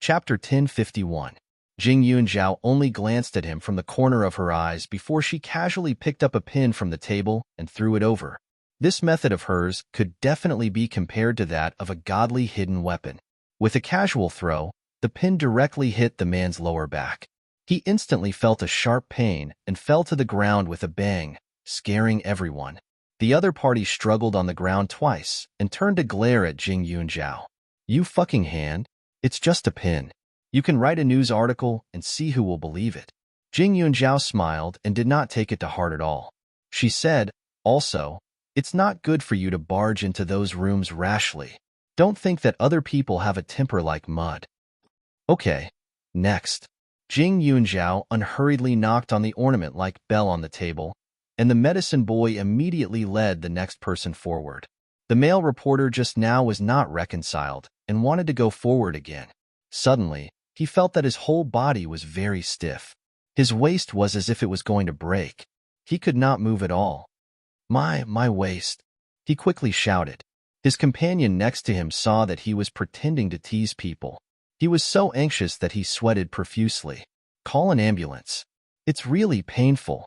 Chapter 1051. Jing Yunjiao only glanced at him from the corner of her eyes before she casually picked up a pin from the table and threw it over. This method of hers could definitely be compared to that of a godly hidden weapon. With a casual throw, the pin directly hit the man's lower back. He instantly felt a sharp pain and fell to the ground with a bang, scaring everyone. The other party struggled on the ground twice and turned to glare at Jing Yunjiao. "You fucking hand? It's just a pin. You can write a news article and see who will believe it." Jing Yunjiao smiled and did not take it to heart at all. She said, "Also, it's not good for you to barge into those rooms rashly. Don't think that other people have a temper like mud." "Okay, next." Jing Yunjiao unhurriedly knocked on the ornament-like bell on the table, and the medicine boy immediately led the next person forward. The male reporter just now was not reconciled and wanted to go forward again. Suddenly, he felt that his whole body was very stiff. His waist was as if it was going to break. He could not move at all. My waist," he quickly shouted. His companion next to him saw that he was pretending to tease people. He was so anxious that he sweated profusely. "Call an ambulance. It's really painful."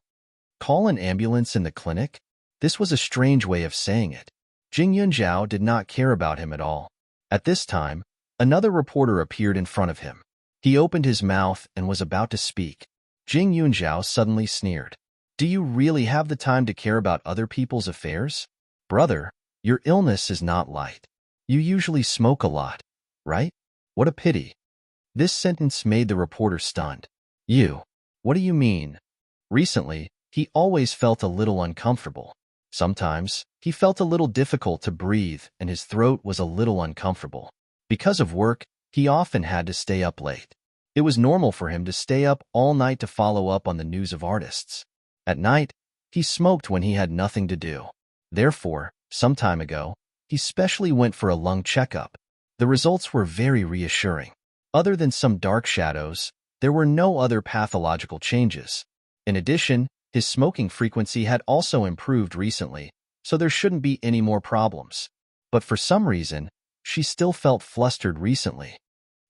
Call an ambulance in the clinic? This was a strange way of saying it. Jing Yunjiao did not care about him at all. At this time, another reporter appeared in front of him. He opened his mouth and was about to speak. Jing Yunjiao suddenly sneered. "Do you really have the time to care about other people's affairs? Brother, your illness is not light. You usually smoke a lot, right? What a pity." This sentence made the reporter stunned. "You? What do you mean?" Recently, he always felt a little uncomfortable. Sometimes, he felt a little difficult to breathe and his throat was a little uncomfortable. Because of work, he often had to stay up late. It was normal for him to stay up all night to follow up on the news of artists. At night, he smoked when he had nothing to do. Therefore, some time ago, he specially went for a lung checkup. The results were very reassuring. Other than some dark shadows, there were no other pathological changes. In addition, his smoking frequency had also improved recently, so there shouldn't be any more problems. But for some reason, she still felt flustered recently.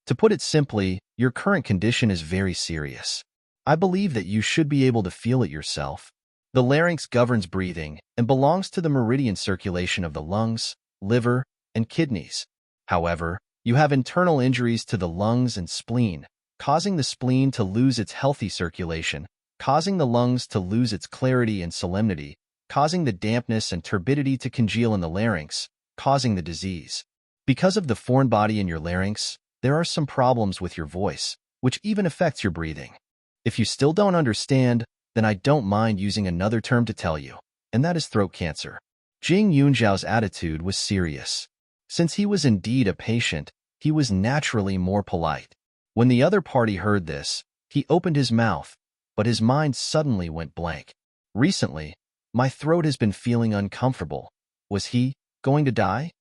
To put it simply, your current condition is very serious. I believe that you should be able to feel it yourself. The larynx governs breathing and belongs to the meridian circulation of the lungs, liver, and kidneys. However, you have internal injuries to the lungs and spleen, causing the spleen to lose its healthy circulation, causing the lungs to lose its clarity and solemnity, causing the dampness and turbidity to congeal in the larynx, causing the disease. Because of the foreign body in your larynx, there are some problems with your voice, which even affects your breathing. If you still don't understand, then I don't mind using another term to tell you, and that is throat cancer. Jing Yunjiao's attitude was serious. Since he was indeed a patient, he was naturally more polite. When the other party heard this, he opened his mouth, but his mind suddenly went blank. "Recently, my throat has been feeling uncomfortable. Was he going to die?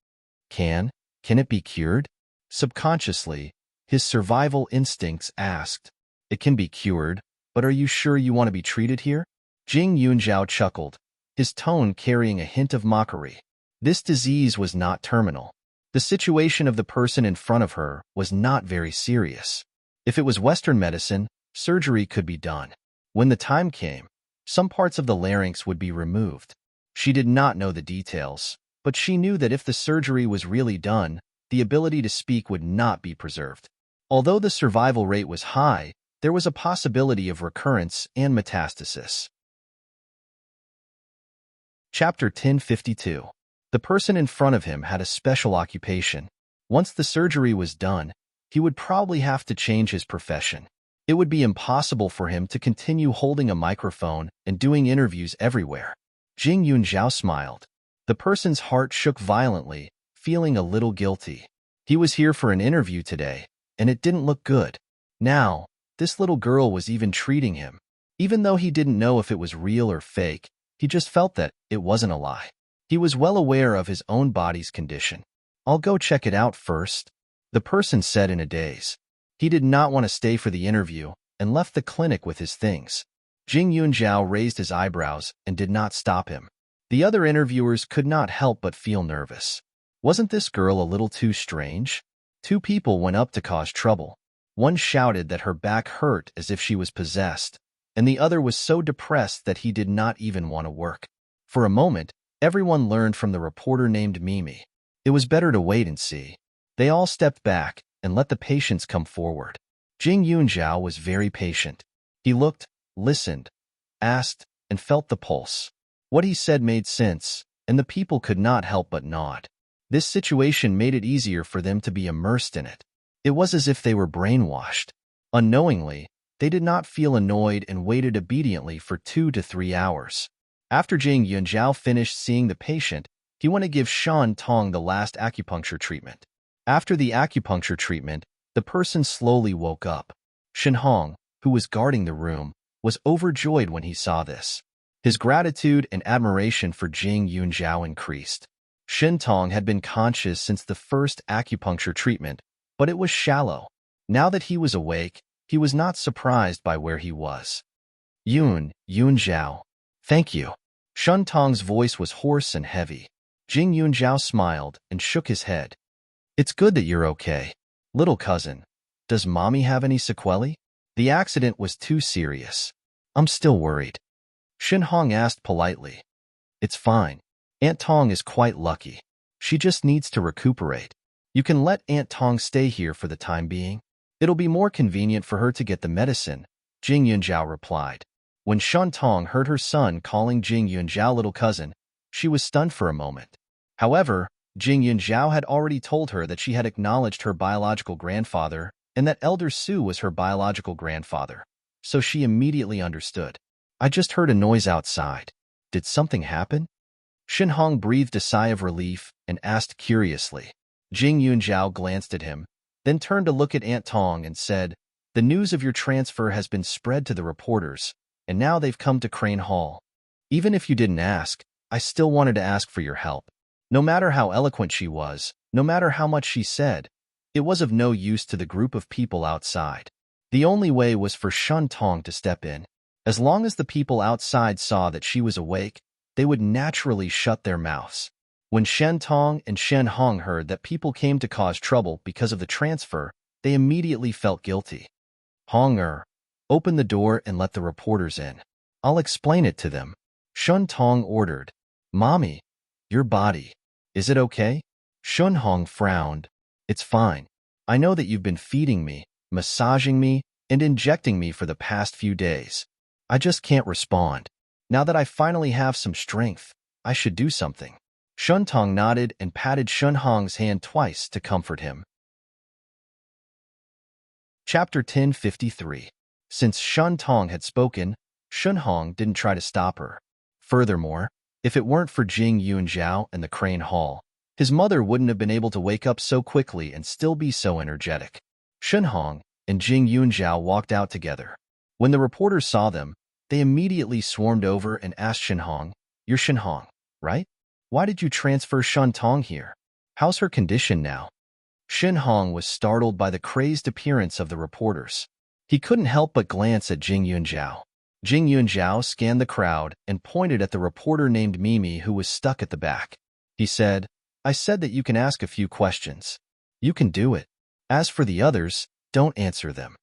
Can it be cured?" Subconsciously, his survival instincts asked. "It can be cured, but are you sure you want to be treated here?" Jing Yunjiao chuckled, his tone carrying a hint of mockery. This disease was not terminal. The situation of the person in front of her was not very serious. If it was Western medicine, surgery could be done. When the time came, some parts of the larynx would be removed. She did not know the details, but she knew that if the surgery was really done, the ability to speak would not be preserved. Although the survival rate was high, there was a possibility of recurrence and metastasis. Chapter 1052. The person in front of him had a special occupation. Once the surgery was done, he would probably have to change his profession. It would be impossible for him to continue holding a microphone and doing interviews everywhere. Jing Yunjiao smiled. The person's heart shook violently, feeling a little guilty. He was here for an interview today, and it didn't look good. Now, this little girl was even treating him. Even though he didn't know if it was real or fake, he just felt that it wasn't a lie. He was well aware of his own body's condition. "I'll go check it out first," the person said in a daze. He did not want to stay for the interview and left the clinic with his things. Jing Yunjiao raised his eyebrows and did not stop him. The other interviewers could not help but feel nervous. Wasn't this girl a little too strange? Two people went up to cause trouble. One shouted that her back hurt as if she was possessed, and the other was so depressed that he did not even want to work. For a moment, everyone learned from the reporter named Mimi. It was better to wait and see. They all stepped back and let the patients come forward. Jing Yunjiao was very patient. He looked, listened, asked, and felt the pulse. What he said made sense, and the people could not help but nod. This situation made it easier for them to be immersed in it. It was as if they were brainwashed. Unknowingly, they did not feel annoyed and waited obediently for 2 to 3 hours. After Jing Yunjiao finished seeing the patient, he went to give Shan Tong the last acupuncture treatment. After the acupuncture treatment, the person slowly woke up. Shen Hong, who was guarding the room, was overjoyed when he saw this. His gratitude and admiration for Jing Yunjiao increased. Shen Tong had been conscious since the first acupuncture treatment, but it was shallow. Now that he was awake, he was not surprised by where he was. Yunjiao. Thank you. Shen Tong's voice was hoarse and heavy. Jing Yunjiao smiled and shook his head. It's good that you're okay. Little cousin, does mommy have any sequelae? The accident was too serious. I'm still worried. Shen Hong asked politely. It's fine. Aunt Tong is quite lucky. She just needs to recuperate. You can let Aunt Tong stay here for the time being. It'll be more convenient for her to get the medicine, Jing Yunjiao replied. When Shen Tong heard her son calling Jing Yunjiao little cousin, she was stunned for a moment. However, Jing Yunjiao had already told her that she had acknowledged her biological grandfather and that Elder Su was her biological grandfather, so she immediately understood. I just heard a noise outside. Did something happen? Shen Hong breathed a sigh of relief and asked curiously. Jing Yunjiao glanced at him, then turned to look at Aunt Tong and said, The news of your transfer has been spread to the reporters, and now they've come to Crane Hall. Even if you didn't ask, I still wanted to ask for your help. No matter how eloquent she was, no matter how much she said, it was of no use to the group of people outside. The only way was for Shen Tong to step in. As long as the people outside saw that she was awake, they would naturally shut their mouths. When Shen Tong and Shen Hong heard that people came to cause trouble because of the transfer, they immediately felt guilty. Hong open the door and let the reporters in. I'll explain it to them. Shen Tong ordered. Mommy, your body. Is it okay? Shen Hong frowned. It's fine. I know that you've been feeding me, massaging me, and injecting me for the past few days. I just can't respond. Now that I finally have some strength, I should do something. Shen Tong nodded and patted Shen Hong's hand twice to comfort him. Chapter 1053. Since Shen Tong had spoken, Shen Hong didn't try to stop her. Furthermore, if it weren't for Jing Yunjiao and the Crane Hall, his mother wouldn't have been able to wake up so quickly and still be so energetic. Shen Hong and Jing Yunjiao walked out together. When the reporters saw them, they immediately swarmed over and asked Shen Hong, You're Shen Hong, right? Why did you transfer Shen Tong here? How's her condition now? Shen Hong was startled by the crazed appearance of the reporters. He couldn't help but glance at Jing Yunjiao. Jing Yunjiao scanned the crowd and pointed at the reporter named Mimi who was stuck at the back. He said, I said that you can ask a few questions. You can do it. As for the others, don't answer them.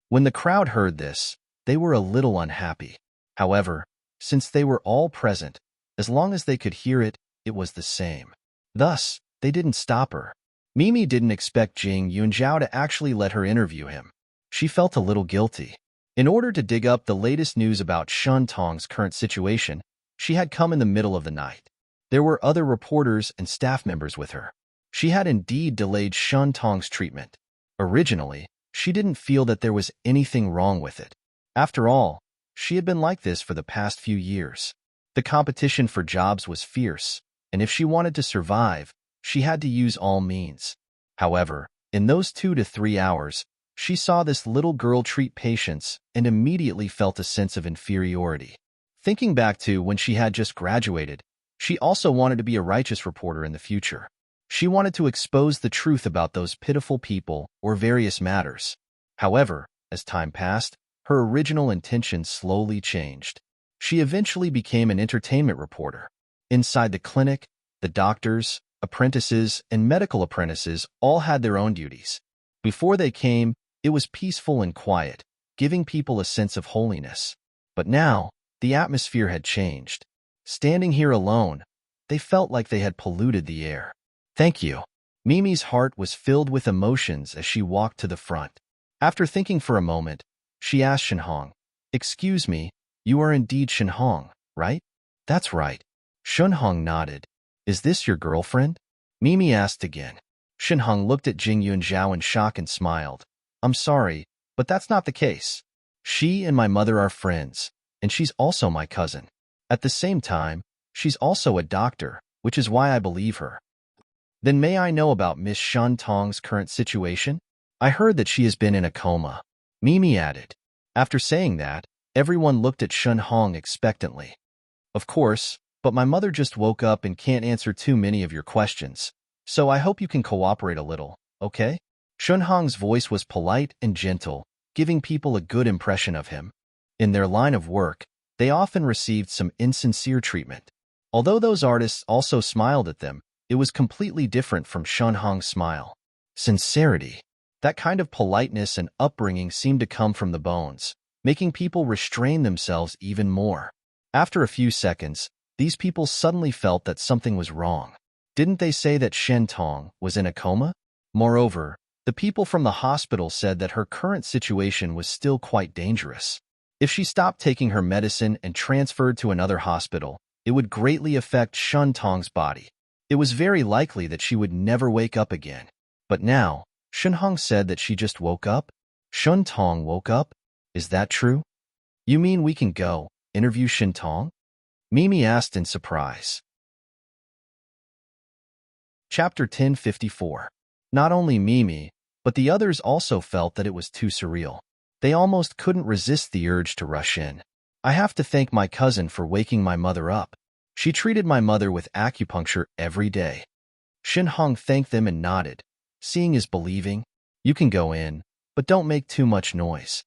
When the crowd heard this, they were a little unhappy. However, since they were all present, as long as they could hear it, it was the same. Thus, they didn't stop her. Mimi didn't expect Jing Yunjiao to actually let her interview him. She felt a little guilty. In order to dig up the latest news about Shen Tong's current situation, she had come in the middle of the night. There were other reporters and staff members with her. She had indeed delayed Shen Tong's treatment. Originally, she didn't feel that there was anything wrong with it. After all, she had been like this for the past few years. The competition for jobs was fierce, and if she wanted to survive, she had to use all means. However, in those 2 to 3 hours, she saw this little girl treat patients and immediately felt a sense of inferiority. Thinking back to when she had just graduated, she also wanted to be a righteous reporter in the future. She wanted to expose the truth about those pitiful people or various matters. However, as time passed, her original intentions slowly changed. She eventually became an entertainment reporter. Inside the clinic, the doctors, apprentices, and medical apprentices all had their own duties. Before they came, It was peaceful and quiet, giving people a sense of holiness. But now, the atmosphere had changed. Standing here alone, they felt like they had polluted the air. Thank you. Mimi's heart was filled with emotions as she walked to the front. After thinking for a moment, she asked Shenhong, "Excuse me, you are indeed Shenhong, right?" "That's right." Shenhong nodded. "Is this your girlfriend?" Mimi asked again. Shenhong looked at Jing Yunzhao in shock and smiled. "I'm sorry, but that's not the case. She and my mother are friends, and she's also my cousin. At the same time, she's also a doctor, which is why I believe her." "Then may I know about Miss Shen Tong's current situation? I heard that she has been in a coma," Mimi added. After saying that, everyone looked at Shenhong expectantly. "Of course, but my mother just woke up and can't answer too many of your questions, so I hope you can cooperate a little, okay?" Shenhong's voice was polite and gentle, giving people a good impression of him. In their line of work, they often received some insincere treatment. Although those artists also smiled at them, it was completely different from Shenhong's smile. Sincerity. That kind of politeness and upbringing seemed to come from the bones, making people restrain themselves even more. After a few seconds, these people suddenly felt that something was wrong. Didn't they say that Shen Tong was in a coma? Moreover, the people from the hospital said that her current situation was still quite dangerous. If she stopped taking her medicine and transferred to another hospital, it would greatly affect Shen Tong's body. It was very likely that she would never wake up again. But now, Shenhong said that she just woke up? Shen Tong woke up? Is that true? "You mean we can go interview Shen Tong?" Mimi asked in surprise. Chapter 1054. Not only Mimi, but the others also felt that it was too surreal. They almost couldn't resist the urge to rush in. "I have to thank my cousin for waking my mother up. She treated my mother with acupuncture every day." Shenhong thanked them and nodded. Seeing is believing. "You can go in, but don't make too much noise."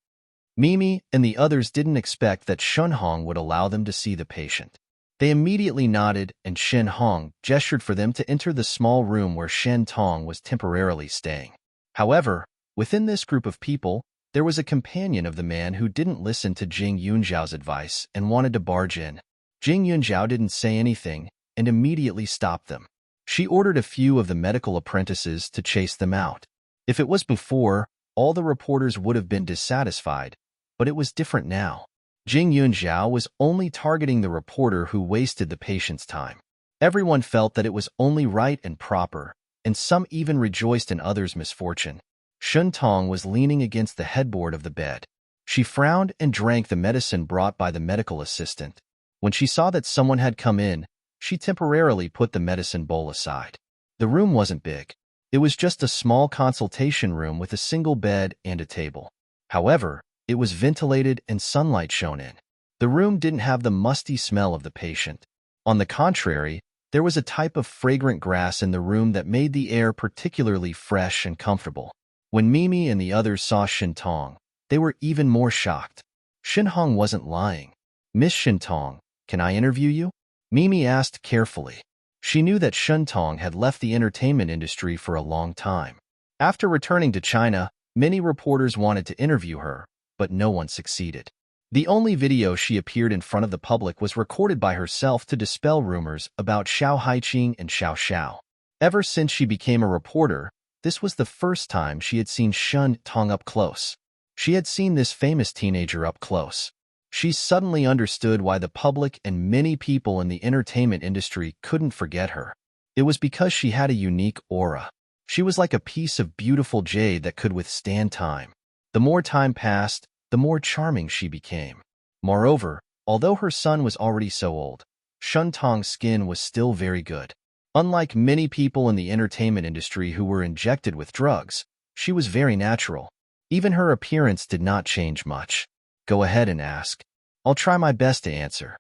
Mimi and the others didn't expect that Shenhong would allow them to see the patient. They immediately nodded, and Shenhong gestured for them to enter the small room where Shen Tong was temporarily staying. However, within this group of people, there was a companion of the man who didn't listen to Jing Yunzhao's advice and wanted to barge in. Jing Yunzhao didn't say anything and immediately stopped them. She ordered a few of the medical apprentices to chase them out. If it was before, all the reporters would have been dissatisfied, but it was different now. Jing Yunzhao was only targeting the reporter who wasted the patient's time. Everyone felt that it was only right and proper, and some even rejoiced in others' misfortune. Shen Tong was leaning against the headboard of the bed. She frowned and drank the medicine brought by the medical assistant. When she saw that someone had come in, she temporarily put the medicine bowl aside. The room wasn't big. It was just a small consultation room with a single bed and a table. However, it was ventilated and sunlight shone in. The room didn't have the musty smell of the patient. On the contrary, there was a type of fragrant grass in the room that made the air particularly fresh and comfortable. When Mimi and the others saw Shen Tong, they were even more shocked. Shenhong wasn't lying. "Miss Shen Tong, can I interview you?" Mimi asked carefully. She knew that Shen Tong had left the entertainment industry for a long time. After returning to China, many reporters wanted to interview her, but no one succeeded. The only video she appeared in front of the public was recorded by herself to dispel rumors about Xiao Haiqing and Xiao Xiao. Ever since she became a reporter, this was the first time she had seen Shen Tong up close. She had seen this famous teenager up close. She suddenly understood why the public and many people in the entertainment industry couldn't forget her. It was because she had a unique aura. She was like a piece of beautiful jade that could withstand time. The more time passed, the more charming she became. Moreover, although her son was already so old, Shen Tong's skin was still very good. Unlike many people in the entertainment industry who were injected with drugs, she was very natural. Even her appearance did not change much. "Go ahead and ask. I'll try my best to answer."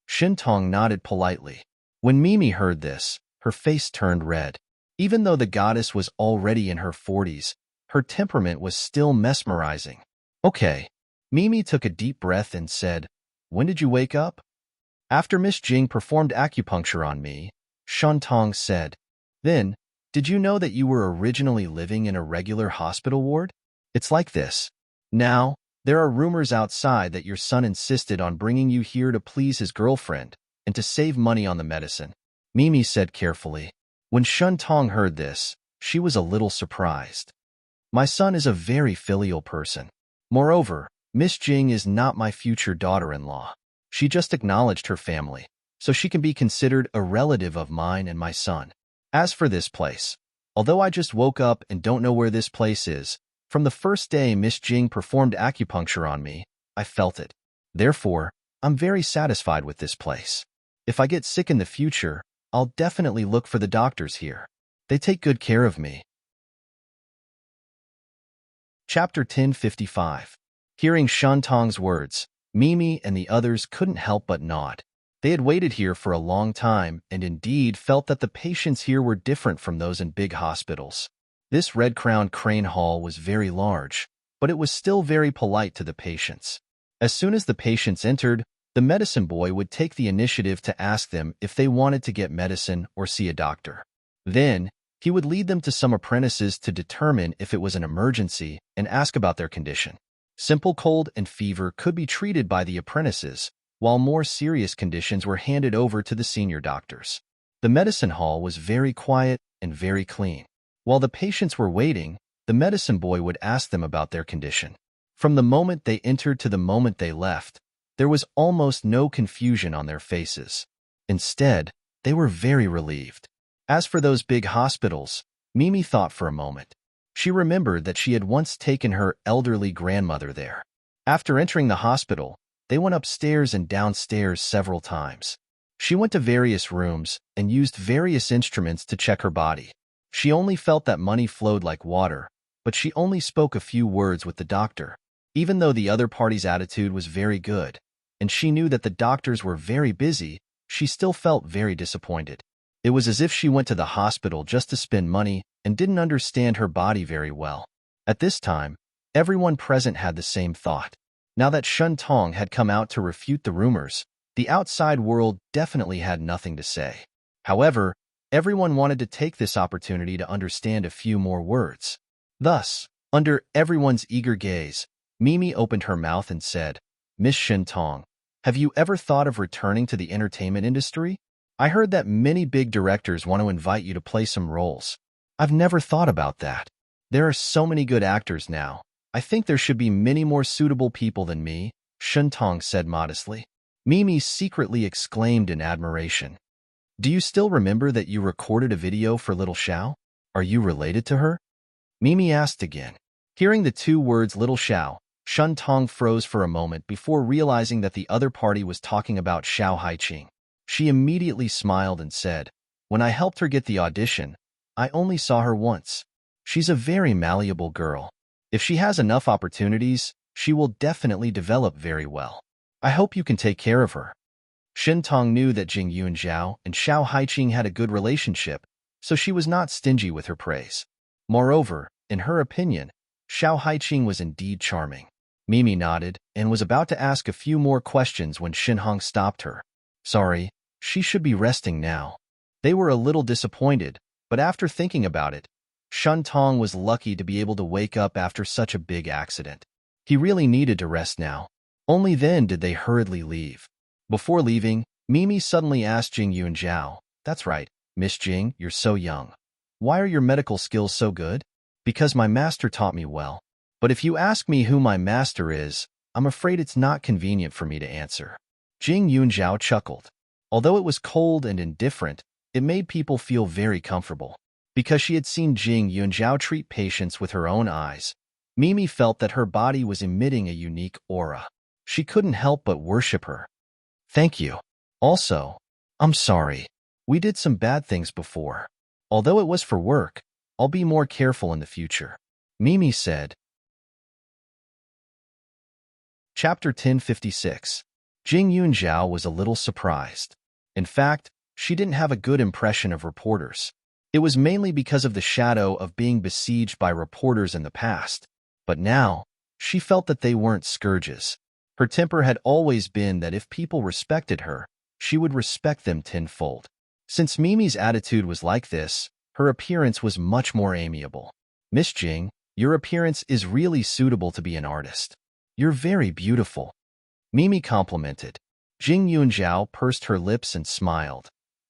Shen Tong nodded politely. When Mimi heard this, her face turned red. Even though the goddess was already in her 40s, her temperament was still mesmerizing. "Okay." Mimi took a deep breath and said, "When did you wake up?" "After Miss Jing performed acupuncture on me," Shen Tong said. "Then, did you know that you were originally living in a regular hospital ward?" It's like this. Now, there are rumors outside that your son insisted on bringing you here to please his girlfriend and to save money on the medicine, Mimi said carefully. When Shun Tong heard this, she was a little surprised. My son is a very filial person. Moreover, Miss Jing is not my future daughter-in-law. She just acknowledged her family, so she can be considered a relative of mine and my son. As for this place, although I just woke up and don't know where this place is, from the first day Miss Jing performed acupuncture on me, I felt it. Therefore, I'm very satisfied with this place. If I get sick in the future, I'll definitely look for the doctors here. They take good care of me. Chapter 1055. Hearing Shun Tong's words, Mimi and the others couldn't help but nod. They had waited here for a long time and indeed felt that the patients here were different from those in big hospitals. This red-crowned crane hall was very large, but it was still very polite to the patients. As soon as the patients entered, the medicine boy would take the initiative to ask them if they wanted to get medicine or see a doctor. Then, he would lead them to some apprentices to determine if it was an emergency and ask about their condition. Simple cold and fever could be treated by the apprentices, while more serious conditions were handed over to the senior doctors. The medicine hall was very quiet and very clean. While the patients were waiting, the medicine boy would ask them about their condition. From the moment they entered to the moment they left, there was almost no confusion on their faces. Instead, they were very relieved. As for those big hospitals, Mimi thought for a moment. She remembered that she had once taken her elderly grandmother there. After entering the hospital, they went upstairs and downstairs several times. She went to various rooms and used various instruments to check her body. She only felt that money flowed like water, but she only spoke a few words with the doctor. Even though the other party's attitude was very good, and she knew that the doctors were very busy, she still felt very disappointed. It was as if she went to the hospital just to spend money and didn't understand her body very well. At this time, everyone present had the same thought. Now that Shun Tong had come out to refute the rumors, the outside world definitely had nothing to say. However, everyone wanted to take this opportunity to understand a few more words. Thus, under everyone's eager gaze, Mimi opened her mouth and said, Miss Shun Tong, have you ever thought of returning to the entertainment industry? I heard that many big directors want to invite you to play some roles. I've never thought about that. There are so many good actors now. I think there should be many more suitable people than me, Shun Tong said modestly. Mimi secretly exclaimed in admiration. Do you still remember that you recorded a video for little Xiao? Are you related to her? Mimi asked again. Hearing the two words little Xiao, Shun Tong froze for a moment before realizing that the other party was talking about Xiao Haiqing. She immediately smiled and said, When I helped her get the audition, I only saw her once. She's a very malleable girl. If she has enough opportunities, she will definitely develop very well. I hope you can take care of her. Shun Tong knew that Jing Yunjiao and Xiao Haiqing had a good relationship, so she was not stingy with her praise. Moreover, in her opinion, Xiao Haiqing was indeed charming. Mimi nodded and was about to ask a few more questions when Shin Hong stopped her. Sorry, she should be resting now. They were a little disappointed, but after thinking about it, Shun Tong was lucky to be able to wake up after such a big accident. He really needed to rest now. Only then did they hurriedly leave. Before leaving, Mimi suddenly asked Jing Yunjiao, That's right, Miss Jing, you're so young. Why are your medical skills so good? Because my master taught me well. But if you ask me who my master is, I'm afraid it's not convenient for me to answer. Jing Yunjiao chuckled. Although it was cold and indifferent, it made people feel very comfortable. Because she had seen Jing Yunjiao treat patients with her own eyes, Mimi felt that her body was emitting a unique aura. She couldn't help but worship her. Thank you. Also, I'm sorry. We did some bad things before. Although it was for work, I'll be more careful in the future. Mimi said. Chapter 1056. Jing Yunjiao was a little surprised. In fact, she didn't have a good impression of reporters. It was mainly because of the shadow of being besieged by reporters in the past. But now, she felt that they weren't scourges. Her temper had always been that if people respected her, she would respect them tenfold. Since Mimi's attitude was like this, her appearance was much more amiable. Miss Jing, Your appearance is really suitable to be an artist. You're very beautiful. Mimi complimented. Jing Yunjiao pursed her lips and smiled.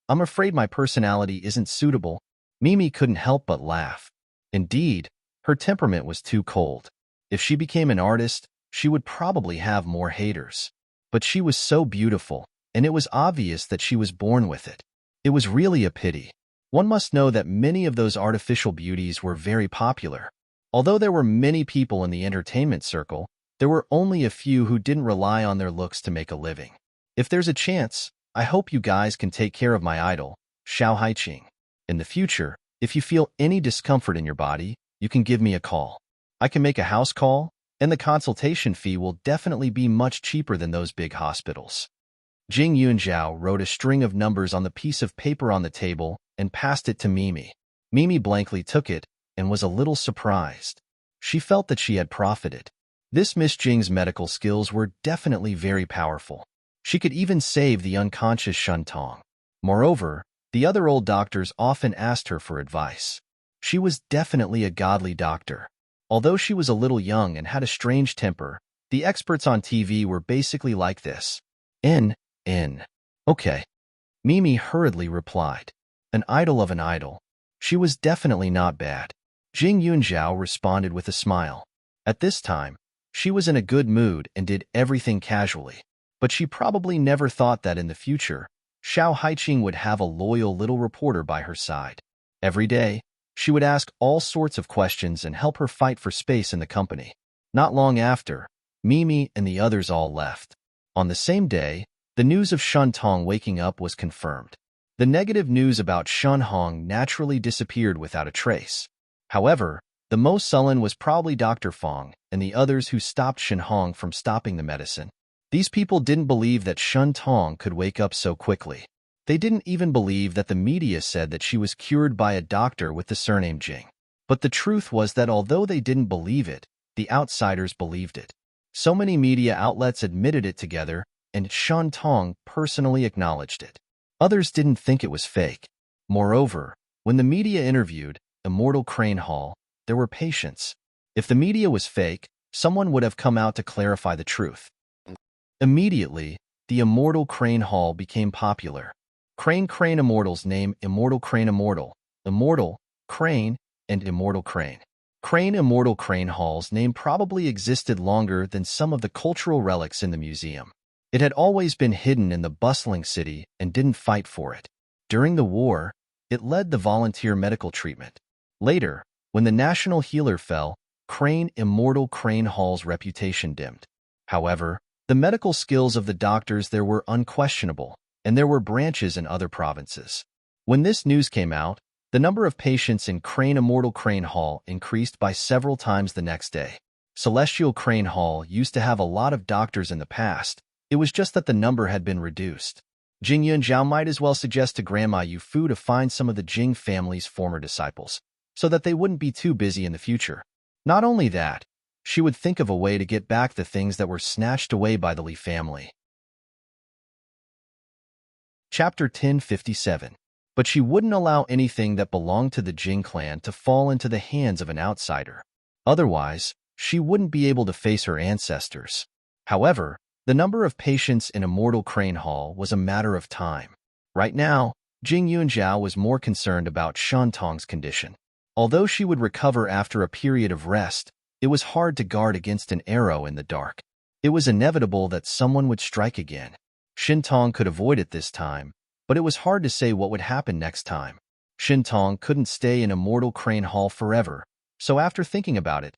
I'm afraid my personality isn't suitable. Mimi couldn't help but laugh. Indeed, her temperament was too cold. If she became an artist, she would probably have more haters. But she was so beautiful, and it was obvious that she was born with it. It was really a pity. One must know that many of those artificial beauties were very popular. Although there were many people in the entertainment circle, there were only a few who didn't rely on their looks to make a living. If there's a chance, I hope you guys can take care of my idol, Xiao Haiqing. In the future, if you feel any discomfort in your body, you can give me a call. I can make a house call, and the consultation fee will definitely be much cheaper than those big hospitals. Jing Yunjiao wrote a string of numbers on the piece of paper on the table and passed it to Mimi. Mimi blankly took it and was a little surprised. She felt that she had profited. This Miss Jing's medical skills were definitely very powerful. She could even save the unconscious Shun Tong. Moreover, the other old doctors often asked her for advice. She was definitely a godly doctor. Although she was a little young and had a strange temper, the experts on TV were basically like this. Okay. Mimi hurriedly replied. An idol of an idol. She was definitely not bad. Jing Yunjiao responded with a smile. At this time, she was in a good mood and did everything casually. But she probably never thought that in the future, Xiao Haiqing would have a loyal little reporter by her side. Every day, she would ask all sorts of questions and help her fight for space in the company. Not long after, Mimi and the others all left. On the same day, the news of Shun Tong waking up was confirmed. The negative news about Shun Hong naturally disappeared without a trace. However, the most sullen was probably Dr. Fong and the others who stopped Shin Hong from stopping the medicine. These people didn't believe that Shun Tong could wake up so quickly. They didn't even believe that the media said that she was cured by a doctor with the surname Jing. But the truth was that although they didn't believe it, the outsiders believed it. So many media outlets admitted it together, and Shun Tong personally acknowledged it. Others didn't think it was fake. Moreover, when the media interviewed Immortal Crane Hall, there were patients. If the media was fake, someone would have come out to clarify the truth. Immediately, the Immortal Crane Hall became popular. Crane Immortal's name Immortal Crane Immortal, Immortal, Crane, and Immortal Crane. Immortal Crane Hall's name probably existed longer than some of the cultural relics in the museum. It had always been hidden in the bustling city and didn't fight for it. During the war, it led the volunteer medical treatment. Later, when the national healer fell, Immortal Crane Hall's reputation dimmed. However, the medical skills of the doctors there were unquestionable, and there were branches in other provinces. When this news came out, the number of patients in Immortal Crane Hall increased by several times the next day. Celestial Crane Hall used to have a lot of doctors in the past. It was just that the number had been reduced. Jing Yunjiao might as well suggest to Grandma Yufu to find some of the Jing family's former disciples, so that they wouldn't be too busy in the future. Not only that, she would think of a way to get back the things that were snatched away by the Li family. Chapter 1057. But she wouldn't allow anything that belonged to the Jing clan to fall into the hands of an outsider. Otherwise, she wouldn't be able to face her ancestors. However, the number of patients in Immortal Crane Hall was a matter of time. Right now, Jing Yunjiao was more concerned about Shun Tong's condition. Although she would recover after a period of rest, it was hard to guard against an arrow in the dark. It was inevitable that someone would strike again. Shin Tong could avoid it this time, but it was hard to say what would happen next time. Shin Tong couldn't stay in Immortal Crane Hall forever, so after thinking about it,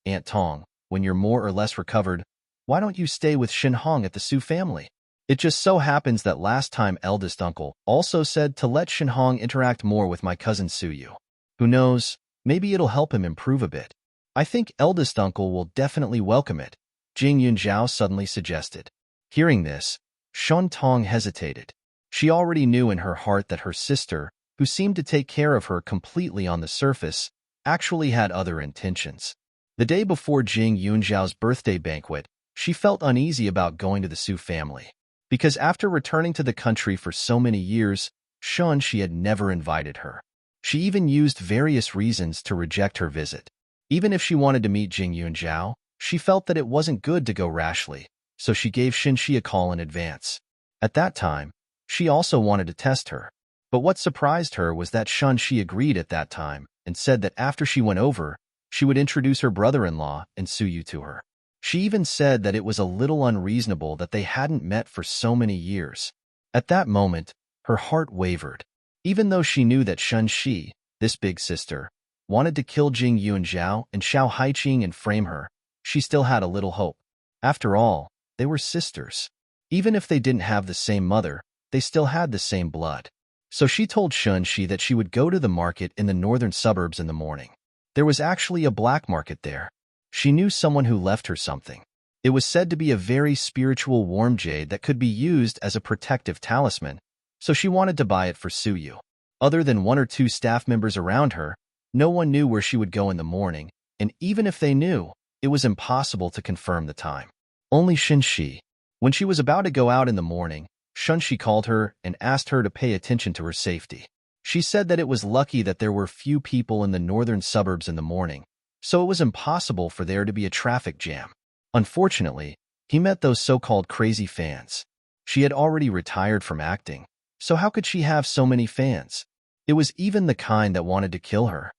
Aunt Tong, when you're more or less recovered, why don't you stay with Shin Hong at the Su family? It just so happens that last time eldest uncle also said to let Shin Hong interact more with my cousin Su Yu. Who knows, maybe it'll help him improve a bit. I think eldest uncle will definitely welcome it, Jing Yunjiao suddenly suggested. Hearing this, Shun Tong hesitated. She already knew in her heart that her sister, who seemed to take care of her completely on the surface, actually had other intentions. The day before Jing Yunjiao's birthday banquet, she felt uneasy about going to the Su family. Because after returning to the country for so many years, she had never invited her. She even used various reasons to reject her visit. Even if she wanted to meet Jingyu and Zhao, she felt that it wasn't good to go rashly, so she gave Xinxi a call in advance. At that time, she also wanted to test her. But what surprised her was that Xinxi agreed at that time and said that after she went over, she would introduce her brother-in-law and Suyu to her. She even said that it was a little unreasonable that they hadn't met for so many years. At that moment, her heart wavered. Even though she knew that Xinxi, this big sister, wanted to kill Jingyu and Zhao and Xiao Haiqing and frame her, she still had a little hope. After all, they were sisters. Even if they didn't have the same mother, they still had the same blood. So she told Xinxi that she would go to the market in the northern suburbs in the morning. There was actually a black market there. She knew someone who left her something. It was said to be a very spiritual warm jade that could be used as a protective talisman, so she wanted to buy it for Suyu. Other than one or two staff members around her, no one knew where she would go in the morning, and even if they knew, it was impossible to confirm the time. Only Xinxi. When she was about to go out in the morning, Xinxi called her and asked her to pay attention to her safety. She said that it was lucky that there were few people in the northern suburbs in the morning, so it was impossible for there to be a traffic jam. Unfortunately, he met those so-called crazy fans. She had already retired from acting, so how could she have so many fans? It was even the kind that wanted to kill her.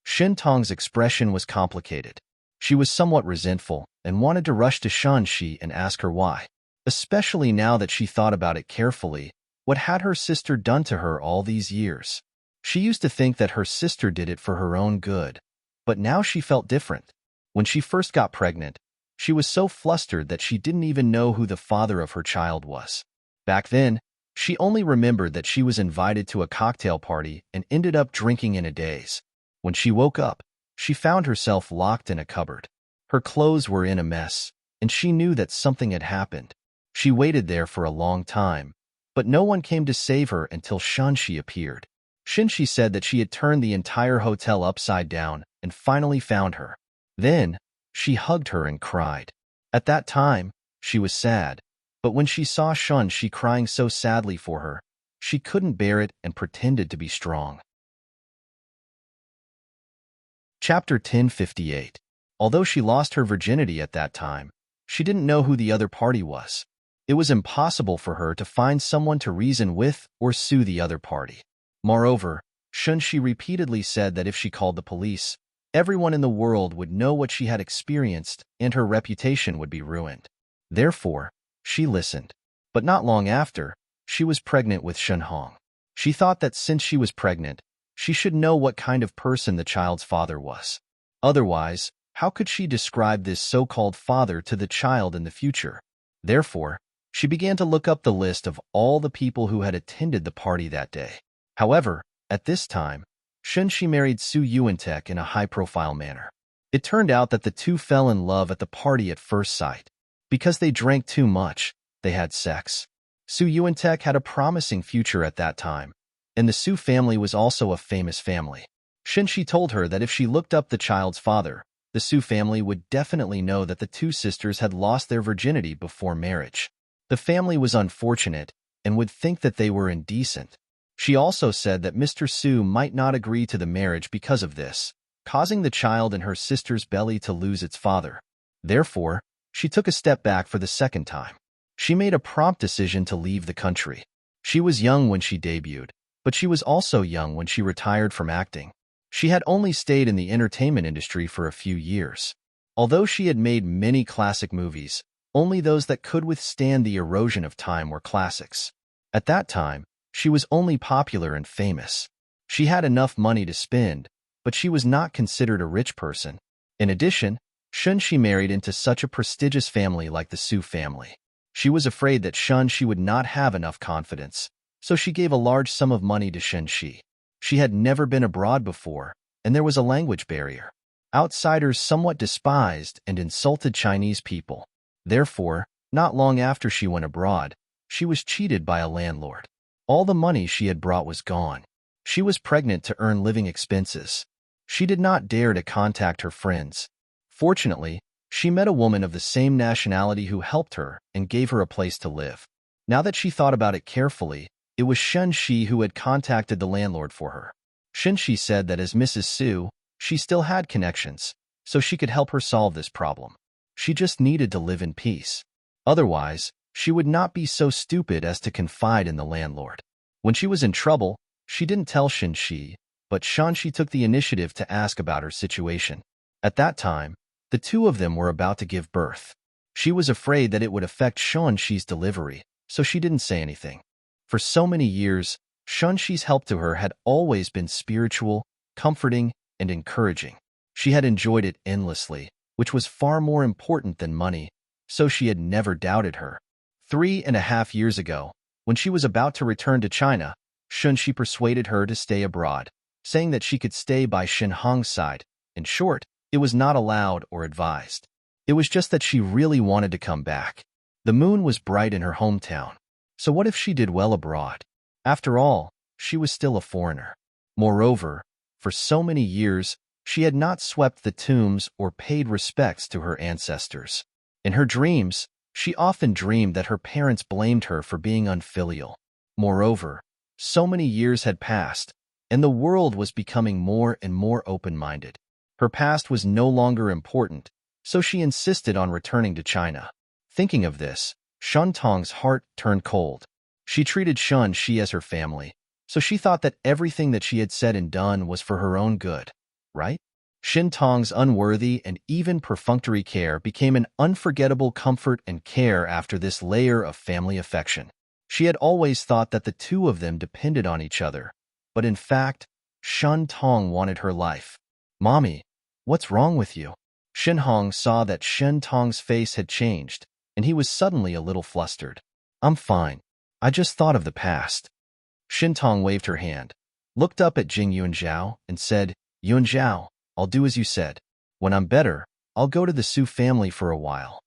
Xin Tong's expression was complicated. She was somewhat resentful and wanted to rush to Xinxi and ask her why. Especially now that she thought about it carefully, what had her sister done to her all these years? She used to think that her sister did it for her own good, but now she felt different. When she first got pregnant, she was so flustered that she didn't even know who the father of her child was. Back then, she only remembered that she was invited to a cocktail party and ended up drinking in a daze. When she woke up, she found herself locked in a cupboard. Her clothes were in a mess, and she knew that something had happened. She waited there for a long time, but no one came to save her until Xinxi appeared. Xinxi said that she had turned the entire hotel upside down and finally found her. Then, she hugged her and cried. At that time, she was sad, but when she saw Xinxi crying so sadly for her, she couldn't bear it and pretended to be strong. Chapter 1058. Although she lost her virginity at that time, she didn't know who the other party was. It was impossible for her to find someone to reason with or sue the other party. Moreover, Xinxi repeatedly said that if she called the police, everyone in the world would know what she had experienced and her reputation would be ruined. Therefore, she listened. But not long after, she was pregnant with Shenhong. She thought that since she was pregnant, she should know what kind of person the child's father was. Otherwise, how could she describe this so-called father to the child in the future? Therefore, she began to look up the list of all the people who had attended the party that day. However, at this time, Xinxi married Su Yuantek in a high-profile manner. It turned out that the two fell in love at the party at first sight. Because they drank too much, they had sex. Su Yuantek had a promising future at that time, and the Su family was also a famous family. Xinxi told her that if she looked up the child's father, the Su family would definitely know that the two sisters had lost their virginity before marriage. The family was unfortunate and would think that they were indecent. She also said that Mr. Su might not agree to the marriage because of this, causing the child in her sister's belly to lose its father. Therefore, she took a step back for the second time. She made a prompt decision to leave the country. She was young when she debuted, but she was also young when she retired from acting. She had only stayed in the entertainment industry for a few years. Although she had made many classic movies, only those that could withstand the erosion of time were classics. At that time, she was only popular and famous. She had enough money to spend, but she was not considered a rich person. In addition, Xinxi married into such a prestigious family like the Su family. She was afraid that Xinxi would not have enough confidence, so she gave a large sum of money to Xinxi. She had never been abroad before, and there was a language barrier. Outsiders somewhat despised and insulted Chinese people. Therefore, not long after she went abroad, she was cheated by a landlord. All the money she had brought was gone. She was pregnant to earn living expenses. She did not dare to contact her friends. Fortunately, she met a woman of the same nationality who helped her and gave her a place to live. Now that she thought about it carefully, it was Xinxi who had contacted the landlord for her. Xinxi said that as Mrs. Su, she still had connections, so she could help her solve this problem. She just needed to live in peace. Otherwise, she would not be so stupid as to confide in the landlord. When she was in trouble, she didn't tell Shin-shi, but Shan-shi took the initiative to ask about her situation. At that time, the two of them were about to give birth. She was afraid that it would affect Shan-shi's delivery, so she didn't say anything. For so many years, Shan-shi's help to her had always been spiritual, comforting, and encouraging. She had enjoyed it endlessly, which was far more important than money, so she had never doubted her. 3.5 years ago, when she was about to return to China, Shan-shi persuaded her to stay abroad, saying that she could stay by Shin-hong's side. In short, it was not allowed or advised. It was just that she really wanted to come back. The moon was bright in her hometown. So what if she did well abroad? After all, she was still a foreigner. Moreover, for so many years, she had not swept the tombs or paid respects to her ancestors. In her dreams, she often dreamed that her parents blamed her for being unfilial. Moreover, so many years had passed, and the world was becoming more and more open-minded. Her past was no longer important, so she insisted on returning to China. Thinking of this, Shan Tong's heart turned cold. She treated Shan-shi as her family, so she thought that everything that she had said and done was for her own good, right? Shin Tong's unworthy and even perfunctory care became an unforgettable comfort and care after this layer of family affection. She had always thought that the two of them depended on each other, but in fact, Shan Tong wanted her life. "Mommy, what's wrong with you?" Shin Hong saw that Shin Tong's face had changed, and he was suddenly a little flustered. "I'm fine. I just thought of the past." Shin Tong waved her hand, looked up at Jing Yunzhao, and said, "Yunzhao, I'll do as you said. When I'm better, I'll go to the Su family for a while."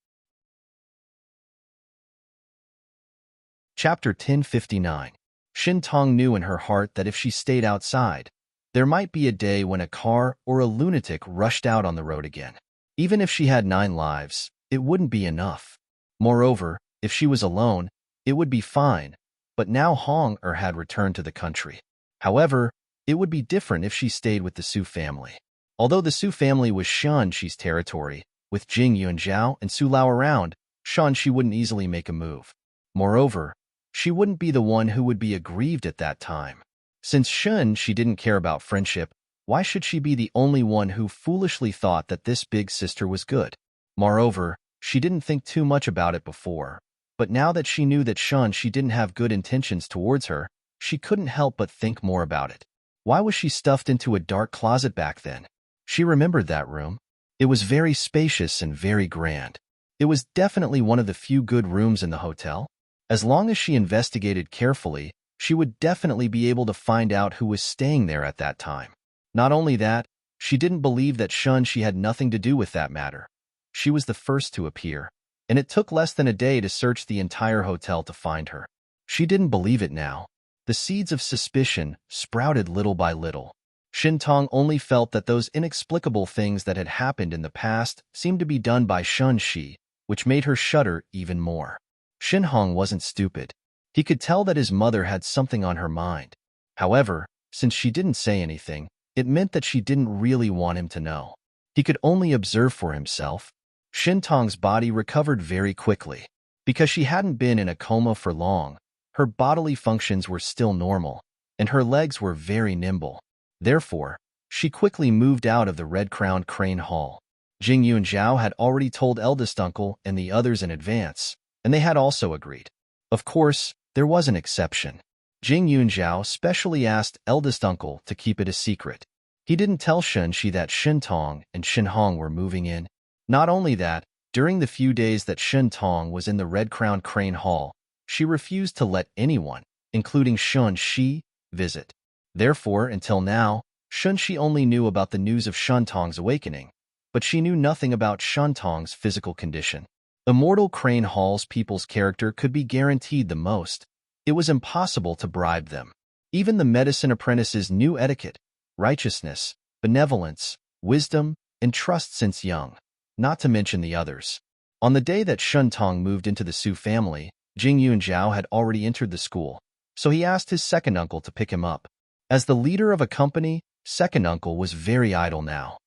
Chapter 1059. Shin Tong knew in her heart that if she stayed outside, there might be a day when a car or a lunatic rushed out on the road again. Even if she had 9 lives, it wouldn't be enough. Moreover, if she was alone, it would be fine, but now Hong-er had returned to the country. However, it would be different if she stayed with the Su family. Although the Su family was Shan-shi's territory, with Jing Yunzhao and Su Lao around, Shan-shi wouldn't easily make a move. Moreover, she wouldn't be the one who would be aggrieved at that time. Since Shan-shi didn't care about friendship, why should she be the only one who foolishly thought that this big sister was good? Moreover, she didn't think too much about it before, but now that she knew that Shan-shi didn't have good intentions towards her, she couldn't help but think more about it. Why was she stuffed into a dark closet back then? She remembered that room. It was very spacious and very grand. It was definitely one of the few good rooms in the hotel. As long as she investigated carefully, she would definitely be able to find out who was staying there at that time. Not only that, she didn't believe that Shan-shi had nothing to do with that matter. She was the first to appear, and it took less than a day to search the entire hotel to find her. She didn't believe it now. The seeds of suspicion sprouted little by little. Shin Tong only felt that those inexplicable things that had happened in the past seemed to be done by Shan-shi, which made her shudder even more. Shin Hong wasn't stupid. He could tell that his mother had something on her mind. However, since she didn't say anything, it meant that she didn't really want him to know. He could only observe for himself. Shin Tong's body recovered very quickly. Because she hadn't been in a coma for long, her bodily functions were still normal, and her legs were very nimble. Therefore, she quickly moved out of the red-crowned crane hall. Jing Yunzhao had already told eldest uncle and the others in advance, and they had also agreed. Of course, there was an exception. Jing Yunzhao specially asked eldest uncle to keep it a secret. He didn't tell Shan-shi that Shin Tong and Shin Hong were moving in. Not only that, during the few days that Shin Tong was in the red-crowned crane hall, she refused to let anyone, including Shan-shi, visit. Therefore, until now, Shan-shi only knew about the news of Shan Tong's awakening, but she knew nothing about Shan Tong's physical condition. Immortal Crane Hall's people's character could be guaranteed the most. It was impossible to bribe them. Even the medicine apprentices knew etiquette, righteousness, benevolence, wisdom, and trust since young, not to mention the others. On the day that Shin Tong moved into the Su family, Jing Yunzhao had already entered the school, so he asked his second uncle to pick him up. As the leader of a company, second uncle was very idle now.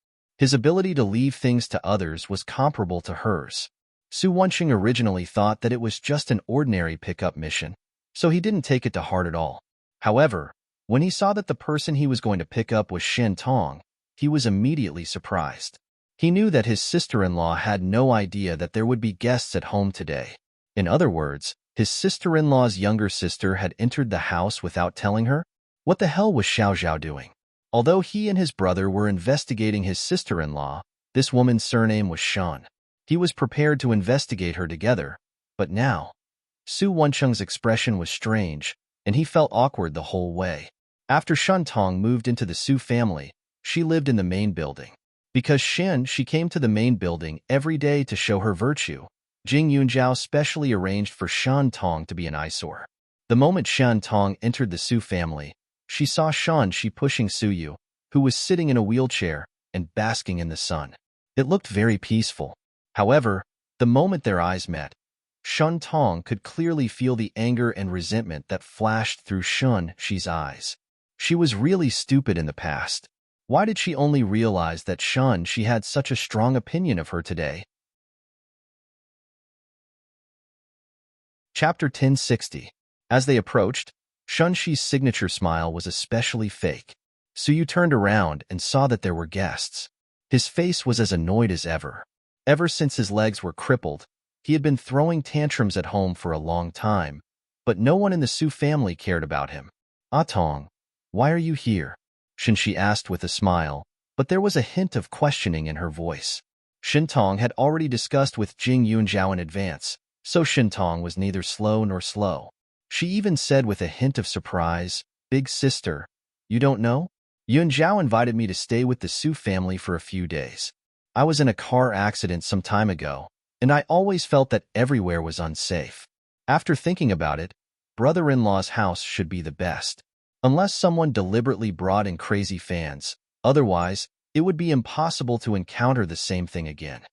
His ability to leave things to others was comparable to hers. Su Wenqing originally thought that it was just an ordinary pickup mission, so he didn't take it to heart at all. However, when he saw that the person he was going to pick up was Shen Tong, he was immediately surprised. He knew that his sister-in-law had no idea that there would be guests at home today. In other words, his sister-in-law's younger sister had entered the house without telling her? What the hell was Xiao Zhao doing? Although he and his brother were investigating his sister-in-law, this woman's surname was Shan. He was prepared to investigate her together, but now, Su Wenqing's expression was strange, and he felt awkward the whole way. After Shen Tong moved into the Su family, she lived in the main building. Because she came to the main building every day to show her virtue, Jing Yunjiao specially arranged for Shen Tong to be an eyesore. The moment Shen Tong entered the Su family, she saw Shi pushing Su Yu, who was sitting in a wheelchair and basking in the sun. It looked very peaceful. However, the moment their eyes met, Shen Tong could clearly feel the anger and resentment that flashed through Shi's eyes. She was really stupid in the past. Why did she only realize that she had such a strong opinion of her today? Chapter 1060. As they approached, Shi's signature smile was especially fake. Su Yu turned around and saw that there were guests. His face was as annoyed as ever. Ever since his legs were crippled, he had been throwing tantrums at home for a long time, but no one in the Su family cared about him. "Ah Tong, why are you here?" Shi asked with a smile, but there was a hint of questioning in her voice. Shen Tong had already discussed with Jing Yunjiao in advance, so Shen Tong was neither slow nor slow. She even said with a hint of surprise, "Big sister, you don't know? Yunjiao invited me to stay with the Su family for a few days. I was in a car accident some time ago, and I always felt that everywhere was unsafe. After thinking about it, brother-in-law's house should be the best. Unless someone deliberately brought in crazy fans, otherwise, it would be impossible to encounter the same thing again."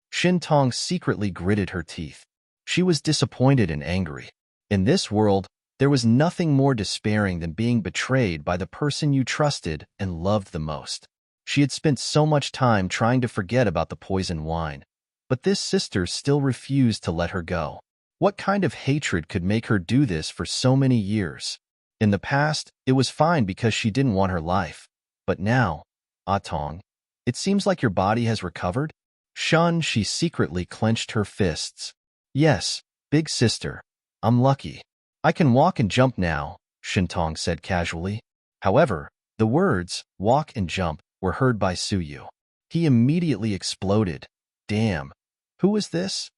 Shen Tong secretly gritted her teeth. She was disappointed and angry. In this world, there was nothing more despairing than being betrayed by the person you trusted and loved the most. She had spent so much time trying to forget about the poison wine, but this sister still refused to let her go. What kind of hatred could make her do this for so many years? In the past, it was fine because she didn't want her life. But now, "Ah Tong, it seems like your body has recovered?" She secretly clenched her fists. "Yes, big sister, I'm lucky. I can walk and jump now," Shen Tong said casually. However, the words, walk and jump, were heard by Su Yu. He immediately exploded. "Damn, who is this?"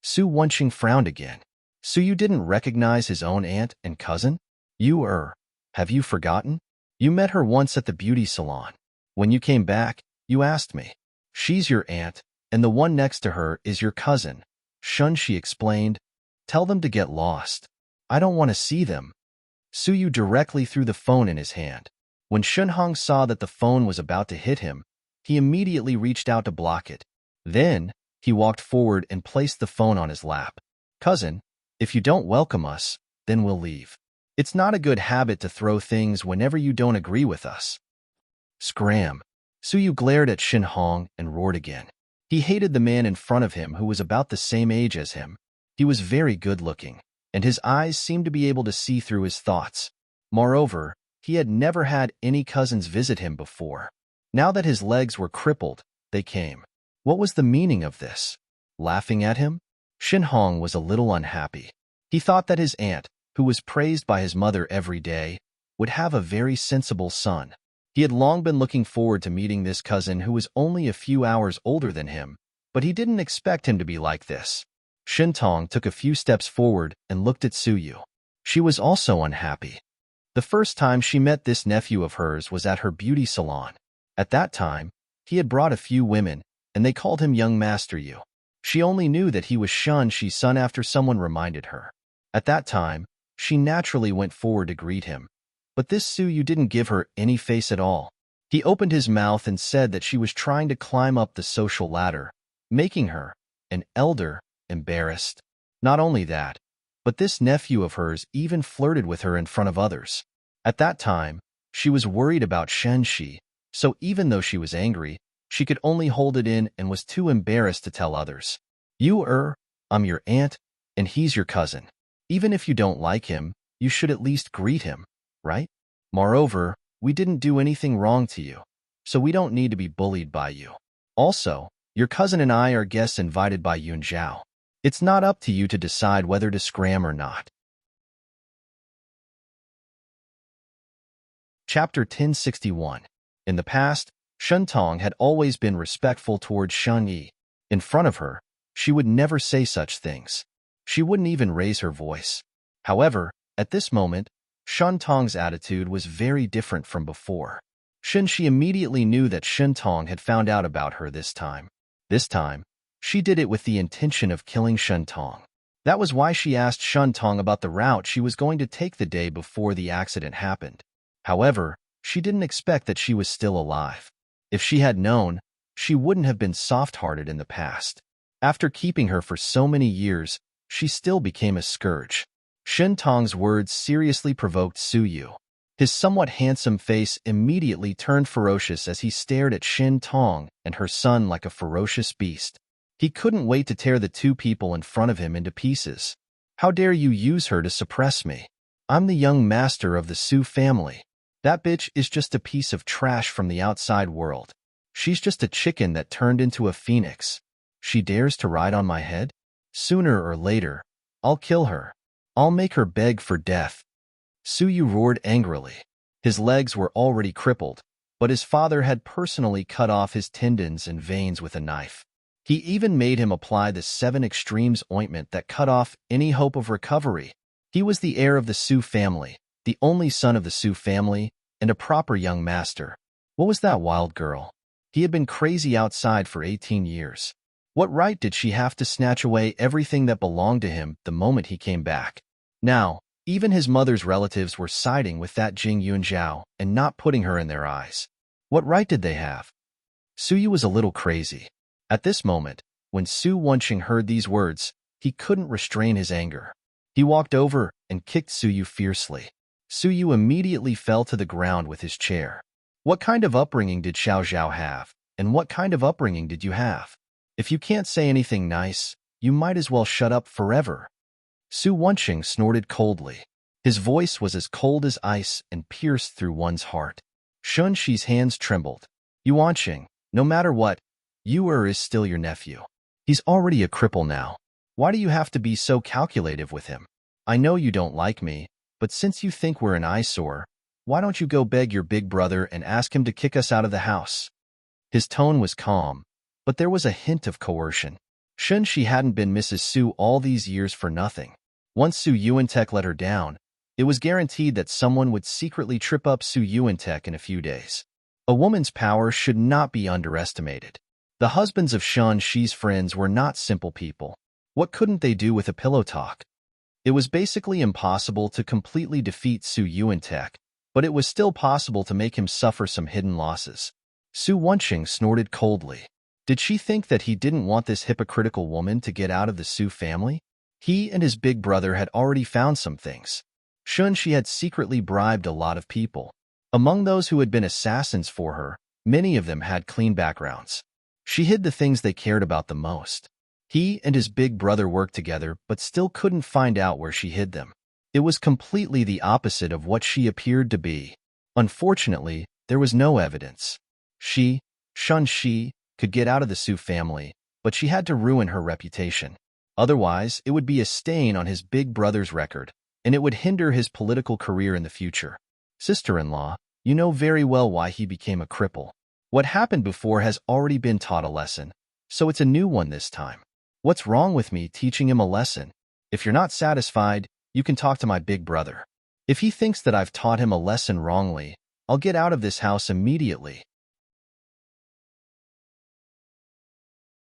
Su Wenqing frowned again. Su Yu didn't recognize his own aunt and cousin? Have you forgotten? You met her once at the beauty salon. When you came back, you asked me. She's your aunt, and the one next to her is your cousin. She explained. Tell them to get lost. I don't want to see them. Su Yu directly threw the phone in his hand. When Shunhong saw that the phone was about to hit him, he immediately reached out to block it. Then, he walked forward and placed the phone on his lap. "Cousin, if you don't welcome us, then we'll leave. It's not a good habit to throw things whenever you don't agree with us." Scram. Su Yu glared at Shunhong and roared again. He hated the man in front of him who was about the same age as him. He was very good-looking, and his eyes seemed to be able to see through his thoughts. Moreover, he had never had any cousins visit him before. Now that his legs were crippled, they came. What was the meaning of this? Laughing at him? Shunhong was a little unhappy. He thought that his aunt, who was praised by his mother every day, would have a very sensible son. He had long been looking forward to meeting this cousin who was only a few hours older than him, but he didn't expect him to be like this. Shentong took a few steps forward and looked at Su Yu. She was also unhappy. The first time she met this nephew of hers was at her beauty salon. At that time, he had brought a few women, and they called him Young Master Yu. She only knew that he was Shi's son after someone reminded her. At that time, she naturally went forward to greet him. But this Su Yu didn't give her any face at all. He opened his mouth and said that she was trying to climb up the social ladder, making her, an elder, embarrassed. Not only that, but this nephew of hers even flirted with her in front of others. At that time, she was worried about Shi, so even though she was angry, She could only hold it in and was too embarrassed to tell others. I'm your aunt, and he's your cousin. Even if you don't like him, you should at least greet him, right? Moreover, we didn't do anything wrong to you, so we don't need to be bullied by you. Also, your cousin and I are guests invited by Yun Zhao. It's not up to you to decide whether to scram or not. Chapter 1061. In the past, Shen Tong had always been respectful towards Shen Yi. In front of her, she would never say such things. She wouldn't even raise her voice. However, at this moment, Shen Tong's attitude was very different from before. She immediately knew that Shen Tong had found out about her this time. This time, she did it with the intention of killing Shen Tong. That was why she asked Shen Tong about the route she was going to take the day before the accident happened. However, she didn't expect that she was still alive. If she had known, she wouldn't have been soft-hearted in the past. After keeping her for so many years, she still became a scourge. Shen Tong's words seriously provoked Su Yu. His somewhat handsome face immediately turned ferocious as he stared at Shen Tong and her son like a ferocious beast. He couldn't wait to tear the two people in front of him into pieces. How dare you use her to suppress me? I'm the young master of the Su family. That bitch is just a piece of trash from the outside world. She's just a chicken that turned into a phoenix. She dares to ride on my head? Sooner or later, I'll kill her. I'll make her beg for death. Su Yu roared angrily. His legs were already crippled, but his father had personally cut off his tendons and veins with a knife. He even made him apply the 7 Extremes ointment that cut off any hope of recovery. He was the heir of the Su family, the only son of the Su family, and a proper young master. What was that wild girl? He had been crazy outside for 18 years. What right did she have to snatch away everything that belonged to him the moment he came back? Now, even his mother's relatives were siding with that Jing Yunzhao and not putting her in their eyes. What right did they have? Su Yu was a little crazy. At this moment, when Su Wenqing heard these words, he couldn't restrain his anger. He walked over and kicked Su Yu fiercely. Su Yu immediately fell to the ground with his chair. What kind of upbringing did Xiao Zhao have, and what kind of upbringing did you have? If you can't say anything nice, you might as well shut up forever. Su Wenqing snorted coldly. His voice was as cold as ice and pierced through one's heart. Shun Shi's hands trembled. Yuanqing, no matter what, Yu is still your nephew. He's already a cripple now. Why do you have to be so calculative with him? I know you don't like me, but since you think we're an eyesore, why don't you go beg your big brother and ask him to kick us out of the house? His tone was calm, but there was a hint of coercion. Shun Shi hadn't been Mrs. Su all these years for nothing. Once Su Yuantek let her down, it was guaranteed that someone would secretly trip up Su Yuantek in a few days. A woman's power should not be underestimated. The husbands of Shun Shi's friends were not simple people. What couldn't they do with a pillow talk? It was basically impossible to completely defeat Su Yuantek, but it was still possible to make him suffer some hidden losses. Su Wenqing snorted coldly. Did she think that he didn't want this hypocritical woman to get out of the Su family? He and his big brother had already found some things. Shun Shi had secretly bribed a lot of people. Among those who had been assassins for her, many of them had clean backgrounds. She hid the things they cared about the most. He and his big brother worked together but still couldn't find out where she hid them. It was completely the opposite of what she appeared to be. Unfortunately, there was no evidence. Shun Shi, could get out of the Su family, but she had to ruin her reputation. Otherwise, it would be a stain on his big brother's record, and it would hinder his political career in the future. Sister-in-law, you know very well why he became a cripple. What happened before has already been taught a lesson, so it's a new one this time. What's wrong with me teaching him a lesson? If you're not satisfied, you can talk to my big brother. If he thinks that I've taught him a lesson wrongly, I'll get out of this house immediately.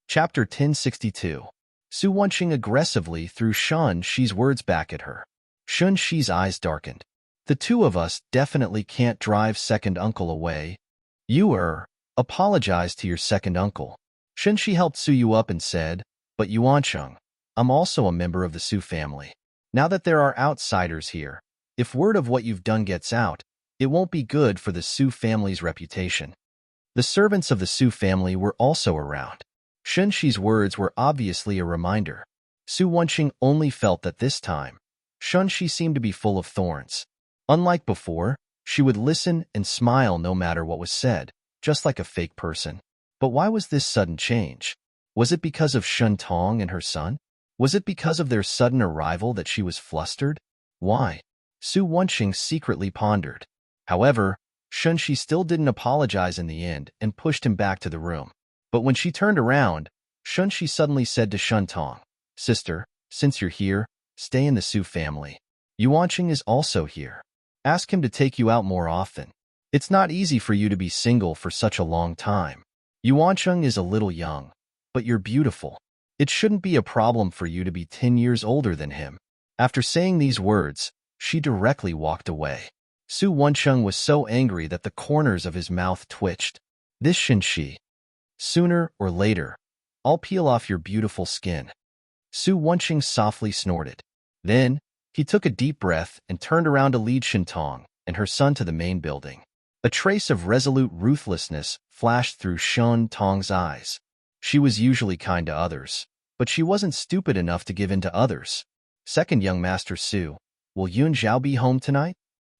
Chapter 1062. Su Wenqing aggressively threw Shun Shi's words back at her. Shun Shi's eyes darkened. The two of us definitely can't drive second uncle away. You apologize to your second uncle. Shun Shi helped Su Yu up and said, but Yuancheng, I'm also a member of the Su family. Now that there are outsiders here, if word of what you've done gets out, it won't be good for the Su family's reputation. The servants of the Su family were also around. Shenxi's words were obviously a reminder. Su Wenqing only felt that this time, Shenxi seemed to be full of thorns. Unlike before, she would listen and smile no matter what was said, just like a fake person. But why was this sudden change? Was it because of Shen Tong and her son? Was it because of their sudden arrival that she was flustered? Why? Su Wenqing secretly pondered. However, Shenxi still didn't apologize in the end and pushed him back to the room. But when she turned around, Shenxi suddenly said to Shen Tong, "Sister, since you're here, stay in the Su family. Yuanqing is also here. Ask him to take you out more often. It's not easy for you to be single for such a long time. Yuanqing is a little young, but you're beautiful. It shouldn't be a problem for you to be 10 years older than him." After saying these words, she directly walked away. Su Wenqing was so angry that the corners of his mouth twitched. "This Shenxi. Sooner or later, I'll peel off your beautiful skin." Su Wenqing softly snorted. Then, he took a deep breath and turned around to lead Shen Tong and her son to the main building. A trace of resolute ruthlessness flashed through Shen Tong's eyes. She was usually kind to others, but she wasn't stupid enough to give in to others. "Second young Master Su, will Yun Zhao be home tonight?"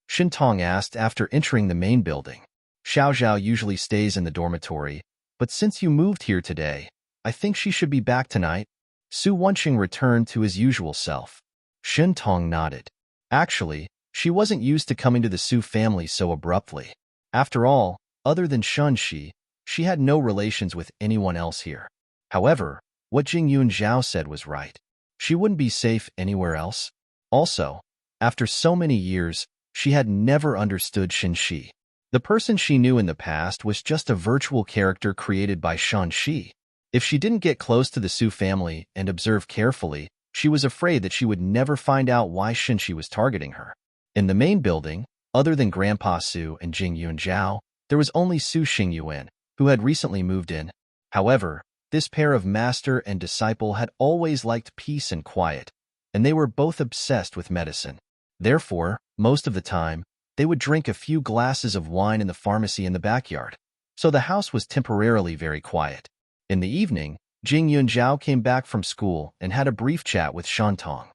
Shen Tong asked after entering the main building. "Xiao Zhao usually stays in the dormitory, but since you moved here today, I think she should be back tonight." Su Wenqing returned to his usual self. Shen Tong nodded. Actually, she wasn't used to coming to the Su family so abruptly. After all, other than Shenxi, she had no relations with anyone else here. However, what Jing Yun Zhao said was right. She wouldn't be safe anywhere else. Also, after so many years, she had never understood Shenxi. The person she knew in the past was just a virtual character created by Shenxi. If she didn't get close to the Su family and observe carefully, she was afraid that she would never find out why Shenxi was targeting her. In the main building, other than Grandpa Su and Jing Yun Zhao, there was only Su Xingyuan, who had recently moved in. However, this pair of master and disciple had always liked peace and quiet, and they were both obsessed with medicine. Therefore, most of the time, they would drink a few glasses of wine in the pharmacy in the backyard, so the house was temporarily very quiet. In the evening, Jing Yun Zhao came back from school and had a brief chat with Shen Tong.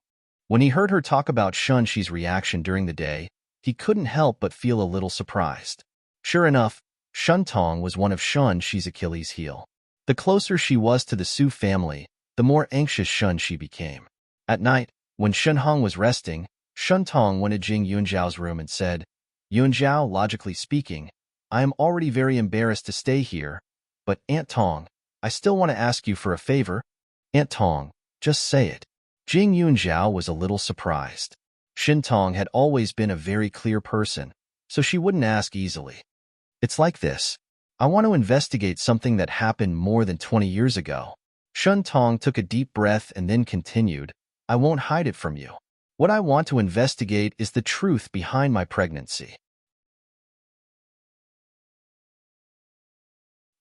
When he heard her talk about Shenxi's reaction during the day, he couldn't help but feel a little surprised. Sure enough, Shen Tong was one of Shenxi's Achilles' heel. The closer she was to the Su family, the more anxious Shenxi became. At night, when Shen Hong was resting, Shen Tong went to Jing Yun Zhao's room and said, "Yun Zhao, logically speaking, I am already very embarrassed to stay here, but Aunt Tong, I still want to ask you for a favor." "Aunt Tong, just say it." Jing Yun Zhao was a little surprised. Shen Tong had always been a very clear person, so she wouldn't ask easily. "It's like this. I want to investigate something that happened more than 20 years ago." Shen Tong took a deep breath and then continued, "I won't hide it from you. What I want to investigate is the truth behind my pregnancy."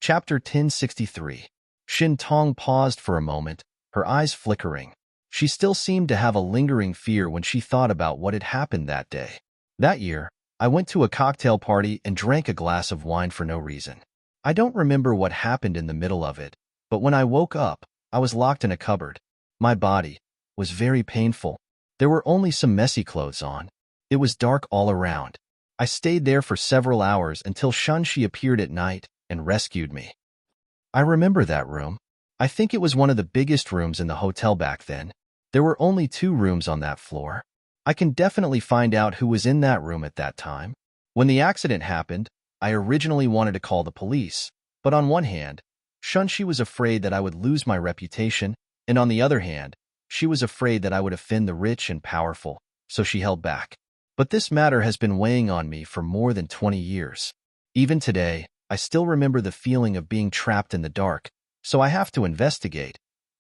Chapter 1063. Shen Tong paused for a moment, her eyes flickering. She still seemed to have a lingering fear when she thought about what had happened that day. "That year, I went to a cocktail party and drank a glass of wine for no reason. I don't remember what happened in the middle of it, but when I woke up, I was locked in a cupboard. My body was very painful. There were only some messy clothes on. It was dark all around. I stayed there for several hours until Shenxi appeared at night and rescued me. I remember that room. I think it was one of the biggest rooms in the hotel back then. There were only 2 rooms on that floor. I can definitely find out who was in that room at that time. When the accident happened, I originally wanted to call the police, but on one hand, Shenxi was afraid that I would lose my reputation, and on the other hand, she was afraid that I would offend the rich and powerful, so she held back. But this matter has been weighing on me for more than 20 years. Even today, I still remember the feeling of being trapped in the dark, so I have to investigate.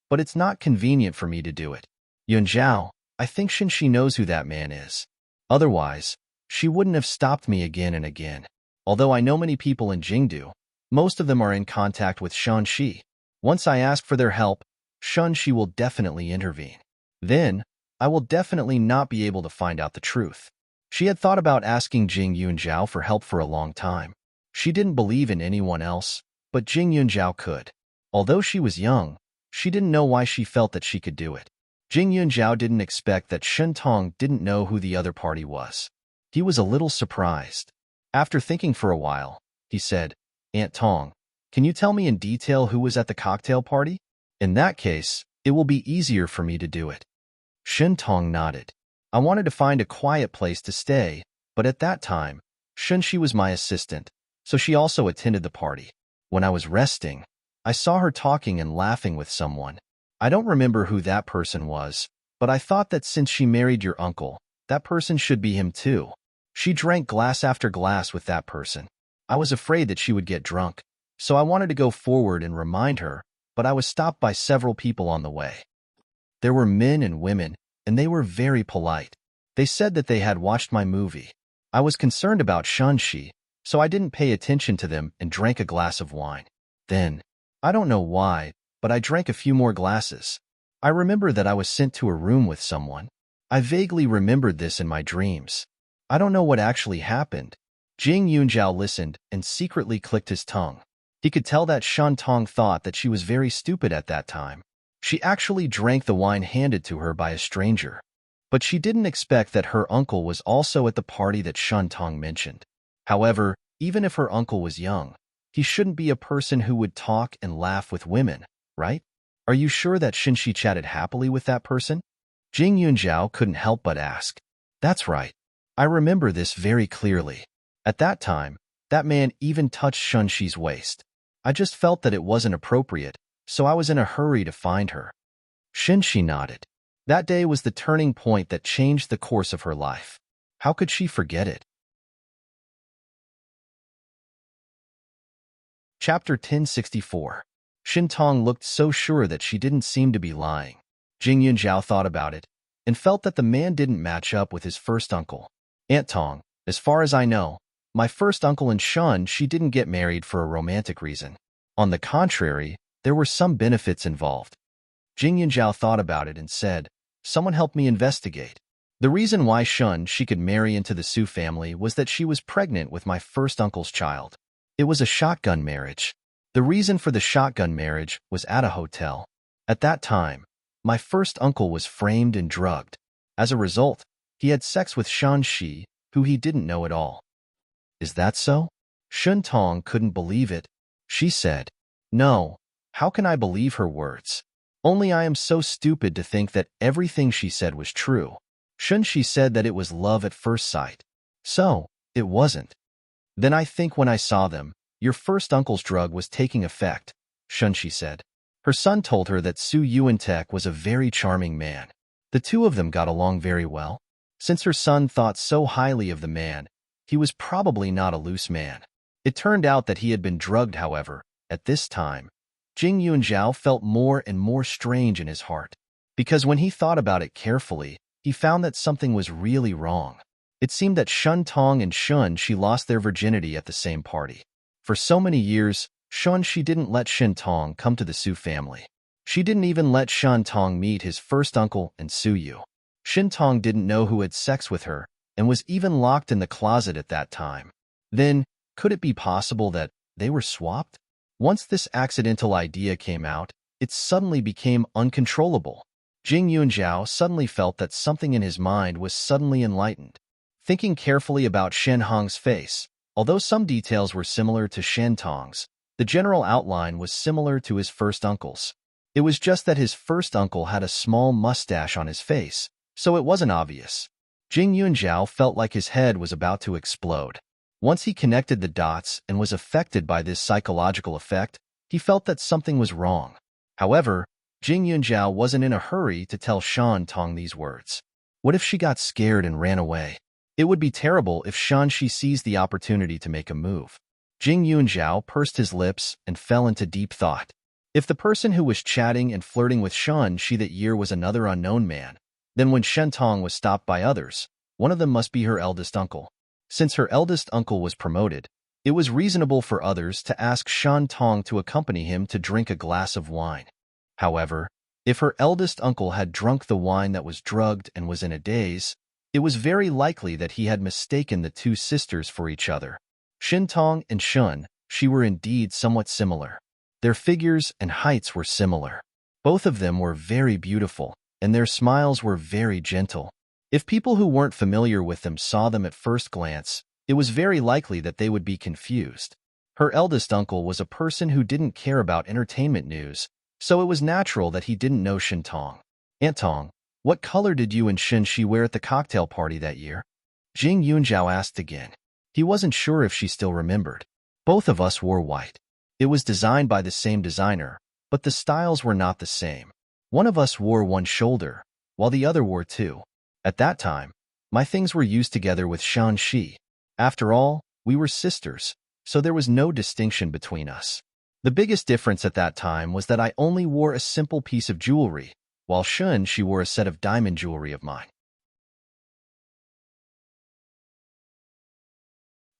But it's not convenient for me to do it. Yun Zhao, I think Shenxi knows who that man is. Otherwise, she wouldn't have stopped me again and again. Although I know many people in Jingdu, most of them are in contact with Shenxi. Once I ask for their help, Shenxi will definitely intervene. Then, I will definitely not be able to find out the truth." She had thought about asking Jing Yun Zhao for help for a long time. She didn't believe in anyone else, but Jing Yunjiao could. Although she was young, she didn't know why she felt that she could do it. Jing Yunjiao didn't expect that Shen Tong didn't know who the other party was. He was a little surprised. After thinking for a while, he said, "Aunt Tong, can you tell me in detail who was at the cocktail party? In that case, it will be easier for me to do it." Shen Tong nodded. "I wanted to find a quiet place to stay, but at that time, Shen Shi was my assistant, so she also attended the party. When I was resting, I saw her talking and laughing with someone. I don't remember who that person was, but I thought that since she married your uncle, that person should be him too. She drank glass after glass with that person. I was afraid that she would get drunk, so I wanted to go forward and remind her, but I was stopped by several people on the way. There were men and women, and they were very polite. They said that they had watched my movie. I was concerned about Shanxi, so I didn't pay attention to them and drank a glass of wine. Then, I don't know why, but I drank a few more glasses. I remember that I was sent to a room with someone. I vaguely remembered this in my dreams. I don't know what actually happened." Jing Yunjiao listened and secretly clicked his tongue. He could tell that Shen Tong thought that she was very stupid at that time. She actually drank the wine handed to her by a stranger. But she didn't expect that her uncle was also at the party that Shen Tong mentioned. However, even if her uncle was young, he shouldn't be a person who would talk and laugh with women, right? Are you sure that Shinshi chatted happily with that person? Jing Yunjiao couldn't help but ask. That's right. I remember this very clearly. At that time, that man even touched Shunshi's waist. I just felt that it wasn't appropriate, so I was in a hurry to find her. Shinshi nodded. That day was the turning point that changed the course of her life. How could she forget it? Chapter 1064. Shen Tong looked so sure that she didn't seem to be lying. Jing Yunjiao thought about it and felt that the man didn't match up with his first uncle. Aunt Tong, as far as I know, my first uncle and Shun, she didn't get married for a romantic reason. On the contrary, there were some benefits involved. Jing Yunjiao thought about it and said, "Someone help me investigate." The reason why Shun she could marry into the Su family was that she was pregnant with my first uncle's child. It was a shotgun marriage. The reason for the shotgun marriage was at a hotel. At that time, my first uncle was framed and drugged. As a result, he had sex with Shan Shi, who he didn't know at all. Is that so? Shen Tong couldn't believe it. She said, "No, how can I believe her words? Only I am so stupid to think that everything she said was true." Shun Shi said that it was love at first sight. So, it wasn't. Then I think when I saw them, your first uncle's drug was taking effect, Shun Shi said. Her son told her that Su Yuantek was a very charming man. The two of them got along very well. Since her son thought so highly of the man, he was probably not a loose man. It turned out that he had been drugged, however. At this time, Jing Yunjiao felt more and more strange in his heart, because when he thought about it carefully, he found that something was really wrong. It seemed that Shen Tong and Shun she lost their virginity at the same party. For so many years, Shun she didn't let Shen Tong come to the Su family. She didn't even let Shen Tong meet his first uncle and Su Yu. Shen Tong didn't know who had sex with her and was even locked in the closet at that time. Then, could it be possible that they were swapped? Once this accidental idea came out, it suddenly became uncontrollable. Jing Yunjiao suddenly felt that something in his mind was suddenly enlightened. Thinking carefully about Shen Hong's face, although some details were similar to Shen Tong's, the general outline was similar to his first uncle's. It was just that his first uncle had a small mustache on his face, so it wasn't obvious. Jing Yunjiao felt like his head was about to explode. Once he connected the dots and was affected by this psychological effect, he felt that something was wrong. However, Jing Yunjiao wasn't in a hurry to tell Shan Tong these words. What if she got scared and ran away? It would be terrible if Shan Shi seized the opportunity to make a move. Jing Yunjiao pursed his lips and fell into deep thought. If the person who was chatting and flirting with Shan Shi that year was another unknown man, then when Shen Tong was stopped by others, one of them must be her eldest uncle. Since her eldest uncle was promoted, it was reasonable for others to ask Shan Tong to accompany him to drink a glass of wine. However, if her eldest uncle had drunk the wine that was drugged and was in a daze, it was very likely that he had mistaken the two sisters for each other. Shintong and Shun, she were indeed somewhat similar. Their figures and heights were similar. Both of them were very beautiful, and their smiles were very gentle. If people who weren't familiar with them saw them at first glance, it was very likely that they would be confused. Her eldest uncle was a person who didn't care about entertainment news, so it was natural that he didn't know Shintong. Aunt Tong, what color did you and Shin Shi wear at the cocktail party that year? Jing Yunjiao asked again. He wasn't sure if she still remembered. Both of us wore white. It was designed by the same designer, but the styles were not the same. One of us wore one shoulder, while the other wore two. At that time, my things were used together with Shan Shi. After all, we were sisters, so there was no distinction between us. The biggest difference at that time was that I only wore a simple piece of jewelry, while Shun Shi wore a set of diamond jewelry of mine.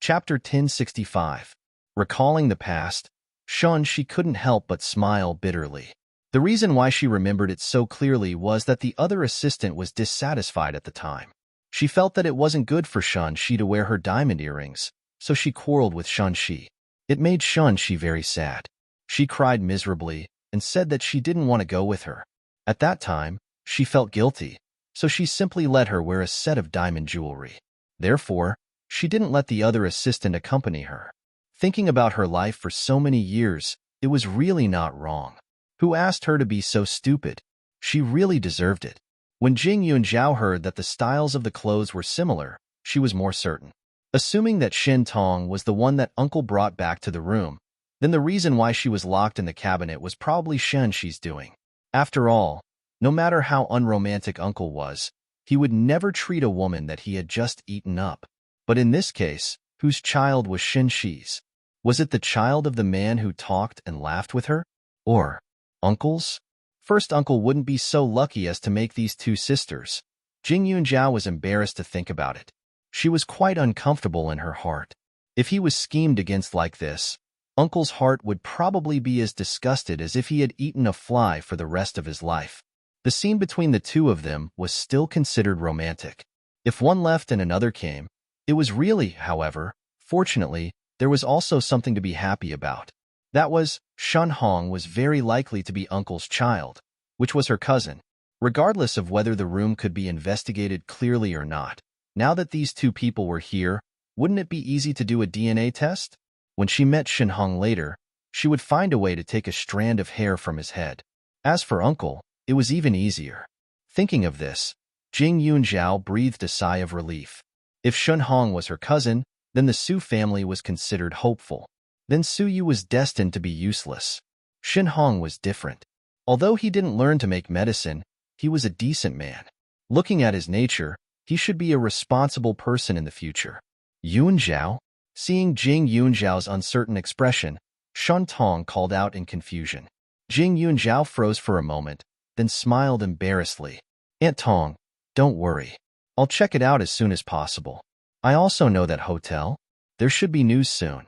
Chapter 1065. Recalling the past, Shun Shi couldn't help but smile bitterly. The reason why she remembered it so clearly was that the other assistant was dissatisfied at the time. She felt that it wasn't good for Shun Shi to wear her diamond earrings, so she quarreled with Shun Shi. It made Shun Shi very sad. She cried miserably and said that she didn't want to go with her. At that time, she felt guilty, so she simply let her wear a set of diamond jewelry. Therefore, she didn't let the other assistant accompany her. Thinking about her life for so many years, it was really not wrong. Who asked her to be so stupid? She really deserved it. When Jing Yunjiao heard that the styles of the clothes were similar, she was more certain. Assuming that Shin Tong was the one that Uncle brought back to the room, then the reason why she was locked in the cabinet was probably Shen Shi's doing. After all, no matter how unromantic Uncle was, he would never treat a woman that he had just eaten up. But in this case, whose child was Shin Shi's? Was it the child of the man who talked and laughed with her? Or Uncle's? First Uncle wouldn't be so lucky as to make these two sisters. Jing Yunjiao was embarrassed to think about it. She was quite uncomfortable in her heart. If he was schemed against like this, Uncle's heart would probably be as disgusted as if he had eaten a fly for the rest of his life. The scene between the two of them was still considered romantic. If one left and another came, it was really, however, fortunately, there was also something to be happy about. That was, Shun Hong was very likely to be Uncle's child, which was her cousin. Regardless of whether the room could be investigated clearly or not, now that these two people were here, wouldn't it be easy to do a DNA test? When she met Shin Hong later, she would find a way to take a strand of hair from his head. As for Uncle, it was even easier. Thinking of this, Jing Yunjiao breathed a sigh of relief. If Shun Hong was her cousin, then the Su family was considered hopeful. Then Su Yu was destined to be useless. Shin Hong was different. Although he didn't learn to make medicine, he was a decent man. Looking at his nature, he should be a responsible person in the future. Yunjiao? Seeing Jing Yunjiao's uncertain expression, Shun Tong called out in confusion. Jing Yunjiao froze for a moment, then smiled embarrassedly. Aunt Tong, don't worry. I'll check it out as soon as possible. I also know that hotel. There should be news soon.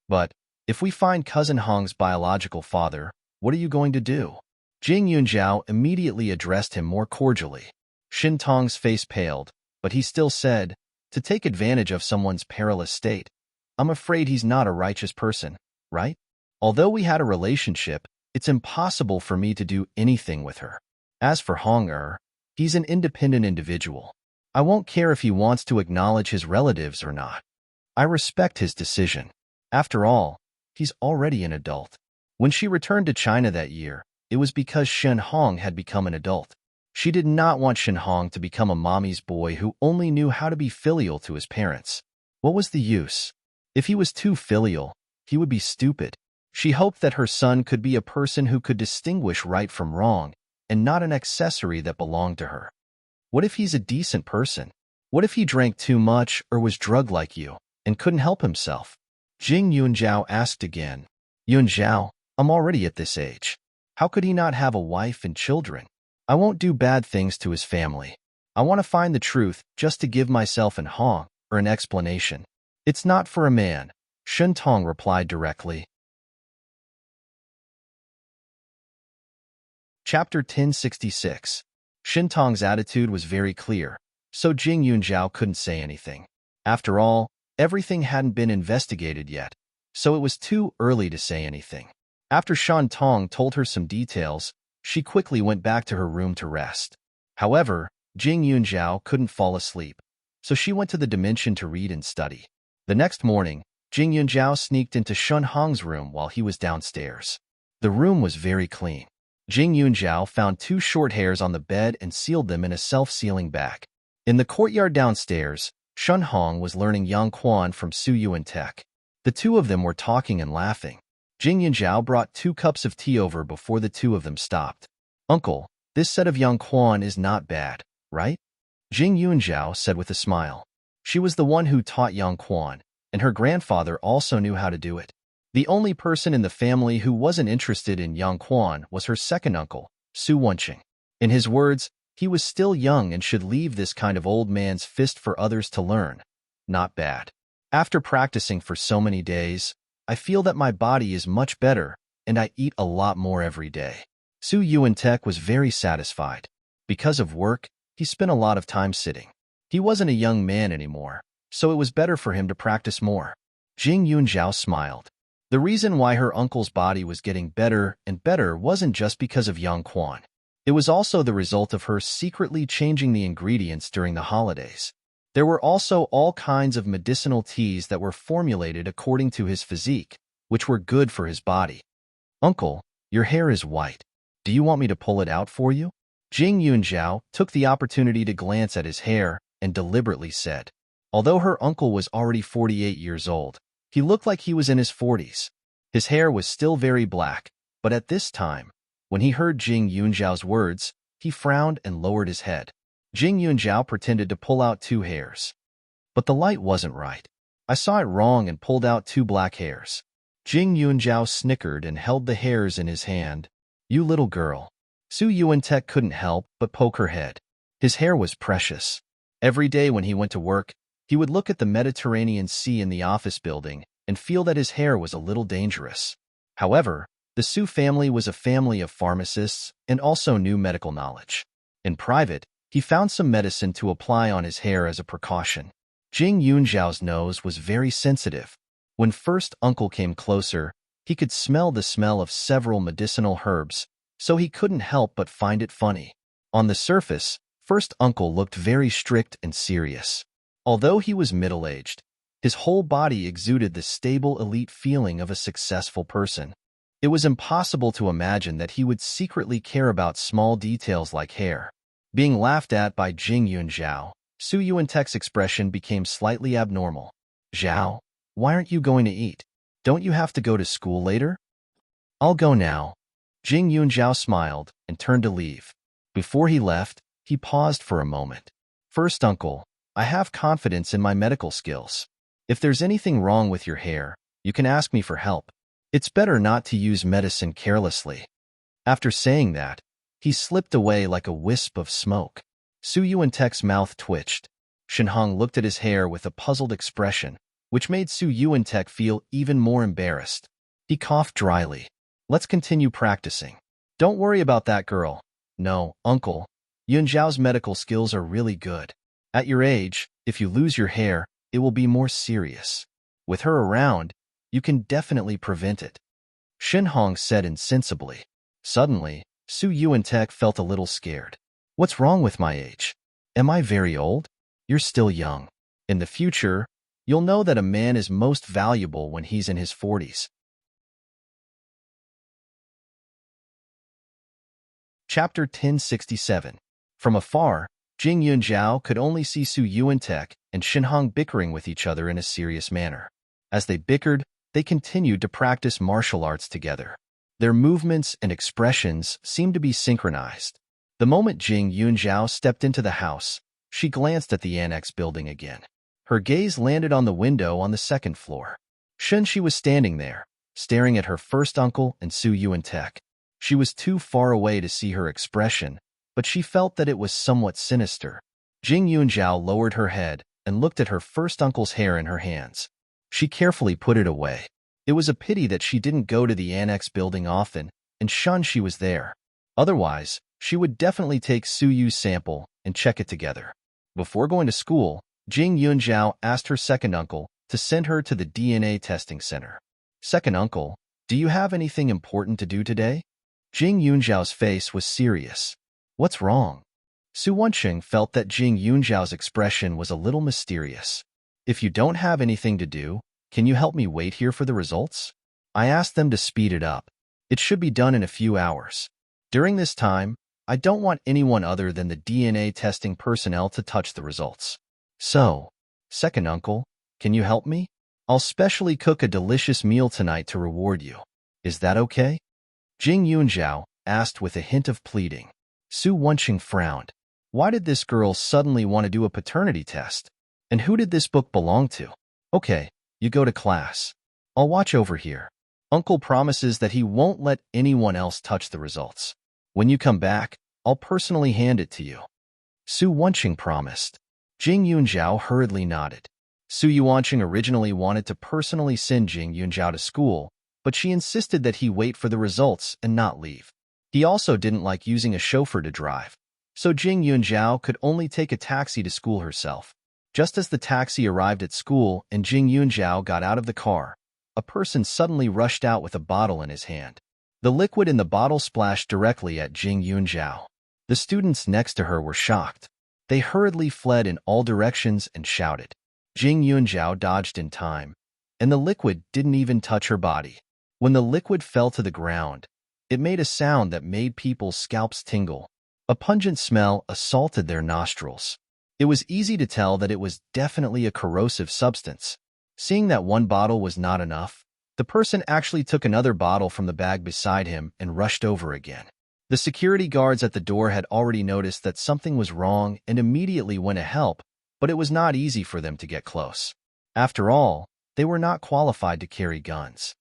But, if we find Cousin Hong's biological father, what are you going to do? Jing Yunjiao immediately addressed him more cordially. Shin Tong's face paled, but he still said, to take advantage of someone's perilous state. I'm afraid he's not a righteous person, right? Although we had a relationship, it's impossible for me to do anything with her. As for Hong he's an independent individual. I won't care if he wants to acknowledge his relatives or not. I respect his decision. After all, he's already an adult. When she returned to China that year, it was because Shen Hong had become an adult. She did not want Shen Hong to become a mommy's boy who only knew how to be filial to his parents. What was the use? If he was too filial, he would be stupid. She hoped that her son could be a person who could distinguish right from wrong, and not an accessory that belonged to her. What if he's a decent person? What if he drank too much or was drugged like you, and couldn't help himself? Jing Yunjiao asked again. Yunjiao, I'm already at this age. How could he not have a wife and children? I won't do bad things to his family. I want to find the truth just to give myself and Hong an explanation. It's not for a man, Shun Tong replied directly. Chapter 1066. Shin Tong's attitude was very clear, so Jing Yunjiao couldn't say anything. After all, everything hadn't been investigated yet, so it was too early to say anything. After Shan Tong told her some details, she quickly went back to her room to rest. However, Jing Yunjiao couldn't fall asleep, so she went to the dimension to read and study. The next morning, Jing Yunjiao sneaked into Shun Hong's room while he was downstairs. The room was very clean. Jing Yunjiao found 2 short hairs on the bed and sealed them in a self-sealing bag. In the courtyard downstairs, Shun Hong was learning Yang Quan from Su Yuan-tek. The two of them were talking and laughing. Jing Yunjiao brought 2 cups of tea over before the two of them stopped. "Uncle, this set of Yang Quan is not bad, right?" Jing Yunjiao said with a smile. She was the one who taught Yang Quan, and her grandfather also knew how to do it. The only person in the family who wasn't interested in Yang Quan was her second uncle, Su Wenqing. In his words, he was still young and should leave this kind of old man's fist for others to learn. Not bad. After practicing for so many days, I feel that my body is much better, and I eat a lot more every day. Su Yuan-tek was very satisfied. Because of work, he spent a lot of time sitting. He wasn't a young man anymore, so it was better for him to practice more. Jing Yunjiao smiled. The reason why her uncle's body was getting better and better wasn't just because of Yang Quan. It was also the result of her secretly changing the ingredients during the holidays. There were also all kinds of medicinal teas that were formulated according to his physique, which were good for his body. "Uncle, your hair is white. Do you want me to pull it out for you?" Jing Yunjiao took the opportunity to glance at his hair and deliberately said. Although her uncle was already 48 years old, he looked like he was in his 40s. His hair was still very black, but at this time, when he heard Jing Yunjiao's words, he frowned and lowered his head. Jing Yunjiao pretended to pull out 2 hairs. But the light wasn't right. I saw it wrong and pulled out 2 black hairs. Jing Yunjiao snickered and held the hairs in his hand. "You little girl." Su Yuan-tek couldn't help but poke her head. His hair was precious. Every day when he went to work, he would look at the Mediterranean Sea in the office building and feel that his hair was a little dangerous. However, the Su family was a family of pharmacists and also knew medical knowledge. In private, he found some medicine to apply on his hair as a precaution. Jing Yunjiao's nose was very sensitive. When first uncle came closer, he could smell the smell of several medicinal herbs, so he couldn't help but find it funny. On the surface, first uncle looked very strict and serious. Although he was middle-aged, his whole body exuded the stable elite feeling of a successful person. It was impossible to imagine that he would secretly care about small details like hair. Being laughed at by Jing Yunjiao, Su Yuan-tek's expression became slightly abnormal. "Zhao, why aren't you going to eat? Don't you have to go to school later?" "I'll go now." Jing Yunjiao smiled and turned to leave. Before he left, he paused for a moment. "First uncle, I have confidence in my medical skills. If there's anything wrong with your hair, you can ask me for help. It's better not to use medicine carelessly." After saying that, he slipped away like a wisp of smoke. Su Yuan-tek's mouth twitched. Shen Hong looked at his hair with a puzzled expression, which made Su Yuan-tek feel even more embarrassed. He coughed dryly. "Let's continue practicing. Don't worry about that girl." "No, uncle. Yunjiao's medical skills are really good. At your age, if you lose your hair, it will be more serious. With her around, you can definitely prevent it," Shen Hong said insensibly. Suddenly, Su Yuan-tek felt a little scared. "What's wrong with my age? Am I very old?" "You're still young. In the future, you'll know that a man is most valuable when he's in his 40s. Chapter 1067. From afar, Jing Yunjiao could only see Su Yuan-tek and Shen Hong bickering with each other in a serious manner. As they bickered, they continued to practice martial arts together. Their movements and expressions seemed to be synchronized. The moment Jing Yunjiao stepped into the house, she glanced at the annex building again. Her gaze landed on the window on the 2nd floor. She was standing there, staring at her first uncle and Su Yuan-tek. She was too far away to see her expression, but she felt that it was somewhat sinister. Jing Yunjiao lowered her head and looked at her first uncle's hair in her hands. She carefully put it away. It was a pity that she didn't go to the annex building often and shun she was there. Otherwise, she would definitely take Su Yu's sample and check it together. Before going to school, Jing Yunjiao asked her second uncle, to send her to the DNA testing center. Second uncle, do you have anything important to do today? Jing Yunzhao's face was serious. What's wrong? Su Wenqing felt that Jing Yunzhao's expression was a little mysterious. If you don't have anything to do, can you help me wait here for the results? I asked them to speed it up. It should be done in a few hours. During this time, I don't want anyone other than the DNA testing personnel to touch the results. So, second uncle, can you help me? I'll specially cook a delicious meal tonight to reward you. Is that okay? Jing Yunzhao asked with a hint of pleading. Su Wenqing frowned. Why did this girl suddenly want to do a paternity test? And who did this book belong to? Okay, you go to class. I'll watch over here. Uncle promises that he won't let anyone else touch the results. When you come back, I'll personally hand it to you. Su Wenqing promised. Jing Yunzhao hurriedly nodded. Su Yuanqing originally wanted to personally send Jing Yunzhao to school, but she insisted that he wait for the results and not leave. He also didn't like using a chauffeur to drive, so Jing Yunzhao could only take a taxi to school herself. Just as the taxi arrived at school and Jing Yunzhao got out of the car, a person suddenly rushed out with a bottle in his hand. The liquid in the bottle splashed directly at Jing Yunzhao. The students next to her were shocked. They hurriedly fled in all directions and shouted. Jing Yunzhao dodged in time, and the liquid didn't even touch her body. When the liquid fell to the ground, it made a sound that made people's scalps tingle. A pungent smell assaulted their nostrils. It was easy to tell that it was definitely a corrosive substance. Seeing that one bottle was not enough, the person actually took another bottle from the bag beside him and rushed over again. The security guards at the door had already noticed that something was wrong and immediately went to help, but it was not easy for them to get close. After all, they were not qualified to carry guns.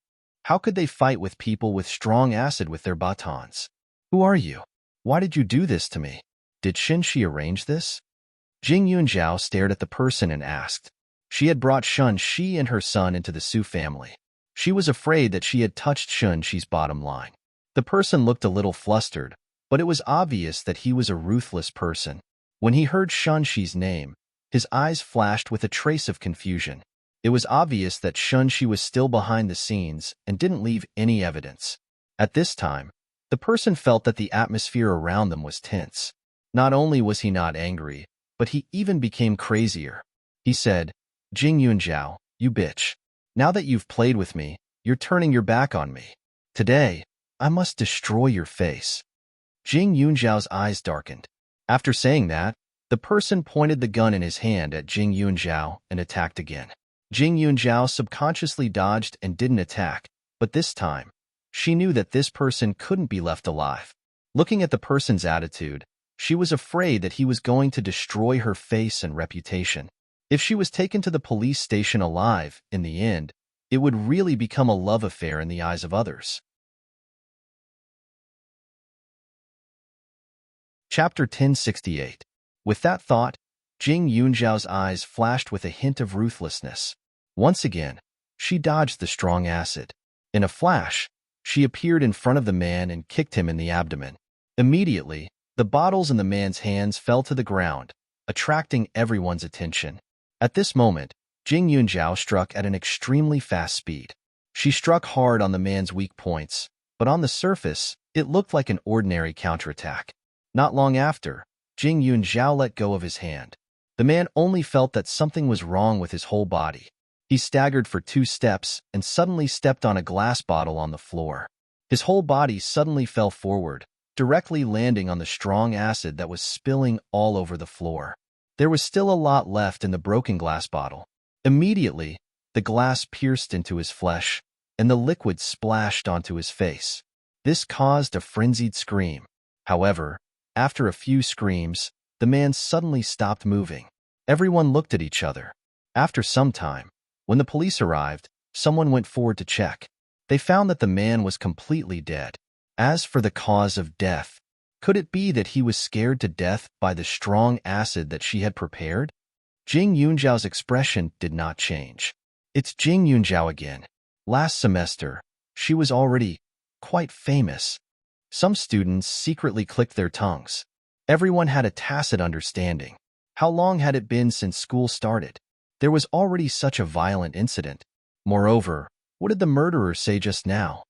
How could they fight with people with strong acid with their batons? Who are you? Why did you do this to me? Did Xinxi arrange this? Jing Yunzhao stared at the person and asked. She had brought Xunxi and her son into the Su family. She was afraid that she had touched Xunxi's bottom line. The person looked a little flustered, but it was obvious that he was a ruthless person. When he heard Xunxi's name, his eyes flashed with a trace of confusion. It was obvious that Xunxi was still behind the scenes and didn't leave any evidence. At this time, the person felt that the atmosphere around them was tense. Not only was he not angry, but he even became crazier. He said, Jing Yunzhao, you bitch. Now that you've played with me, you're turning your back on me. Today, I must destroy your face. Jing Yunzhao's eyes darkened. After saying that, the person pointed the gun in his hand at Jing Yunzhao and attacked again. Jing Yunzhao subconsciously dodged and didn't attack, but this time, she knew that this person couldn't be left alive. Looking at the person's attitude, she was afraid that he was going to destroy her face and reputation. If she was taken to the police station alive, in the end, it would really become a love affair in the eyes of others. Chapter 1068. With that thought, Jing Yunzhao's eyes flashed with a hint of ruthlessness. Once again, she dodged the strong acid. In a flash, she appeared in front of the man and kicked him in the abdomen. Immediately, the bottles in the man's hands fell to the ground, attracting everyone's attention. At this moment, Jing Yunzhao struck at an extremely fast speed. She struck hard on the man's weak points, but on the surface, it looked like an ordinary counterattack. Not long after, Jing Yunzhao let go of his hand. The man only felt that something was wrong with his whole body. He staggered for 2 steps and suddenly stepped on a glass bottle on the floor. His whole body suddenly fell forward, directly landing on the strong acid that was spilling all over the floor. There was still a lot left in the broken glass bottle. Immediately, the glass pierced into his flesh, and the liquid splashed onto his face. This caused a frenzied scream. However, after a few screams, the man suddenly stopped moving. Everyone looked at each other. After some time, when the police arrived, someone went forward to check. They found that the man was completely dead. As for the cause of death, could it be that he was scared to death by the strong acid that she had prepared? Jing Yunzhao's expression did not change. It's Jing Yunzhao again. Last semester, she was already quite famous. Some students secretly clicked their tongues. Everyone had a tacit understanding. How long had it been since school started? There was already such a violent incident. Moreover, what did the murderer say just now?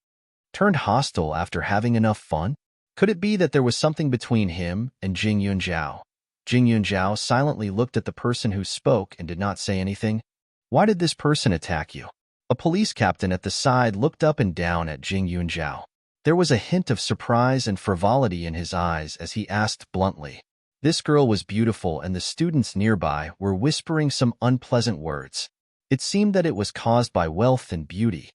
Turned hostile after having enough fun? Could it be that there was something between him and Jing Yunjiao? Jing Yunjiao silently looked at the person who spoke and did not say anything. Why did this person attack you? A police captain at the side looked up and down at Jing Yunjiao. There was a hint of surprise and frivolity in his eyes as he asked bluntly. This girl was beautiful, and the students nearby were whispering some unpleasant words. It seemed that it was caused by wealth and beauty.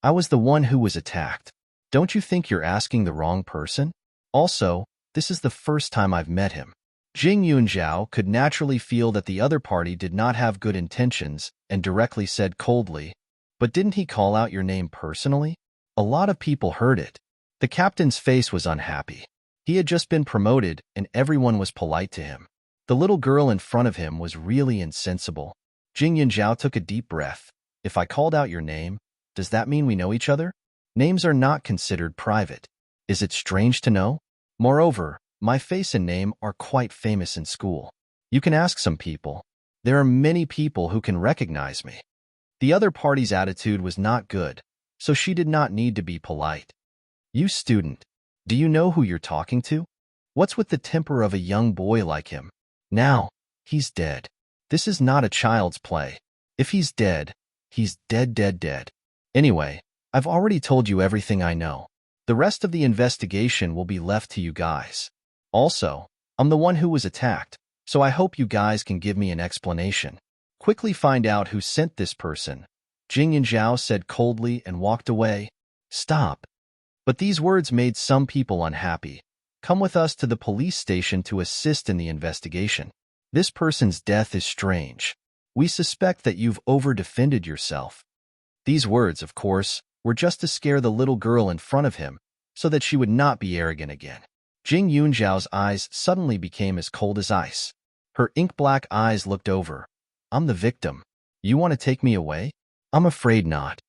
I was the one who was attacked. Don't you think you're asking the wrong person? Also, this is the first time I've met him. Jing Yunjiao could naturally feel that the other party did not have good intentions and directly said coldly, "But didn't he call out your name personally?" A lot of people heard it. The captain's face was unhappy. He had just been promoted and everyone was polite to him. The little girl in front of him was really insensible. Jing Yunjiao took a deep breath. If I called out your name, does that mean we know each other? Names are not considered private. Is it strange to know? Moreover, my face and name are quite famous in school. You can ask some people. There are many people who can recognize me. The other party's attitude was not good, so she did not need to be polite. You student, do you know who you're talking to? What's with the temper of a young boy like him? Now, he's dead. This is not a child's play. If he's dead, he's dead. Anyway, I've already told you everything I know. The rest of the investigation will be left to you guys. Also, I'm the one who was attacked, so I hope you guys can give me an explanation. Quickly find out who sent this person. Jing Yunjiao said coldly and walked away. Stop. But these words made some people unhappy. Come with us to the police station to assist in the investigation. This person's death is strange. We suspect that you've over-defended yourself. These words, of course, were just to scare the little girl in front of him so that she would not be arrogant again. Jing Yunjiao's eyes suddenly became as cold as ice. Her ink-black eyes looked over. I'm the victim. You want to take me away? I'm afraid not.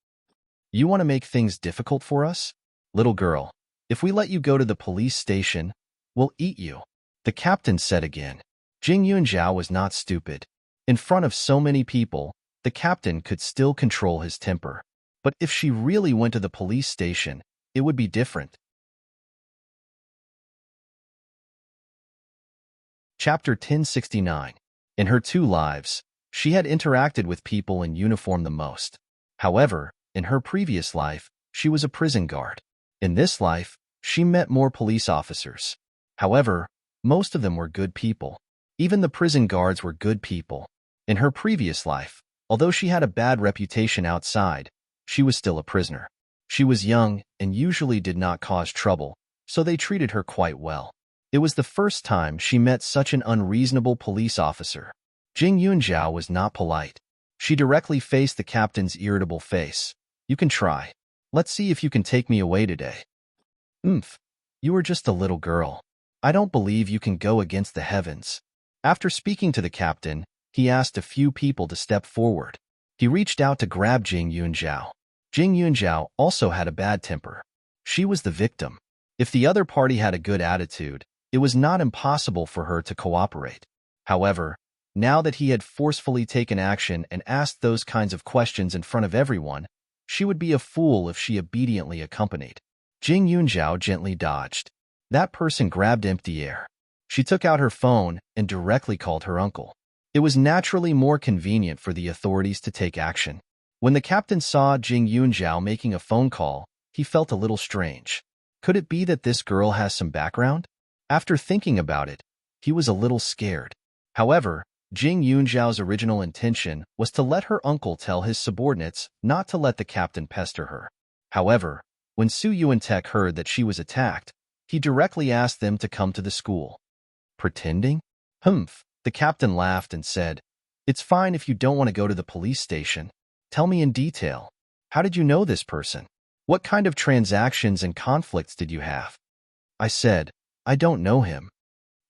You want to make things difficult for us? Little girl, if we let you go to the police station, we'll eat you, the captain said again. Jing Yunjiao was not stupid. In front of so many people, the captain could still control his temper. But if she really went to the police station, it would be different. Chapter 1069. In her 2 lives, she had interacted with people in uniform the most. However, in her previous life, she was a prison guard. In this life, she met more police officers. However, most of them were good people. Even the prison guards were good people. In her previous life, although she had a bad reputation outside, she was still a prisoner. She was young and usually did not cause trouble, so they treated her quite well. It was the first time she met such an unreasonable police officer. Jing Yunjiao was not polite. She directly faced the captain's irritable face. You can try. Let's see if you can take me away today. You are just a little girl. I don't believe you can go against the heavens. After speaking to the captain, he asked a few people to step forward. He reached out to grab Jing Yunjiao. Jing Yunjiao also had a bad temper. She was the victim. If the other party had a good attitude, it was not impossible for her to cooperate. However, now that he had forcefully taken action and asked those kinds of questions in front of everyone, she would be a fool if she obediently accompanied. Jing Yunjiao gently dodged. That person grabbed empty air. She took out her phone and directly called her uncle. It was naturally more convenient for the authorities to take action. When the captain saw Jing Yunjiao making a phone call, he felt a little strange. Could it be that this girl has some background? After thinking about it, he was a little scared. However, Jing Yunjiao's original intention was to let her uncle tell his subordinates not to let the captain pester her. However, when Su Yuantek heard that she was attacked, he directly asked them to come to the school. Pretending? The captain laughed and said, It's fine if you don't want to go to the police station. Tell me in detail. How did you know this person? What kind of transactions and conflicts did you have? I said, I don't know him.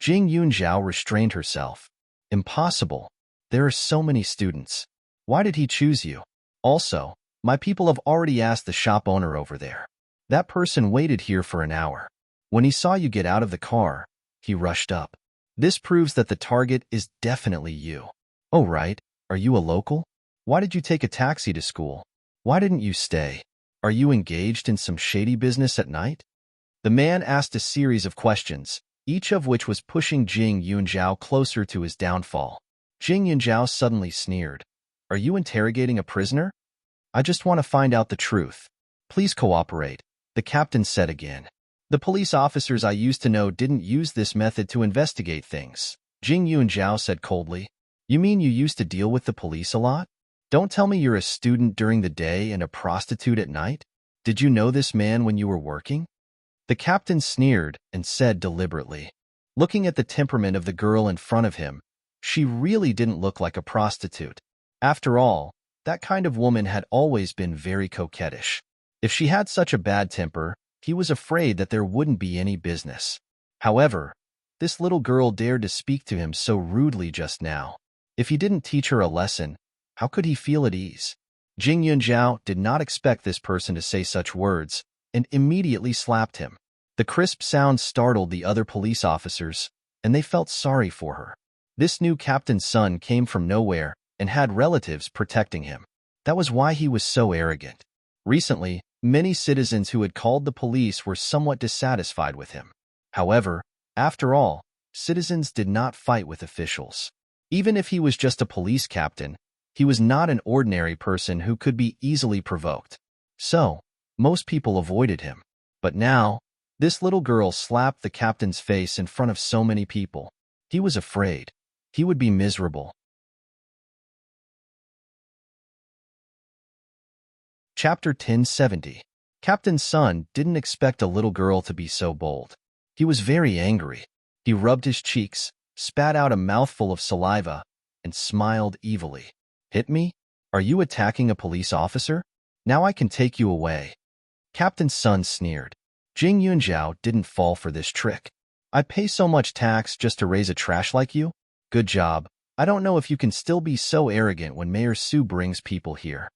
Jing Yunjiao restrained herself. Impossible. There are so many students. Why did he choose you? Also, my people have already asked the shop owner over there. That person waited here for an hour. When he saw you get out of the car, he rushed up. This proves that the target is definitely you. Oh right, Are you a local? Why did you take a taxi to school? Why didn't you stay? Are you engaged in some shady business at night? The man asked a series of questions, each of which was pushing Jing Yunzhao closer to his downfall. Jing Yunzhao suddenly sneered. Are you interrogating a prisoner? I just want to find out the truth. Please cooperate, the captain said again. The police officers I used to know didn't use this method to investigate things, Jing Yunzhao said coldly. You mean you used to deal with the police a lot? Don't tell me you're a student during the day and a prostitute at night. Did you know this man when you were working? The captain sneered and said deliberately. Looking at the temperament of the girl in front of him, she really didn't look like a prostitute. After all, that kind of woman had always been very coquettish. If she had such a bad temper, he was afraid that there wouldn't be any business. However, this little girl dared to speak to him so rudely just now. If he didn't teach her a lesson, how could he feel at ease? Jing Yunzhao did not expect this person to say such words, and immediately slapped him. The crisp sound startled the other police officers, and they felt sorry for her. This new captain's son came from nowhere and had relatives protecting him. That was why he was so arrogant. Recently, many citizens who had called the police were somewhat dissatisfied with him. However, after all, citizens did not fight with officials. Even if he was just a police captain, he was not an ordinary person who could be easily provoked. So, most people avoided him. But now, this little girl slapped the captain's face in front of so many people. He was afraid. He would be miserable. Chapter 1070. Captain's son didn't expect a little girl to be so bold. He was very angry. He rubbed his cheeks, spat out a mouthful of saliva, and smiled evilly. Hit me? Are you attacking a police officer? Now I can take you away. Captain's son sneered. Jing Yunzhao didn't fall for this trick. I pay so much tax just to raise a trash like you? Good job. I don't know if you can still be so arrogant when Mayor Su brings people here.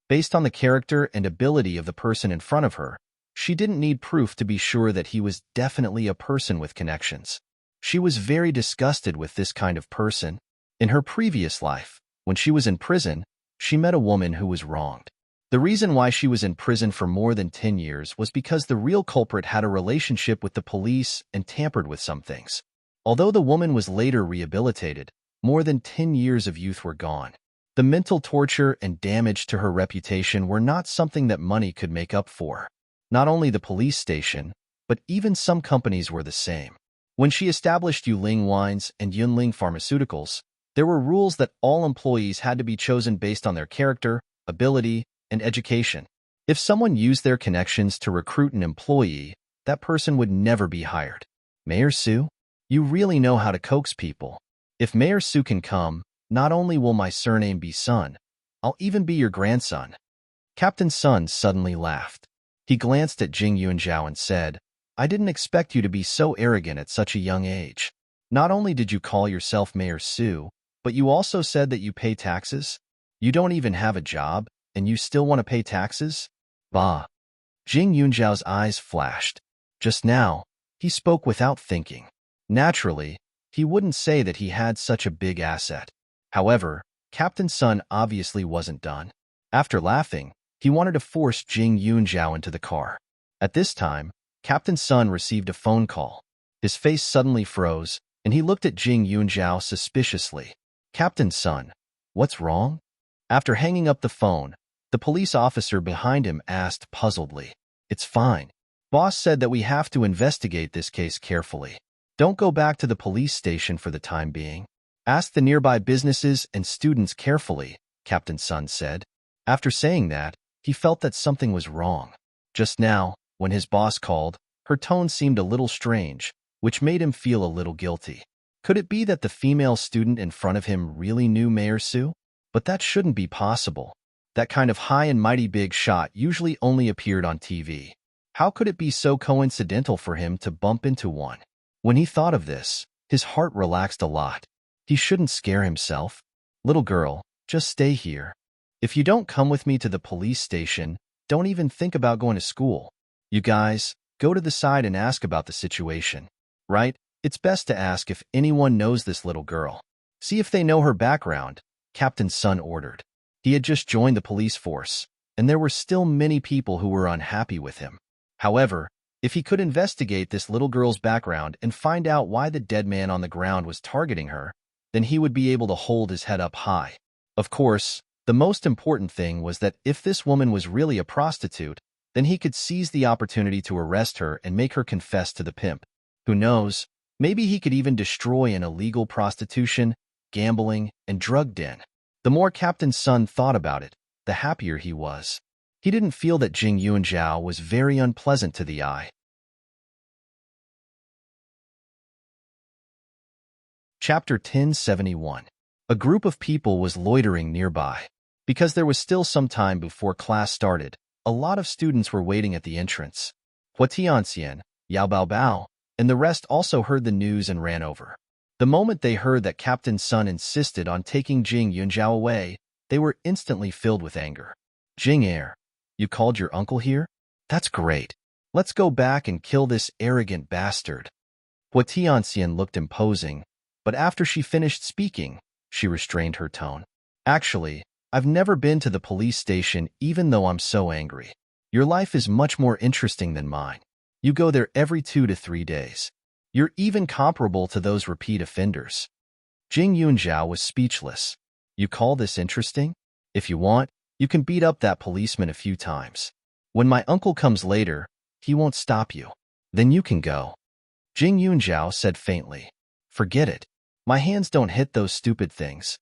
Based on the character and ability of the person in front of her, she didn't need proof to be sure that he was definitely a person with connections. She was very disgusted with this kind of person. In her previous life, when she was in prison, she met a woman who was wronged. The reason why she was in prison for more than 10 years was because the real culprit had a relationship with the police and tampered with some things. Although the woman was later rehabilitated, more than 10 years of youth were gone. The mental torture and damage to her reputation were not something that money could make up for. Not only the police station, but even some companies were the same. When she established Yuling Wines and Yunling Pharmaceuticals, there were rules that all employees had to be chosen based on their character, ability, and education. If someone used their connections to recruit an employee, that person would never be hired. Mayor Su, you really know how to coax people. If Mayor Su can come, not only will my surname be Sun, I'll even be your grandson. Captain Sun suddenly laughed. He glanced at Jing Yunzhao and said, I didn't expect you to be so arrogant at such a young age. Not only did you call yourself Mayor Su, but you also said that you pay taxes? You don't even have a job, and you still want to pay taxes? Bah. Jing Yunzhao's eyes flashed. Just now, he spoke without thinking. Naturally, he wouldn't say that he had such a big asset. However, Captain Sun obviously wasn't done. After laughing, he wanted to force Jing Yunzhao into the car. At this time, Captain Sun received a phone call. His face suddenly froze, and he looked at Jing Yunzhao suspiciously. Captain Sun, what's wrong? After hanging up the phone, the police officer behind him asked puzzledly. It's fine. Boss said that we have to investigate this case carefully. Don't go back to the police station for the time being. Ask the nearby businesses and students carefully, Captain Sun said. After saying that, he felt that something was wrong. Just now, when his boss called, her tone seemed a little strange, which made him feel a little guilty. Could it be that the female student in front of him really knew Mayor Su? But that shouldn't be possible. That kind of high and mighty big shot usually only appeared on TV. How could it be so coincidental for him to bump into one? When he thought of this, his heart relaxed a lot. He shouldn't scare himself. Little girl, just stay here. If you don't come with me to the police station, don't even think about going to school. You guys, go to the side and ask about the situation. Right? It's best to ask if anyone knows this little girl. See if they know her background, Captain Sun ordered. He had just joined the police force, and there were still many people who were unhappy with him. However, if he could investigate this little girl's background and find out why the dead man on the ground was targeting her, then he would be able to hold his head up high. Of course, the most important thing was that if this woman was really a prostitute, then he could seize the opportunity to arrest her and make her confess to the pimp. Who knows, maybe he could even destroy an illegal prostitution, gambling, and drug den. The more Captain Sun thought about it, the happier he was. He didn't feel that Jing Yuanzhao was very unpleasant to the eye. Chapter 1071. A group of people was loitering nearby. Because there was still some time before class started, a lot of students were waiting at the entrance. Hua Tianxian, Yao Baobao, and the rest also heard the news and ran over. The moment they heard that Captain Sun insisted on taking Jing Yuanzhao away, they were instantly filled with anger. Jing Er, you called your uncle here? That's great. Let's go back and kill this arrogant bastard. Hua Tianxian looked imposing, but after she finished speaking, she restrained her tone. Actually, I've never been to the police station even though I'm so angry. Your life is much more interesting than mine. You go there every 2 to 3 days. You're even comparable to those repeat offenders. Jing Yuanzhao was speechless. You call this interesting? If you want, you can beat up that policeman a few times. When my uncle comes later, he won't stop you. Then you can go. Jing Yuanzhao said faintly. Forget it. My hands don't hit those stupid things.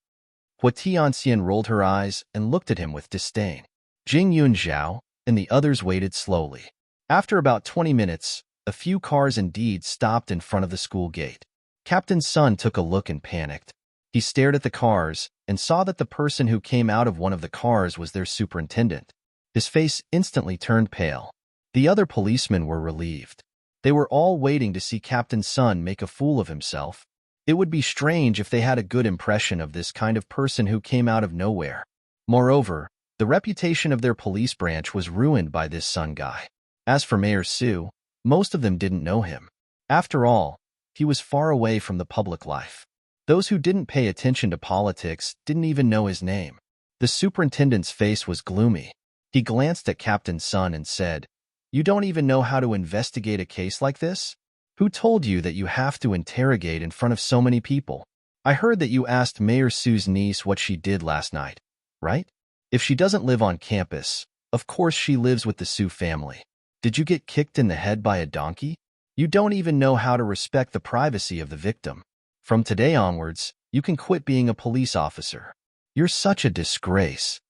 Hua Tianxian rolled her eyes and looked at him with disdain. Jing Yuanzhao and the others waited slowly. After about 20 minutes, a few cars indeed stopped in front of the school gate. Captain Sun took a look and panicked. He stared at the cars and saw that the person who came out of one of the cars was their superintendent. His face instantly turned pale. The other policemen were relieved. They were all waiting to see Captain Sun make a fool of himself. It would be strange if they had a good impression of this kind of person who came out of nowhere. Moreover, the reputation of their police branch was ruined by this Sun guy. As for Mayor Su, most of them didn't know him. After all, he was far away from the public life. Those who didn't pay attention to politics didn't even know his name. The superintendent's face was gloomy. He glanced at Captain Sun and said, You don't even know how to investigate a case like this? Who told you that you have to interrogate in front of so many people? I heard that you asked Mayor Su's niece what she did last night, right? If she doesn't live on campus, of course she lives with the Su family. Did you get kicked in the head by a donkey? You don't even know how to respect the privacy of the victim. From today onwards, you can quit being a police officer. You're such a disgrace.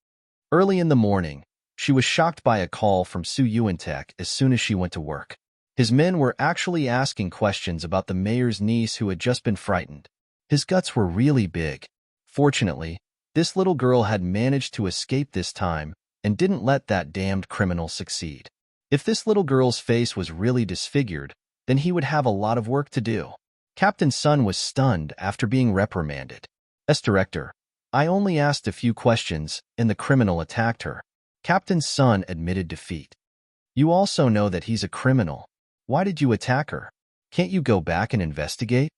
Early in the morning, she was shocked by a call from Su Yuantek as soon as she went to work. His men were actually asking questions about the mayor's niece who had just been frightened. His guts were really big. Fortunately, this little girl had managed to escape this time and didn't let that damned criminal succeed. If this little girl's face was really disfigured, then he would have a lot of work to do. Captain Sun was stunned after being reprimanded. As director, I only asked a few questions and the criminal attacked her. Captain Sun admitted defeat. You also know that he's a criminal. Why did you attack her? Can't you go back and investigate?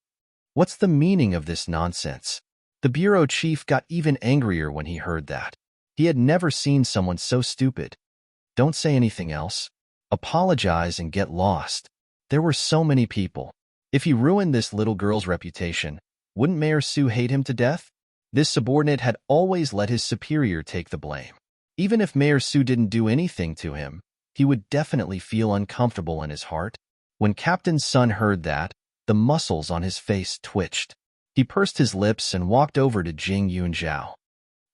What's the meaning of this nonsense? The bureau chief got even angrier when he heard that. He had never seen someone so stupid. Don't say anything else. Apologize and get lost. There were so many people. If he ruined this little girl's reputation, wouldn't Mayor Su hate him to death? This subordinate had always let his superior take the blame. Even if Mayor Su didn't do anything to him, he would definitely feel uncomfortable in his heart. When Captain Sun heard that, the muscles on his face twitched. He pursed his lips and walked over to Jing Yuanzhao.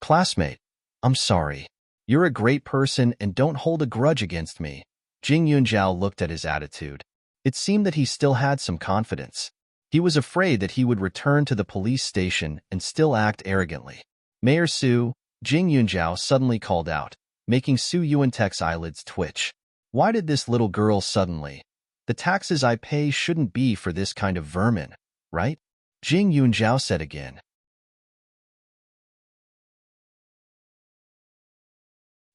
Classmate, I'm sorry. You're a great person and don't hold a grudge against me. Jing Yuanzhao looked at his attitude. It seemed that he still had some confidence. He was afraid that he would return to the police station and still act arrogantly. Mayor Su, Jing Yuanzhao suddenly called out, making Su Yuantek's eyelids twitch. Why did this little girl suddenly? The taxes I pay shouldn't be for this kind of vermin, right? Jing Yuanzhao said again.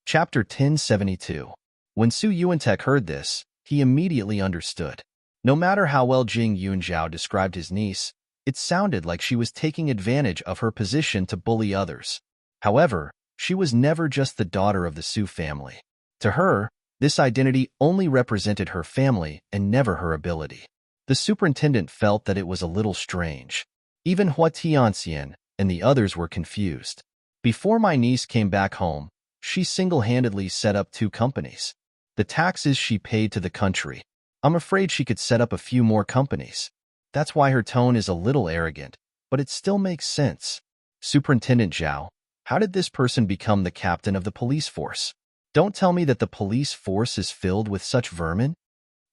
Chapter 1072. When Su Yuantek heard this, he immediately understood. No matter how well Jing Yuanzhao described his niece, It sounded like she was taking advantage of her position to bully others. However, she was never just the daughter of the Su family. To her, this identity only represented her family and never her ability. The superintendent felt that it was a little strange. Even Hua Tianxian and the others were confused. Before my niece came back home, she single-handedly set up 2 companies. The taxes she paid to the country. I'm afraid she could set up a few more companies. That's why her tone is a little arrogant, but it still makes sense. Superintendent Zhao, how did this person become the captain of the police force? Don't tell me that the police force is filled with such vermin?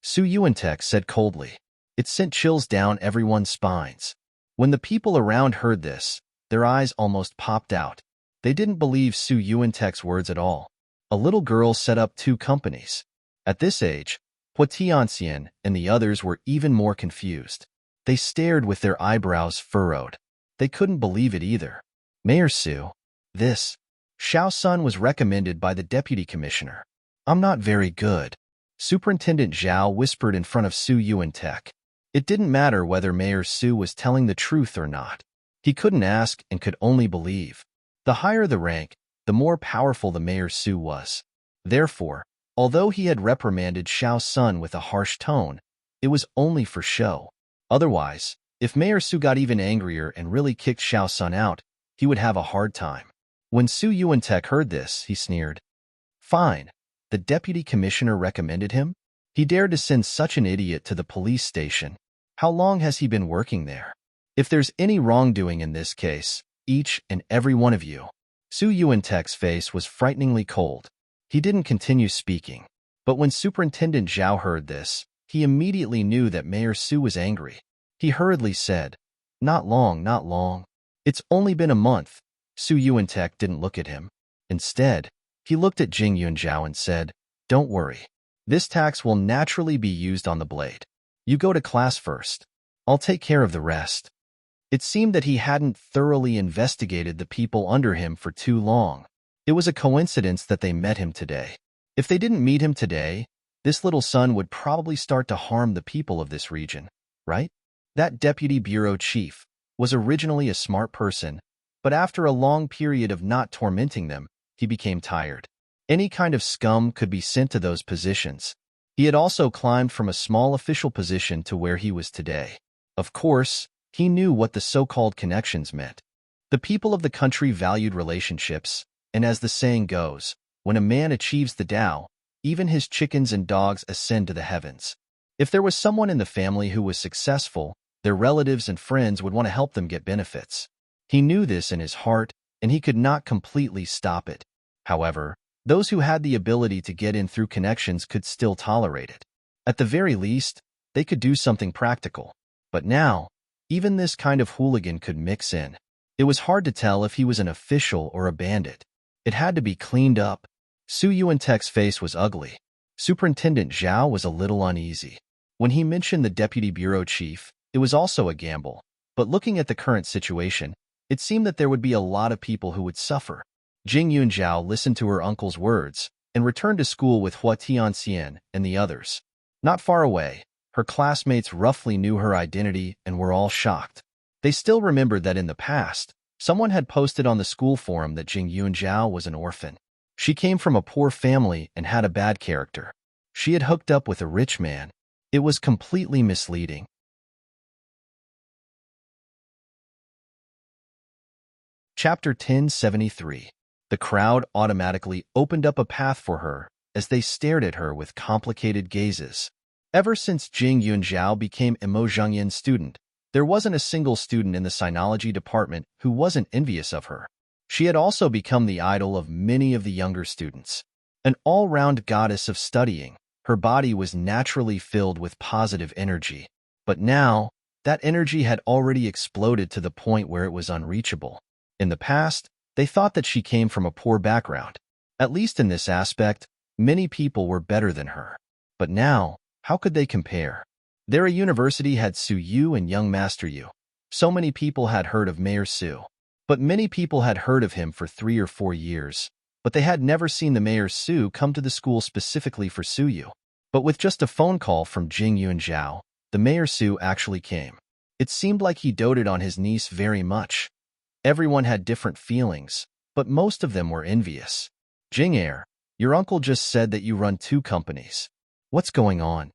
Su Yuantek said coldly. It sent chills down everyone's spines. When the people around heard this, their eyes almost popped out. They didn't believe Su Yuantek's words at all. A little girl set up 2 companies. At this age, Hua Tianxian and the others were even more confused. They stared with their eyebrows furrowed. They couldn't believe it either. Mayor Su, this. Xiao Sun was recommended by the deputy commissioner. I'm not very good. Superintendent Zhao whispered in front of Su Yuantek. It didn't matter whether Mayor Su was telling the truth or not. He couldn't ask and could only believe. The higher the rank, the more powerful the Mayor Su was. Therefore, although he had reprimanded Xiao Sun with a harsh tone, it was only for show. Otherwise, if Mayor Su got even angrier and really kicked Xiao Sun out, he would have a hard time. When Su Yuantek heard this, he sneered. Fine. The deputy commissioner recommended him? He dared to send such an idiot to the police station. How long has he been working there? If there's any wrongdoing in this case, each and every one of you. Su Yuantek's face was frighteningly cold. He didn't continue speaking. But when Superintendent Zhao heard this, he immediately knew that Mayor Su was angry. He hurriedly said, Not long, not long. It's only been a month. Su Yuantek didn't look at him. Instead, he looked at Jing Yunzhao and said, Don't worry. This tax will naturally be used on the blade. You go to class first. I'll take care of the rest. It seemed that he hadn't thoroughly investigated the people under him for too long. It was a coincidence that they met him today. If they didn't meet him today, this little son would probably start to harm the people of this region, right? That deputy bureau chief was originally a smart person, but after a long period of not tormenting them, he became tired. Any kind of scum could be sent to those positions. He had also climbed from a small official position to where he was today. Of course, he knew what the so-called connections meant. The people of the country valued relationships, and as the saying goes, when a man achieves the Tao, even his chickens and dogs ascend to the heavens. If there was someone in the family who was successful, their relatives and friends would want to help them get benefits. He knew this in his heart, and he could not completely stop it. However, those who had the ability to get in through connections could still tolerate it. At the very least, they could do something practical. But now, even this kind of hooligan could mix in. It was hard to tell if he was an official or a bandit. It had to be cleaned up. Su Yuantek's face was ugly. Superintendent Zhao was a little uneasy. When he mentioned the deputy bureau chief, it was also a gamble. But looking at the current situation, it seemed that there would be a lot of people who would suffer. Jing Yunzhao listened to her uncle's words and returned to school with Hua Tianxian and the others. Not far away, her classmates roughly knew her identity and were all shocked. They still remembered that in the past, someone had posted on the school forum that Jing Yunzhao was an orphan. She came from a poor family and had a bad character. She had hooked up with a rich man. It was completely misleading. Chapter 1073. The crowd automatically opened up a path for her as they stared at her with complicated gazes. Ever since Jing Yunzhao became a Mo Zhengyan's student, there wasn't a single student in the sinology department who wasn't envious of her. She had also become the idol of many of the younger students. An all-round goddess of studying, her body was naturally filled with positive energy. But now, that energy had already exploded to the point where it was unreachable. In the past, they thought that she came from a poor background. At least in this aspect, many people were better than her. But now, how could they compare? Their university had Su Yu and young Master Yu. So many people had heard of Mayor Su. But many people had heard of him for 3 or 4 years. But they had never seen the Mayor Su come to the school specifically for Su Yu. But with just a phone call from Jing Yunzhao, the Mayor Su actually came. It seemed like he doted on his niece very much. Everyone had different feelings, but most of them were envious. Jing, your uncle just said that you run 2 companies. What's going on?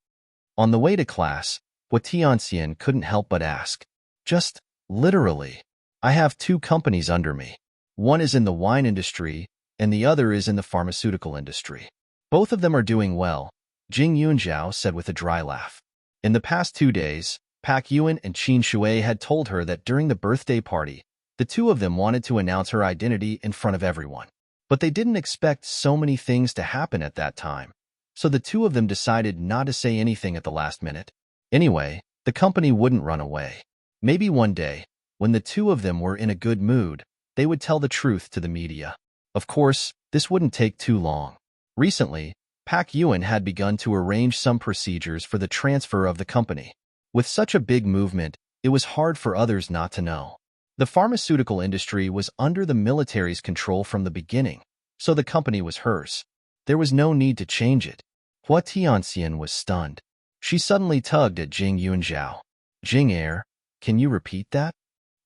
On the way to class, Hua Tianxian couldn't help but ask. Just, literally. I have 2 companies under me. One is in the wine industry, and the other is in the pharmaceutical industry. Both of them are doing well, Jing Yunjiao said with a dry laugh. In the past 2 days, Pak Yuan and Qin Shui had told her that during the birthday party, the 2 of them wanted to announce her identity in front of everyone. But they didn't expect so many things to happen at that time, so the 2 of them decided not to say anything at the last minute. Anyway, the company wouldn't run away. Maybe one day, when the 2 of them were in a good mood, they would tell the truth to the media. Of course, this wouldn't take too long. Recently, Pak Yuan had begun to arrange some procedures for the transfer of the company. With such a big movement, it was hard for others not to know. The pharmaceutical industry was under the military's control from the beginning, so the company was hers. There was no need to change it. Hua Tianxian was stunned. She suddenly tugged at Jing Yunjiao. Jing, can you repeat that?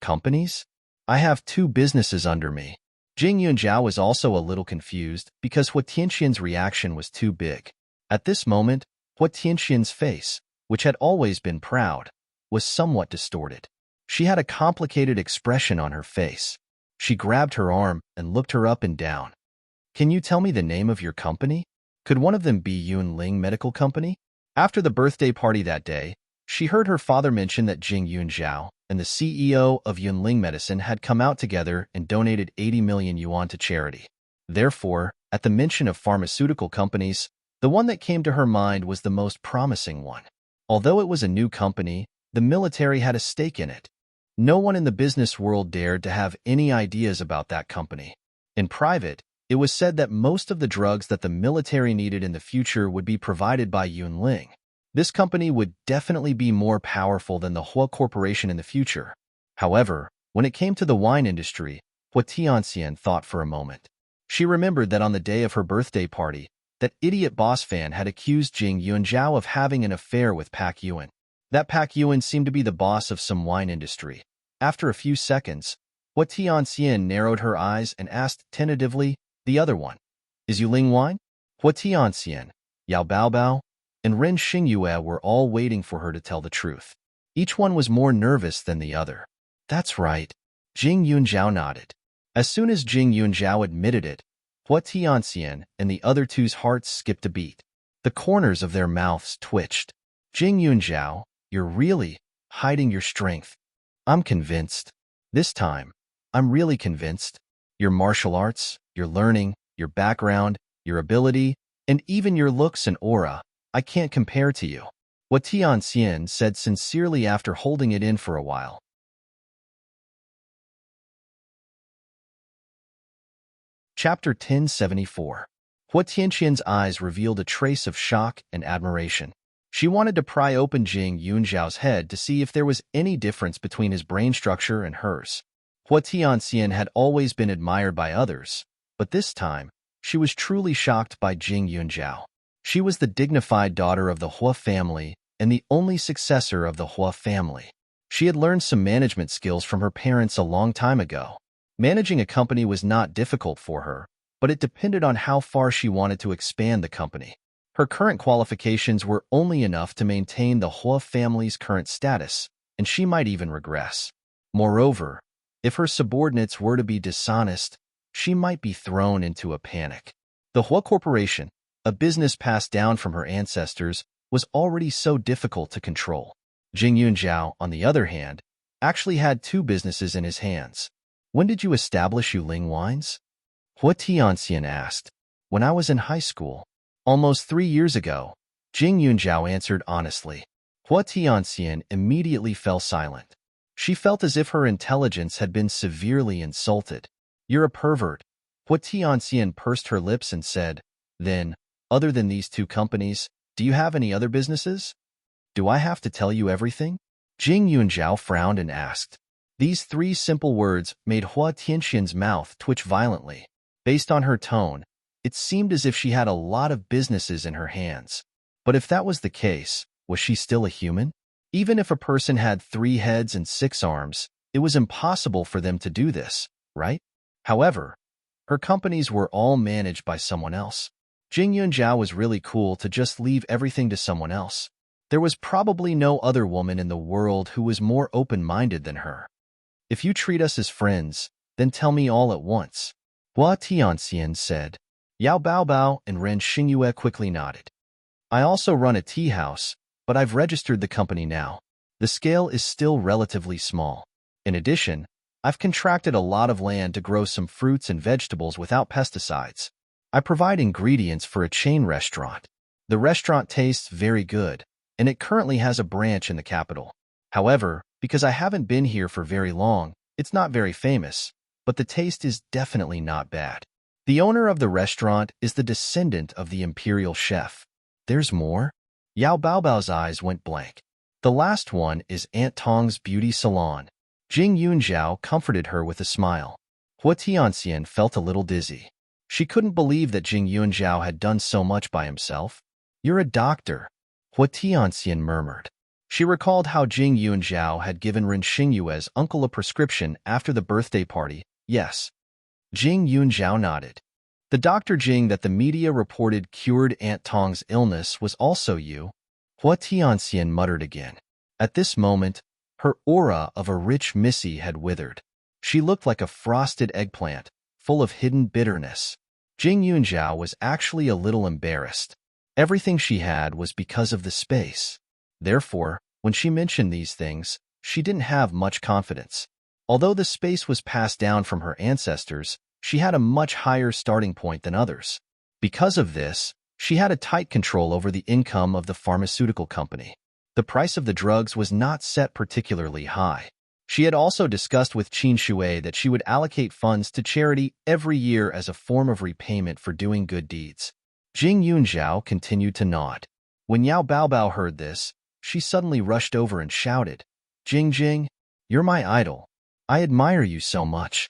Companies? I have 2 businesses under me. Jing Yunjiao was also a little confused because Hua Tianxian's reaction was too big. At this moment, Hua Tianxian's face, which had always been proud, was somewhat distorted. She had a complicated expression on her face. She grabbed her arm and looked her up and down. Can you tell me the name of your company? Could one of them be Yunling Medical Company? After the birthday party that day, she heard her father mention that Jing Yunjiao and the CEO of Yunling Medicine had come out together and donated 80 million yuan to charity. Therefore, at the mention of pharmaceutical companies, the one that came to her mind was the most promising one. Although it was a new company, the military had a stake in it. No one in the business world dared to have any ideas about that company. In private, it was said that most of the drugs that the military needed in the future would be provided by Yunling. This company would definitely be more powerful than the Hua Corporation in the future. However, when it came to the wine industry, Hua Tianxian thought for a moment. She remembered that on the day of her birthday party, that idiot boss fan had accused Jing Yunjiao of having an affair with Pak Yuan. That Pak Yuan seemed to be the boss of some wine industry. After a few seconds, Hua Tianxian narrowed her eyes and asked tentatively, the other one, is Yuling wine? Hua Tianxian, Yao Baobao, and Ren Xingyue were all waiting for her to tell the truth. Each one was more nervous than the other. That's right. Jing Yunjiao nodded. As soon as Jing Yunjiao admitted it, Hua Tianxian and the other 2's hearts skipped a beat. The corners of their mouths twitched. Jing Yunjiao, you're really hiding your strength. I'm convinced. This time, I'm really convinced. Your martial arts, your learning, your background, your ability, and even your looks and aura, I can't compare to you. Hua Tianxian said sincerely after holding it in for a while. Chapter 1074. Hua Tianxian's eyes revealed a trace of shock and admiration. She wanted to pry open Jing Yunjiao's head to see if there was any difference between his brain structure and hers. Hua Tianxian had always been admired by others, but this time, she was truly shocked by Jing Yunjiao. She was the dignified daughter of the Hua family and the only successor of the Hua family. She had learned some management skills from her parents a long time ago. Managing a company was not difficult for her, but it depended on how far she wanted to expand the company. Her current qualifications were only enough to maintain the Hua family's current status, and she might even regress. Moreover, if her subordinates were to be dishonest, she might be thrown into a panic. The Hua Corporation, a business passed down from her ancestors, was already so difficult to control. Jing Yunjiao, on the other hand, actually had 2 businesses in his hands. When did you establish Yuling Wines? Hua Tianxian asked. When I was in high school. Almost 3 years ago, Jing Yunjiao answered honestly. Hua Tianxian immediately fell silent. She felt as if her intelligence had been severely insulted. You're a pervert. Hua Tianxian pursed her lips and said, then, other than these 2 companies, do you have any other businesses? Do I have to tell you everything? Jing Yunjiao frowned and asked. These 3 simple words made Hua Tianxian's mouth twitch violently. Based on her tone, it seemed as if she had a lot of businesses in her hands. But if that was the case, was she still a human? Even if a person had 3 heads and 6 arms, it was impossible for them to do this, right? However, her companies were all managed by someone else. Jing Yunjiao was really cool to just leave everything to someone else. There was probably no other woman in the world who was more open-minded than her. If you treat us as friends, then tell me all at once, Hua Tianxian said. Yao Baobao and Ren Xingyue quickly nodded. I also run a tea house, but I've registered the company now. The scale is still relatively small. In addition, I've contracted a lot of land to grow some fruits and vegetables without pesticides. I provide ingredients for a chain restaurant. The restaurant tastes very good, and it currently has a branch in the capital. However, because I haven't been here for very long, it's not very famous, but the taste is definitely not bad. The owner of the restaurant is the descendant of the imperial chef. There's more? Yao Baobao's eyes went blank. The last one is Aunt Tong's beauty salon. Jing Yunjiao comforted her with a smile. Hua Tianxian felt a little dizzy. She couldn't believe that Jing Yunjiao had done so much by himself. You're a doctor, Hua Tianxian murmured. She recalled how Jing Yunjiao had given Ren Xingyue's uncle a prescription after the birthday party. Yes. Jing Yunjiao nodded. The Dr. Jing that the media reported cured Aunt Tong's illness was also you, Hua Tianxian muttered again. At this moment, her aura of a rich missy had withered. She looked like a frosted eggplant, full of hidden bitterness. Jing Yunjiao was actually a little embarrassed. Everything she had was because of the space. Therefore, when she mentioned these things, she didn't have much confidence. Although the space was passed down from her ancestors, she had a much higher starting point than others. Because of this, she had a tight control over the income of the pharmaceutical company. The price of the drugs was not set particularly high. She had also discussed with Qin Shui that she would allocate funds to charity every year as a form of repayment for doing good deeds. Jing Yunjiao continued to nod. When Yao Baobao heard this, she suddenly rushed over and shouted, Jing Jing, you're my idol. I admire you so much.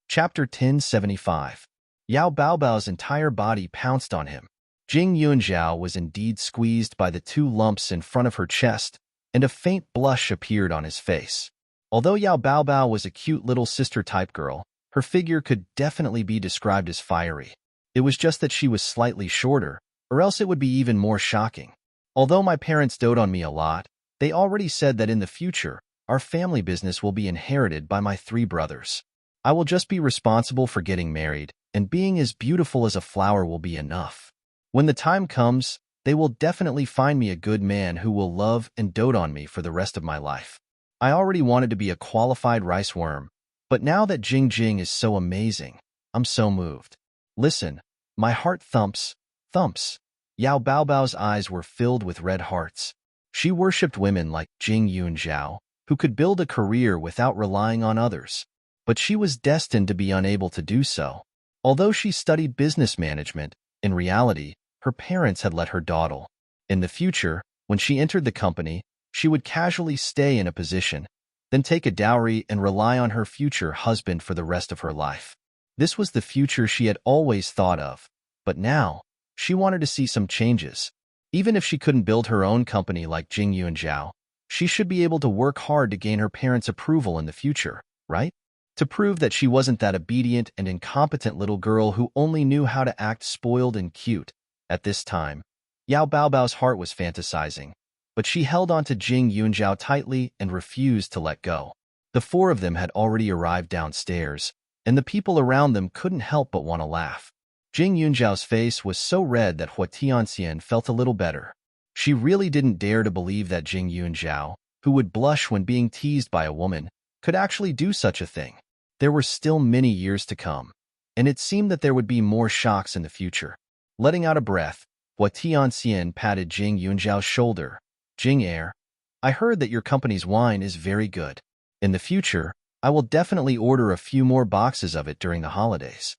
Chapter 1075. Yao Baobao's entire body pounced on him. Jing Yunjiao was indeed squeezed by the 2 lumps in front of her chest, and a faint blush appeared on his face. Although Yao Baobao was a cute little sister-type girl, her figure could definitely be described as fiery. It was just that she was slightly shorter, or else it would be even more shocking. Although my parents dote on me a lot, they already said that in the future, our family business will be inherited by my 3 brothers. I will just be responsible for getting married, and being as beautiful as a flower will be enough. When the time comes, they will definitely find me a good man who will love and dote on me for the rest of my life. I already wanted to be a qualified rice worm, but now that Jing Jing is so amazing, I'm so moved. Listen, my heart thumps, thumps. Yao Baobao's eyes were filled with red hearts. She worshipped women like Jing Yunjiao, who could build a career without relying on others. But she was destined to be unable to do so. Although she studied business management, in reality, her parents had let her dawdle. In the future, when she entered the company, she would casually stay in a position, then take a dowry and rely on her future husband for the rest of her life. This was the future she had always thought of, but now, she wanted to see some changes. Even if she couldn't build her own company like Jing Yunjiao, she should be able to work hard to gain her parents' approval in the future, right? To prove that she wasn't that obedient and incompetent little girl who only knew how to act spoiled and cute. At this time, Yao Baobao's heart was fantasizing, but she held on to Jing Yunjiao tightly and refused to let go. The 4 of them had already arrived downstairs, and the people around them couldn't help but want to laugh. Jing Yunjiao's face was so red that Hua Tianxian felt a little better. She really didn't dare to believe that Jing Yunjiao, who would blush when being teased by a woman, could actually do such a thing. There were still many years to come, and it seemed that there would be more shocks in the future. Letting out a breath, Hua Tianxian patted Jing Yunjiao's shoulder. Jing Air, I heard that your company's wine is very good. In the future, I will definitely order a few more boxes of it during the holidays.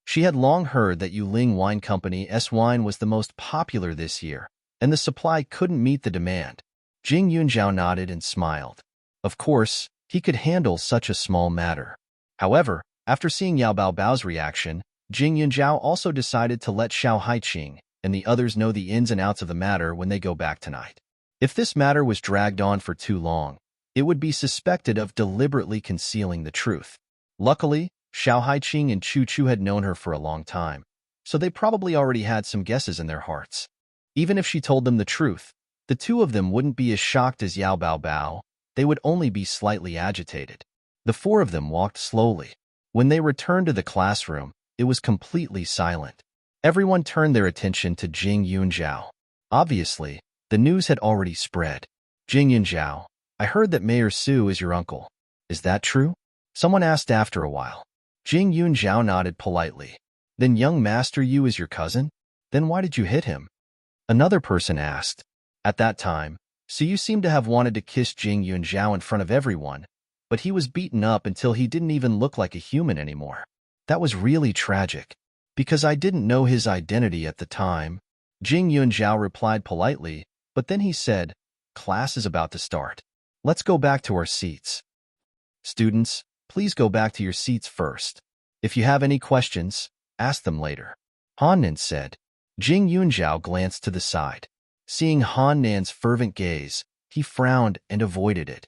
She had long heard that Yuling Wine Company's wine was the most popular this year, and the supply couldn't meet the demand. Jing Yunjiao nodded and smiled. Of course, he could handle such a small matter. However, after seeing Yao Baobao's reaction, Jing Yunjiao also decided to let Xiao Haiqing, and the others know the ins and outs of the matter when they go back tonight. If this matter was dragged on for too long, it would be suspected of deliberately concealing the truth. Luckily, Xiao Haiqing and Chu Chu had known her for a long time, so they probably already had some guesses in their hearts. Even if she told them the truth, the two of them wouldn't be as shocked as Yao Bao Bao. They would only be slightly agitated. The four of them walked slowly. When they returned to the classroom, it was completely silent. Everyone turned their attention to Jing Yunzhao. Obviously, the news had already spread. Jing Yunzhao, I heard that Mayor Su is your uncle. Is that true? Someone asked after a while. Jing Yunzhao nodded politely. Then young Master Yu is your cousin? Then why did you hit him? Another person asked. At that time, Su seemed to have wanted to kiss Jing Yunzhao in front of everyone, but he was beaten up until he didn't even look like a human anymore. That was really tragic. Because I didn't know his identity at the time, Jing Yunzhao replied politely, but then he said, class is about to start. Let's go back to our seats. Students, please go back to your seats first. If you have any questions, ask them later. Han Nan said. Jing Yunzhao glanced to the side. Seeing Han Nan's fervent gaze, he frowned and avoided it.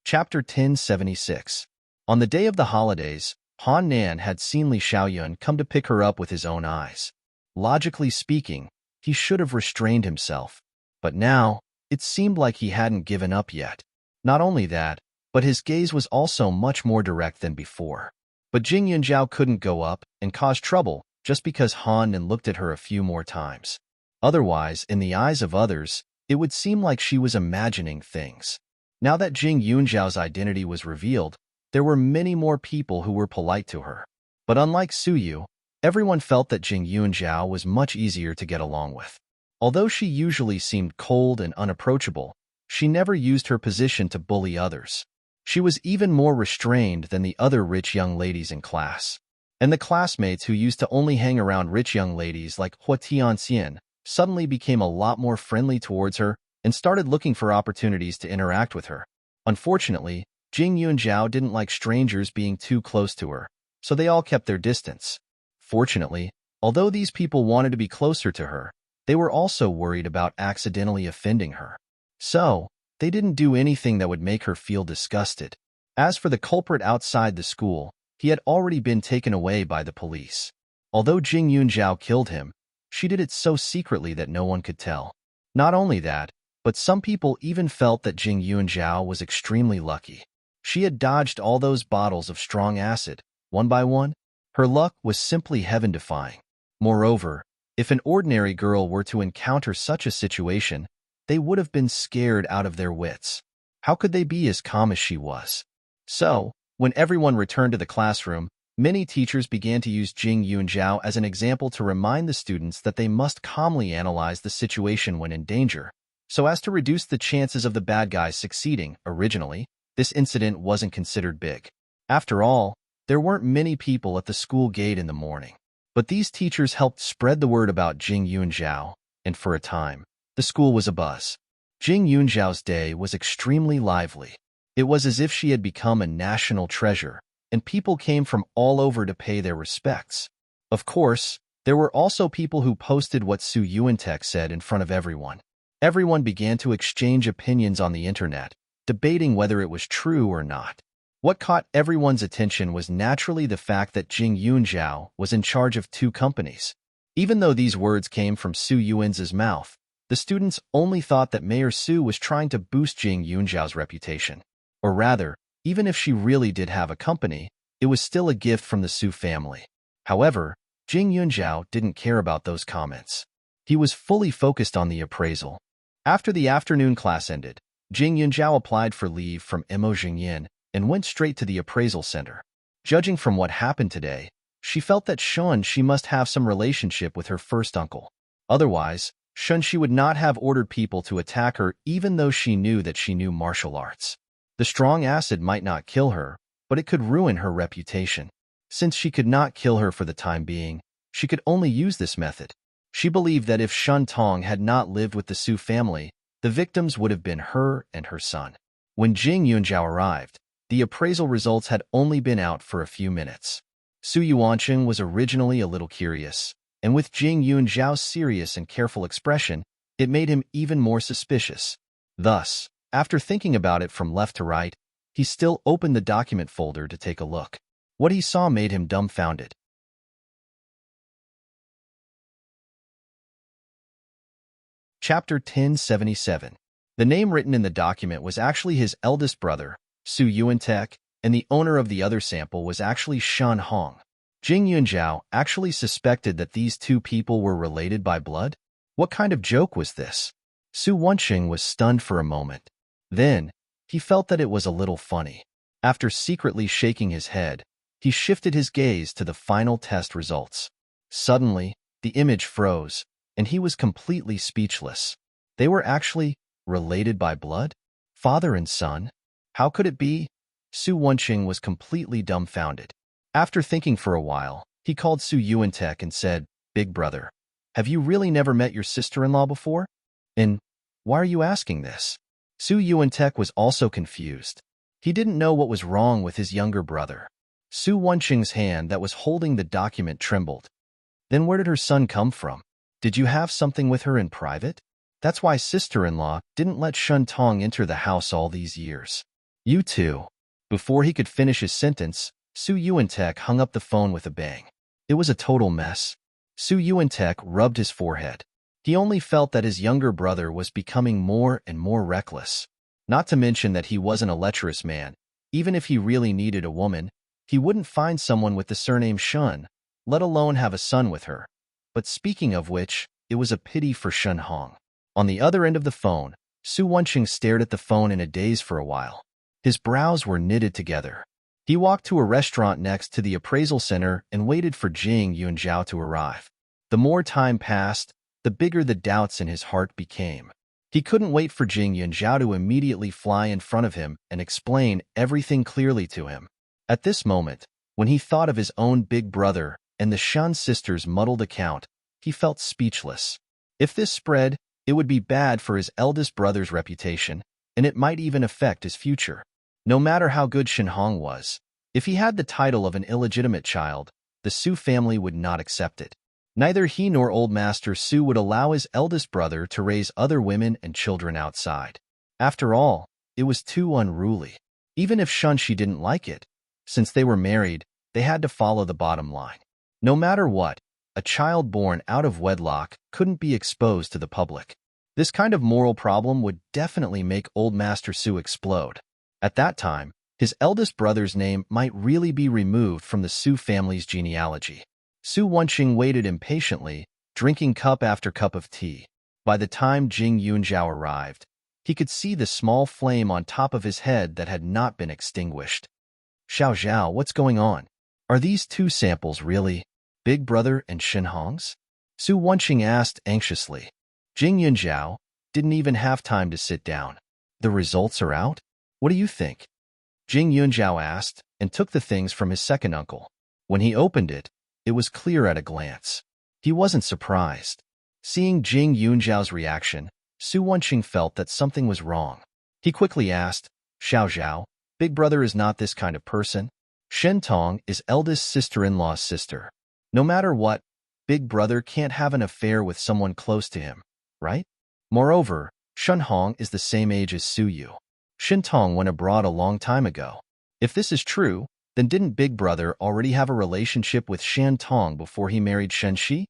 Chapter 1076. On the day of the holidays, Han Nan had seen Li Xiaoyun come to pick her up with his own eyes. Logically speaking, he should have restrained himself. But now, it seemed like he hadn't given up yet. Not only that, but his gaze was also much more direct than before. But Jing Yunzhao couldn't go up and cause trouble just because Han Nan looked at her a few more times. Otherwise, in the eyes of others, it would seem like she was imagining things. Now that Jing Yunzhao's identity was revealed, there were many more people who were polite to her. But unlike Su Yu, everyone felt that Jing Yunzhao was much easier to get along with. Although she usually seemed cold and unapproachable, she never used her position to bully others. She was even more restrained than the other rich young ladies in class. And the classmates who used to only hang around rich young ladies like Hua Tianxian suddenly became a lot more friendly towards her and started looking for opportunities to interact with her. Unfortunately, Jing Yunzhao didn't like strangers being too close to her, so they all kept their distance. Fortunately, although these people wanted to be closer to her, they were also worried about accidentally offending her. So, they didn't do anything that would make her feel disgusted. As for the culprit outside the school, he had already been taken away by the police. Although Jing Yunzhao killed him, she did it so secretly that no one could tell. Not only that, but some people even felt that Jing Yunzhao was extremely lucky. She had dodged all those bottles of strong acid, one by one. Her luck was simply heaven-defying. Moreover, if an ordinary girl were to encounter such a situation, they would have been scared out of their wits. How could they be as calm as she was? So, when everyone returned to the classroom, many teachers began to use Jing Yunzhao as an example to remind the students that they must calmly analyze the situation when in danger, so as to reduce the chances of the bad guys succeeding. Originally, this incident wasn't considered big. After all, there weren't many people at the school gate in the morning. But these teachers helped spread the word about Jing Yunzhao, and for a time, the school was abuzz. Jing Yunzhao's day was extremely lively. It was as if she had become a national treasure, and people came from all over to pay their respects. Of course, there were also people who posted what Su Yuantek said in front of everyone. Everyone began to exchange opinions on the internet, debating whether it was true or not. What caught everyone's attention was naturally the fact that Jing Yunzhao was in charge of 2 companies. Even though these words came from Su Yuan's mouth, the students only thought that Mayor Su was trying to boost Jing Yunzhao's reputation. Or rather, even if she really did have a company, it was still a gift from the Su family. However, Jing Yunzhao didn't care about those comments. He was fully focused on the appraisal. After the afternoon class ended, Jing Yunzhao applied for leave from Mo Jingyin and went straight to the appraisal center. Judging from what happened today, she felt that she must have some relationship with her first uncle. Otherwise, she would not have ordered people to attack her even though she knew that she knew martial arts. The strong acid might not kill her, but it could ruin her reputation. Since she could not kill her for the time being, she could only use this method. She believed that if Shun Tong had not lived with the Su family, the victims would have been her and her son. When Jing Yunzhao arrived, the appraisal results had only been out for a few minutes. Su Yuanqing was originally a little curious, and with Jing Yunzhao's serious and careful expression, it made him even more suspicious. Thus, after thinking about it from left to right, he still opened the document folder to take a look. What he saw made him dumbfounded. Chapter 1077. The name written in the document was actually his eldest brother, Su Yuantek, and the owner of the other sample was actually Shen Hong. Jing Yunzhao actually suspected that these two people were related by blood? What kind of joke was this? Su Wenqing was stunned for a moment. Then, he felt that it was a little funny. After secretly shaking his head, he shifted his gaze to the final test results. Suddenly, the image froze, and he was completely speechless. They were actually related by blood? Father and son? How could it be? Su Wenqing was completely dumbfounded. After thinking for a while, he called Su Yuantek and said, "Big brother, have you really never met your sister-in-law before? And why are you asking this?" Su Yuantek was also confused. He didn't know what was wrong with his younger brother. Su Wenqing's hand that was holding the document trembled. Then where did her son come from? Did you have something with her in private? That's why sister-in-law didn't let Shen Tong enter the house all these years. You too. Before he could finish his sentence, Su Yuantek hung up the phone with a bang. It was a total mess. Su Yuantek rubbed his forehead. He only felt that his younger brother was becoming more and more reckless. Not to mention that he wasn't a lecherous man. Even if he really needed a woman, he wouldn't find someone with the surname Shen, let alone have a son with her. But speaking of which, it was a pity for Shen Hong. On the other end of the phone, Su Wenqing stared at the phone in a daze for a while. His brows were knitted together. He walked to a restaurant next to the appraisal center and waited for Jing Yunzhao to arrive. The more time passed, the bigger the doubts in his heart became. He couldn't wait for Jing Yunzhao to immediately fly in front of him and explain everything clearly to him. At this moment, when he thought of his own big brother and the Shan sisters' muddled account, he felt speechless. If this spread, it would be bad for his eldest brother's reputation, and it might even affect his future. No matter how good Shen Hong was, if he had the title of an illegitimate child, the Su family would not accept it. Neither he nor Old Master Su would allow his eldest brother to raise other women and children outside. After all, it was too unruly. Even if Shunshi didn't like it, since they were married, they had to follow the bottom line. No matter what, a child born out of wedlock couldn't be exposed to the public. This kind of moral problem would definitely make Old Master Su explode. At that time, his eldest brother's name might really be removed from the Su family's genealogy. Su Wenqing waited impatiently, drinking cup after cup of tea. By the time Jing Yunzhao arrived, he could see the small flame on top of his head that had not been extinguished. "Xiao Zhao, what's going on? Are these two samples really Big Brother and Shen Hong's?" Su Wenqing asked anxiously. Jing Yunzhao didn't even have time to sit down. "The results are out? What do you think?" Jing Yunzhao asked and took the things from his second uncle. When he opened it, it was clear at a glance. He wasn't surprised. Seeing Jing Yunzhao's reaction, Su Wenqing felt that something was wrong. He quickly asked, "Xiao Zhao, Big Brother is not this kind of person. Shen Tong is eldest sister-in-law's sister. No matter what, Big Brother can't have an affair with someone close to him, right? Moreover, Shen Hong is the same age as Su Yu. Shen Tong went abroad a long time ago. If this is true, then didn't Big Brother already have a relationship with Shan Tong before he married Shen Shi?"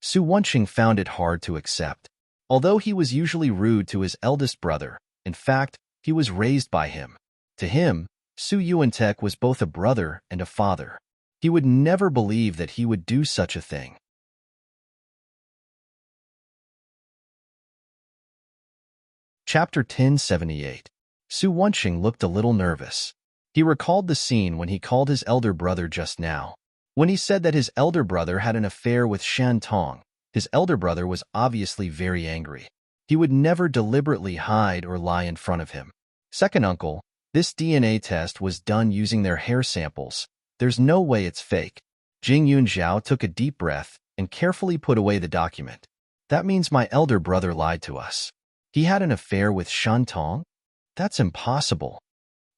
Su Wenqing found it hard to accept. Although he was usually rude to his eldest brother, in fact, he was raised by him. To him, Su Yuantek was both a brother and a father. He would never believe that he would do such a thing. Chapter 1078. Su Wenqing looked a little nervous. He recalled the scene when he called his elder brother just now. When he said that his elder brother had an affair with Shan Tong, his elder brother was obviously very angry. He would never deliberately hide or lie in front of him. Second uncle, this DNA test was done using their hair samples. There's no way it's fake. Jing Yunzhao took a deep breath and carefully put away the document. That means my elder brother lied to us. He had an affair with Shan Tong? That's impossible.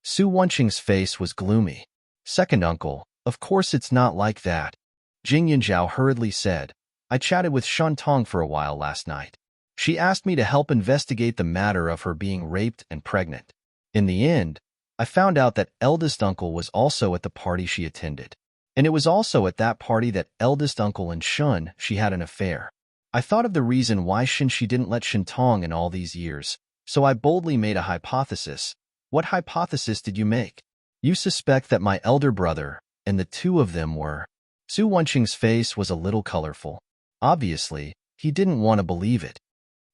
Su Wenqing's face was gloomy. Second uncle, Of course it's not like that. Jing Yunjiao hurriedly said. I chatted with Shen Tong for a while last night. She asked me to help investigate the matter of her being raped and pregnant. In the end, I found out that eldest uncle was also at the party she attended. And it was also at that party that eldest uncle and Shun she had an affair. I thought of the reason why she didn't let Shen Tong in all these years, so I boldly made a hypothesis. What hypothesis did you make? You suspect that my elder brother and the two of them were. Su Wenqing's face was a little colorful. Obviously, he didn't want to believe it.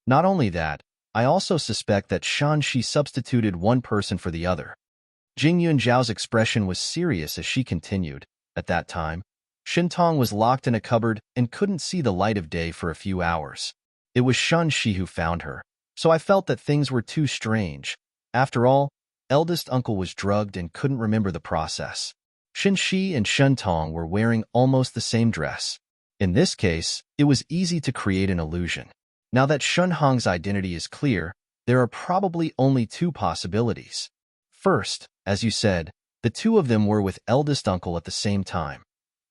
Not only that, I also suspect that she substituted one person for the other. Jing Yunjiao's expression was serious as she continued. At that time, Shen Tong was locked in a cupboard and couldn't see the light of day for a few hours. It was Shi who found her, so I felt that things were too strange. After all, eldest uncle was drugged and couldn't remember the process. Shi and Shen Tong were wearing almost the same dress. In this case, it was easy to create an illusion. Now that Shen Hong's identity is clear, there are probably only two possibilities. First, as you said, the two of them were with eldest uncle at the same time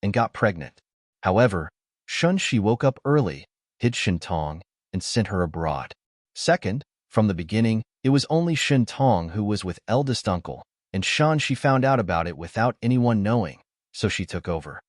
and got pregnant. However, Shi woke up early, hid Shen Tong, and sent her abroad. Second, from the beginning, it was only Shen Tong who was with eldest uncle, and she found out about it without anyone knowing, so she took over.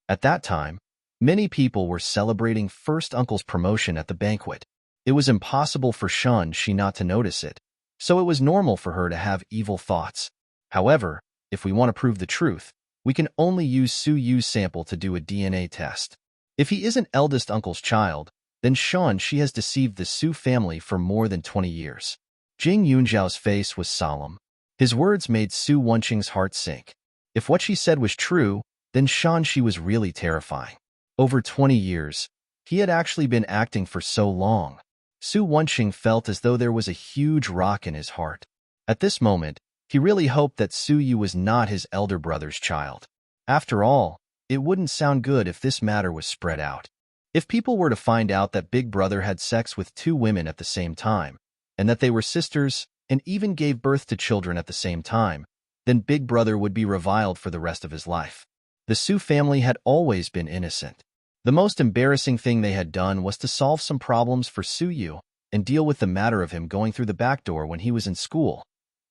At that time, many people were celebrating first uncle's promotion at the banquet. It was impossible for she not to notice it, so it was normal for her to have evil thoughts. However, if we want to prove the truth, we can only use Su Yu's sample to do a DNA test. If he isn't eldest uncle's child, then she has deceived the Su family for more than 20 years. Jing Yunjiao's face was solemn. His words made Su Wenqing's heart sink. If what she said was true, then she was really terrifying. Over 20 years, he had actually been acting for so long. Su Wenqing felt as though there was a huge rock in his heart. At this moment, he really hoped that Su Yu was not his elder brother's child. After all, it wouldn't sound good if this matter was spread out. If people were to find out that Big Brother had sex with two women at the same time, and that they were sisters and even gave birth to children at the same time, then Big Brother would be reviled for the rest of his life. The Su family had always been innocent. The most embarrassing thing they had done was to solve some problems for Su Yu and deal with the matter of him going through the back door when he was in school.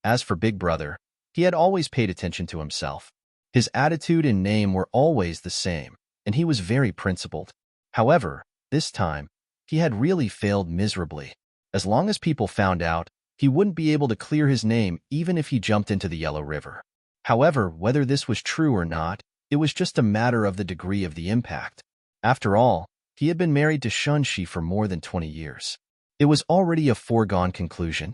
As for Big Brother, he had always paid attention to himself. His attitude and name were always the same, and he was very principled. However, this time, he had really failed miserably. As long as people found out, he wouldn't be able to clear his name even if he jumped into the Yellow River. However, whether this was true or not, it was just a matter of the degree of the impact. After all, he had been married to Shi for more than 20 years. It was already a foregone conclusion.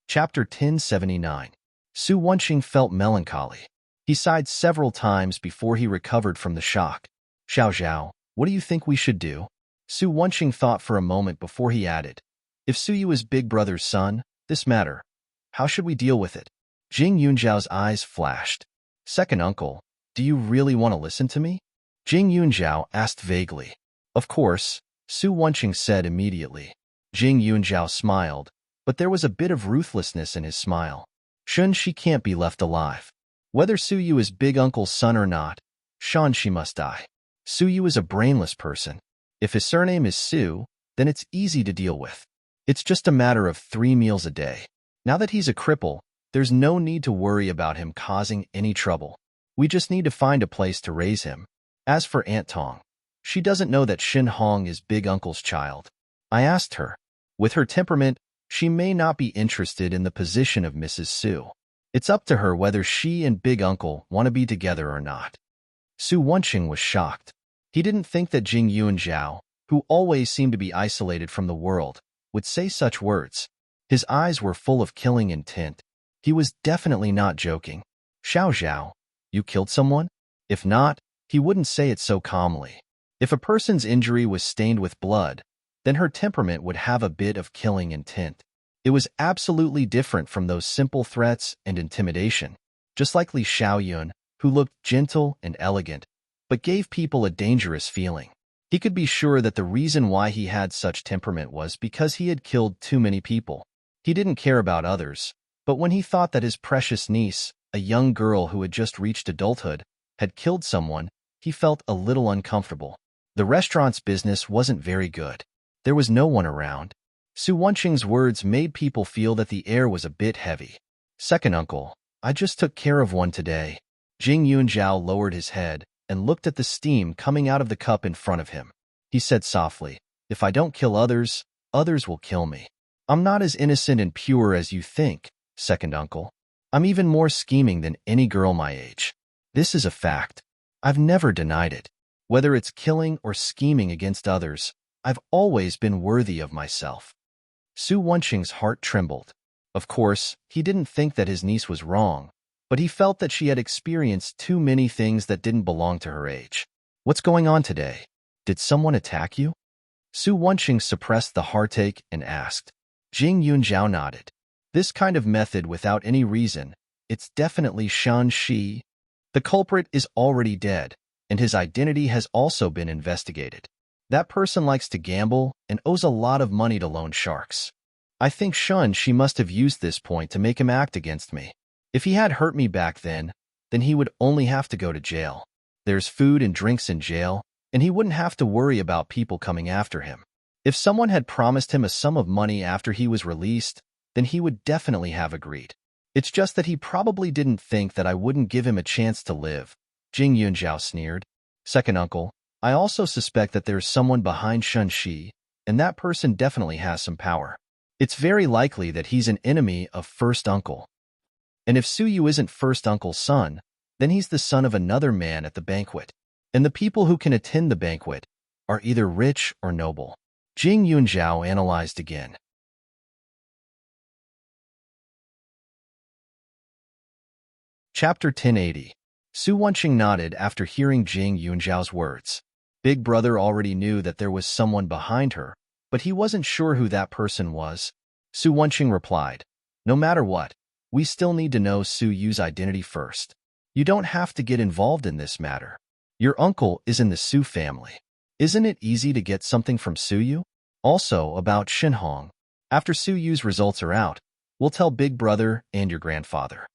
Chapter 1079. Su Wenqing felt melancholy. He sighed several times before he recovered from the shock. Xiao Zhao, what do you think we should do? Su Wenqing thought for a moment before he added, if Su Yu is Big Brother's son, this matter, how should we deal with it? Jing Yunjiao's eyes flashed. Second uncle, do you really want to listen to me? Jing Yunjiao asked vaguely. Of course, Su Wenqing said immediately. Jing Yunjiao smiled, but there was a bit of ruthlessness in his smile. She can't be left alive. Whether Su Yu is Big Uncle's son or not, she must die. Su Yu is a brainless person. If his surname is Su, then it's easy to deal with. It's just a matter of 3 meals a day. Now that he's a cripple, there's no need to worry about him causing any trouble. We just need to find a place to raise him. As for Aunt Tong, she doesn't know that Shen Hong is Big Uncle's child. I asked her. With her temperament, she may not be interested in the position of Mrs. Su. It's up to her whether she and Big Uncle want to be together or not. Su Wenqing was shocked. He didn't think that Jing Yunjiao, who always seemed to be isolated from the world, would say such words. His eyes were full of killing intent. He was definitely not joking. Xiao Zhao, you killed someone? If not, he wouldn't say it so calmly. If a person's injury was stained with blood, then her temperament would have a bit of killing intent. It was absolutely different from those simple threats and intimidation. Just like Li Xiaoyun, who looked gentle and elegant, but gave people a dangerous feeling. He could be sure that the reason why he had such temperament was because he had killed too many people. He didn't care about others, But when he thought that his precious niece, a young girl who had just reached adulthood, had killed someone, he felt a little uncomfortable. The restaurant's business wasn't very good. There was no one around. Su Wenqing's words made people feel that the air was a bit heavy. Second uncle, I just took care of one today. Jing Yunjiao lowered his head and looked at the steam coming out of the cup in front of him. He said softly, if I don't kill others, others will kill me. I'm not as innocent and pure as you think, second uncle. I'm even more scheming than any girl my age. This is a fact. I've never denied it. Whether it's killing or scheming against others, I've always been worthy of myself. Su Wenqing's heart trembled. Of course, he didn't think that his niece was wrong, but he felt that she had experienced too many things that didn't belong to her age. What's going on today? Did someone attack you? Su Wenqing suppressed the heartache and asked. Jing Yunjiao nodded. This kind of method without any reason, it's definitely Shan Shi. The culprit is already dead, and his identity has also been investigated. That person likes to gamble and owes a lot of money to loan sharks. I think Shun Shi must have used this point to make him act against me. If he had hurt me back then he would only have to go to jail. There's food and drinks in jail, and he wouldn't have to worry about people coming after him. If someone had promised him a sum of money after he was released, then he would definitely have agreed. It's just that he probably didn't think that I wouldn't give him a chance to live. Jing Yunjiao sneered. Second uncle, I also suspect that there's someone behind Shun Shi, and that person definitely has some power. It's very likely that he's an enemy of first uncle. And if Su Yu isn't first uncle's son, then he's the son of another man at the banquet. And the people who can attend the banquet are either rich or noble. Jing Yunjiao analyzed again. Chapter 1080. Su Wenqing nodded after hearing Jing Yunjiao's words. Big Brother already knew that there was someone behind her, but he wasn't sure who that person was. Su Wenqing replied, no matter what, we still need to know Su Yu's identity first. You don't have to get involved in this matter. Your uncle is in the Su family. Isn't it easy to get something from Su Yu? Also, about Xinhong. After Su Yu's results are out, we'll tell Big Brother and your grandfather.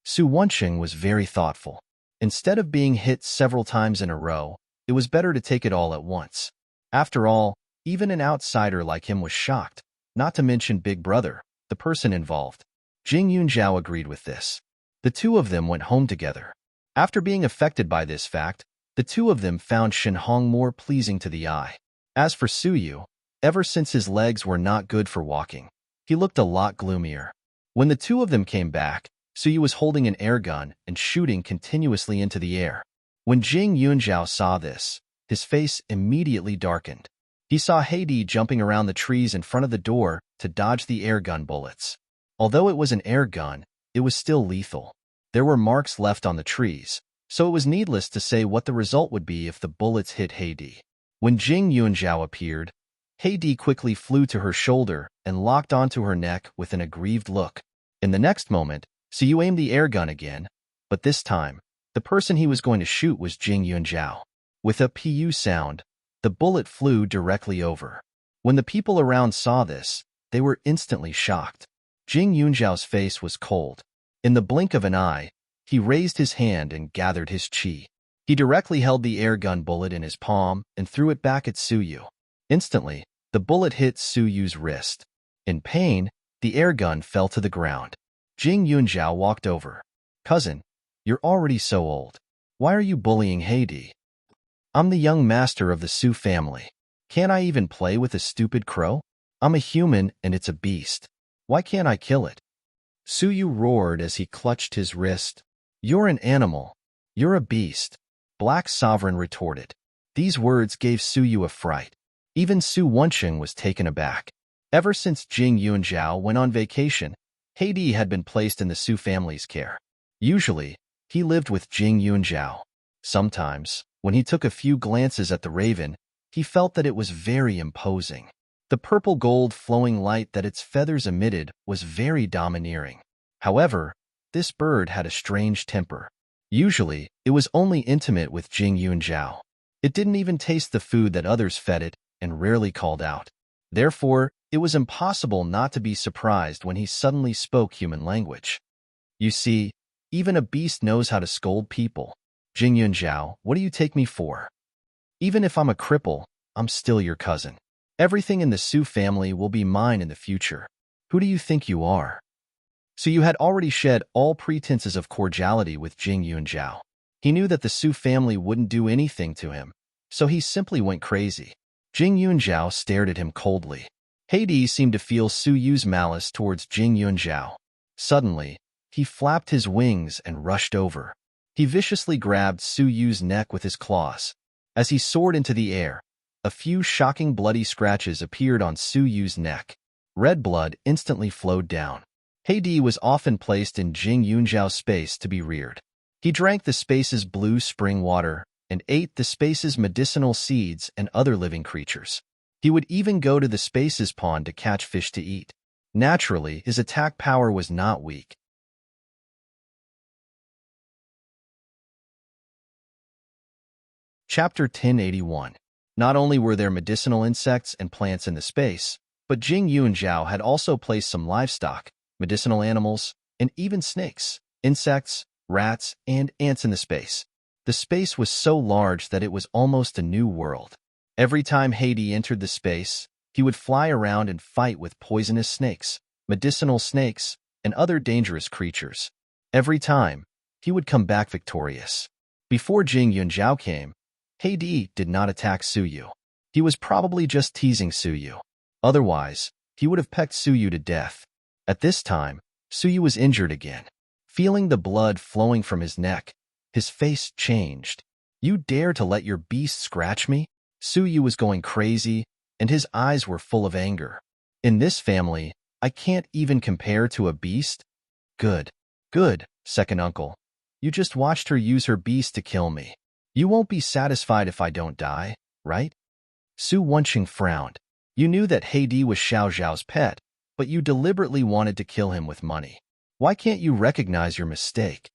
Su Wenqing was very thoughtful. Instead of being hit several times in a row, it was better to take it all at once. After all, even an outsider like him was shocked, not to mention Big Brother, the person involved. Jing Yunjiao agreed with this. The two of them went home together. After being affected by this fact, the two of them found Xinhong more pleasing to the eye. As for Su Yu, ever since his legs were not good for walking, he looked a lot gloomier. When the two of them came back, Su Yu was holding an air gun and shooting continuously into the air. When Jing Yunjiao saw this, his face immediately darkened. He saw Heidi jumping around the trees in front of the door to dodge the air gun bullets. Although it was an air gun, it was still lethal. There were marks left on the trees, so it was needless to say what the result would be if the bullets hit Heidi. When Jing Yunjiao appeared, Heidi quickly flew to her shoulder and locked onto her neck with an aggrieved look. In the next moment, Su Yu aimed the air gun again, but this time, the person he was going to shoot was Jing Yunjiao. With a pu sound, the bullet flew directly over. When the people around saw this, they were instantly shocked. Jing Yunjiao's face was cold. In the blink of an eye, he raised his hand and gathered his qi. He directly held the air gun bullet in his palm and threw it back at Su Yu. Instantly, the bullet hit Su Yu's wrist. In pain, the air gun fell to the ground. Jing Yunjiao walked over. Cousin, you're already so old. Why are you bullying Heidi? I'm the young master of the Su family. Can't I even play with a stupid crow? I'm a human and it's a beast. Why can't I kill it? Su Yu roared as he clutched his wrist. You're an animal. You're a beast. Black Sovereign retorted. These words gave Su Yu a fright. Even Su Wenqing was taken aback. Ever since Jing Yunjiao went on vacation, Heidi had been placed in the Su family's care. Usually, he lived with Jing Yunjiao. Sometimes, when he took a few glances at the raven, he felt that it was very imposing. The purple gold flowing light that its feathers emitted was very domineering. However, this bird had a strange temper. Usually, it was only intimate with Jing Yunjiao. It didn't even taste the food that others fed it and rarely called out. Therefore, It was impossible not to be surprised when he suddenly spoke human language. You see, even a beast knows how to scold people. Jing Yunjiao, what do you take me for? Even if I'm a cripple, I'm still your cousin. Everything in the Su family will be mine in the future. Who do you think you are? So you had already shed all pretenses of cordiality with Jing Yunjiao. He knew that the Su family wouldn't do anything to him, so he simply went crazy. Jing Yunjiao stared at him coldly. Hades seemed to feel Su Yu's malice towards Jing Yunjiao. Suddenly, he flapped his wings and rushed over. He viciously grabbed Su Yu's neck with his claws. As he soared into the air, a few shocking bloody scratches appeared on Su Yu's neck. Red blood instantly flowed down. Hades was often placed in Jing Yunjiao's space to be reared. He drank the space's blue spring water and ate the space's medicinal seeds and other living creatures. He would even go to the space's pond to catch fish to eat. Naturally, his attack power was not weak. Chapter 1081. Not only were there medicinal insects and plants in the space, but Jing Yunjiao had also placed some livestock, medicinal animals, and even snakes, insects, rats, and ants in the space. The space was so large that it was almost a new world. Every time Hades entered the space, he would fly around and fight with poisonous snakes, medicinal snakes, and other dangerous creatures. Every time, he would come back victorious. Before Jing Yunjiao came, Hades did not attack Su Yu. He was probably just teasing Su Yu. Otherwise, he would have pecked Su Yu to death. At this time, Su Yu was injured again. Feeling the blood flowing from his neck, his face changed. You dare to let your beast scratch me? Su Yu was going crazy, and his eyes were full of anger. In this family, I can't even compare to a beast? Good. Good, second uncle. You just watched her use her beast to kill me. You won't be satisfied if I don't die, right? Su Wenqing frowned. You knew that Hades was Xiao Zhao's pet, but you deliberately wanted to kill him with money. Why can't you recognize your mistake?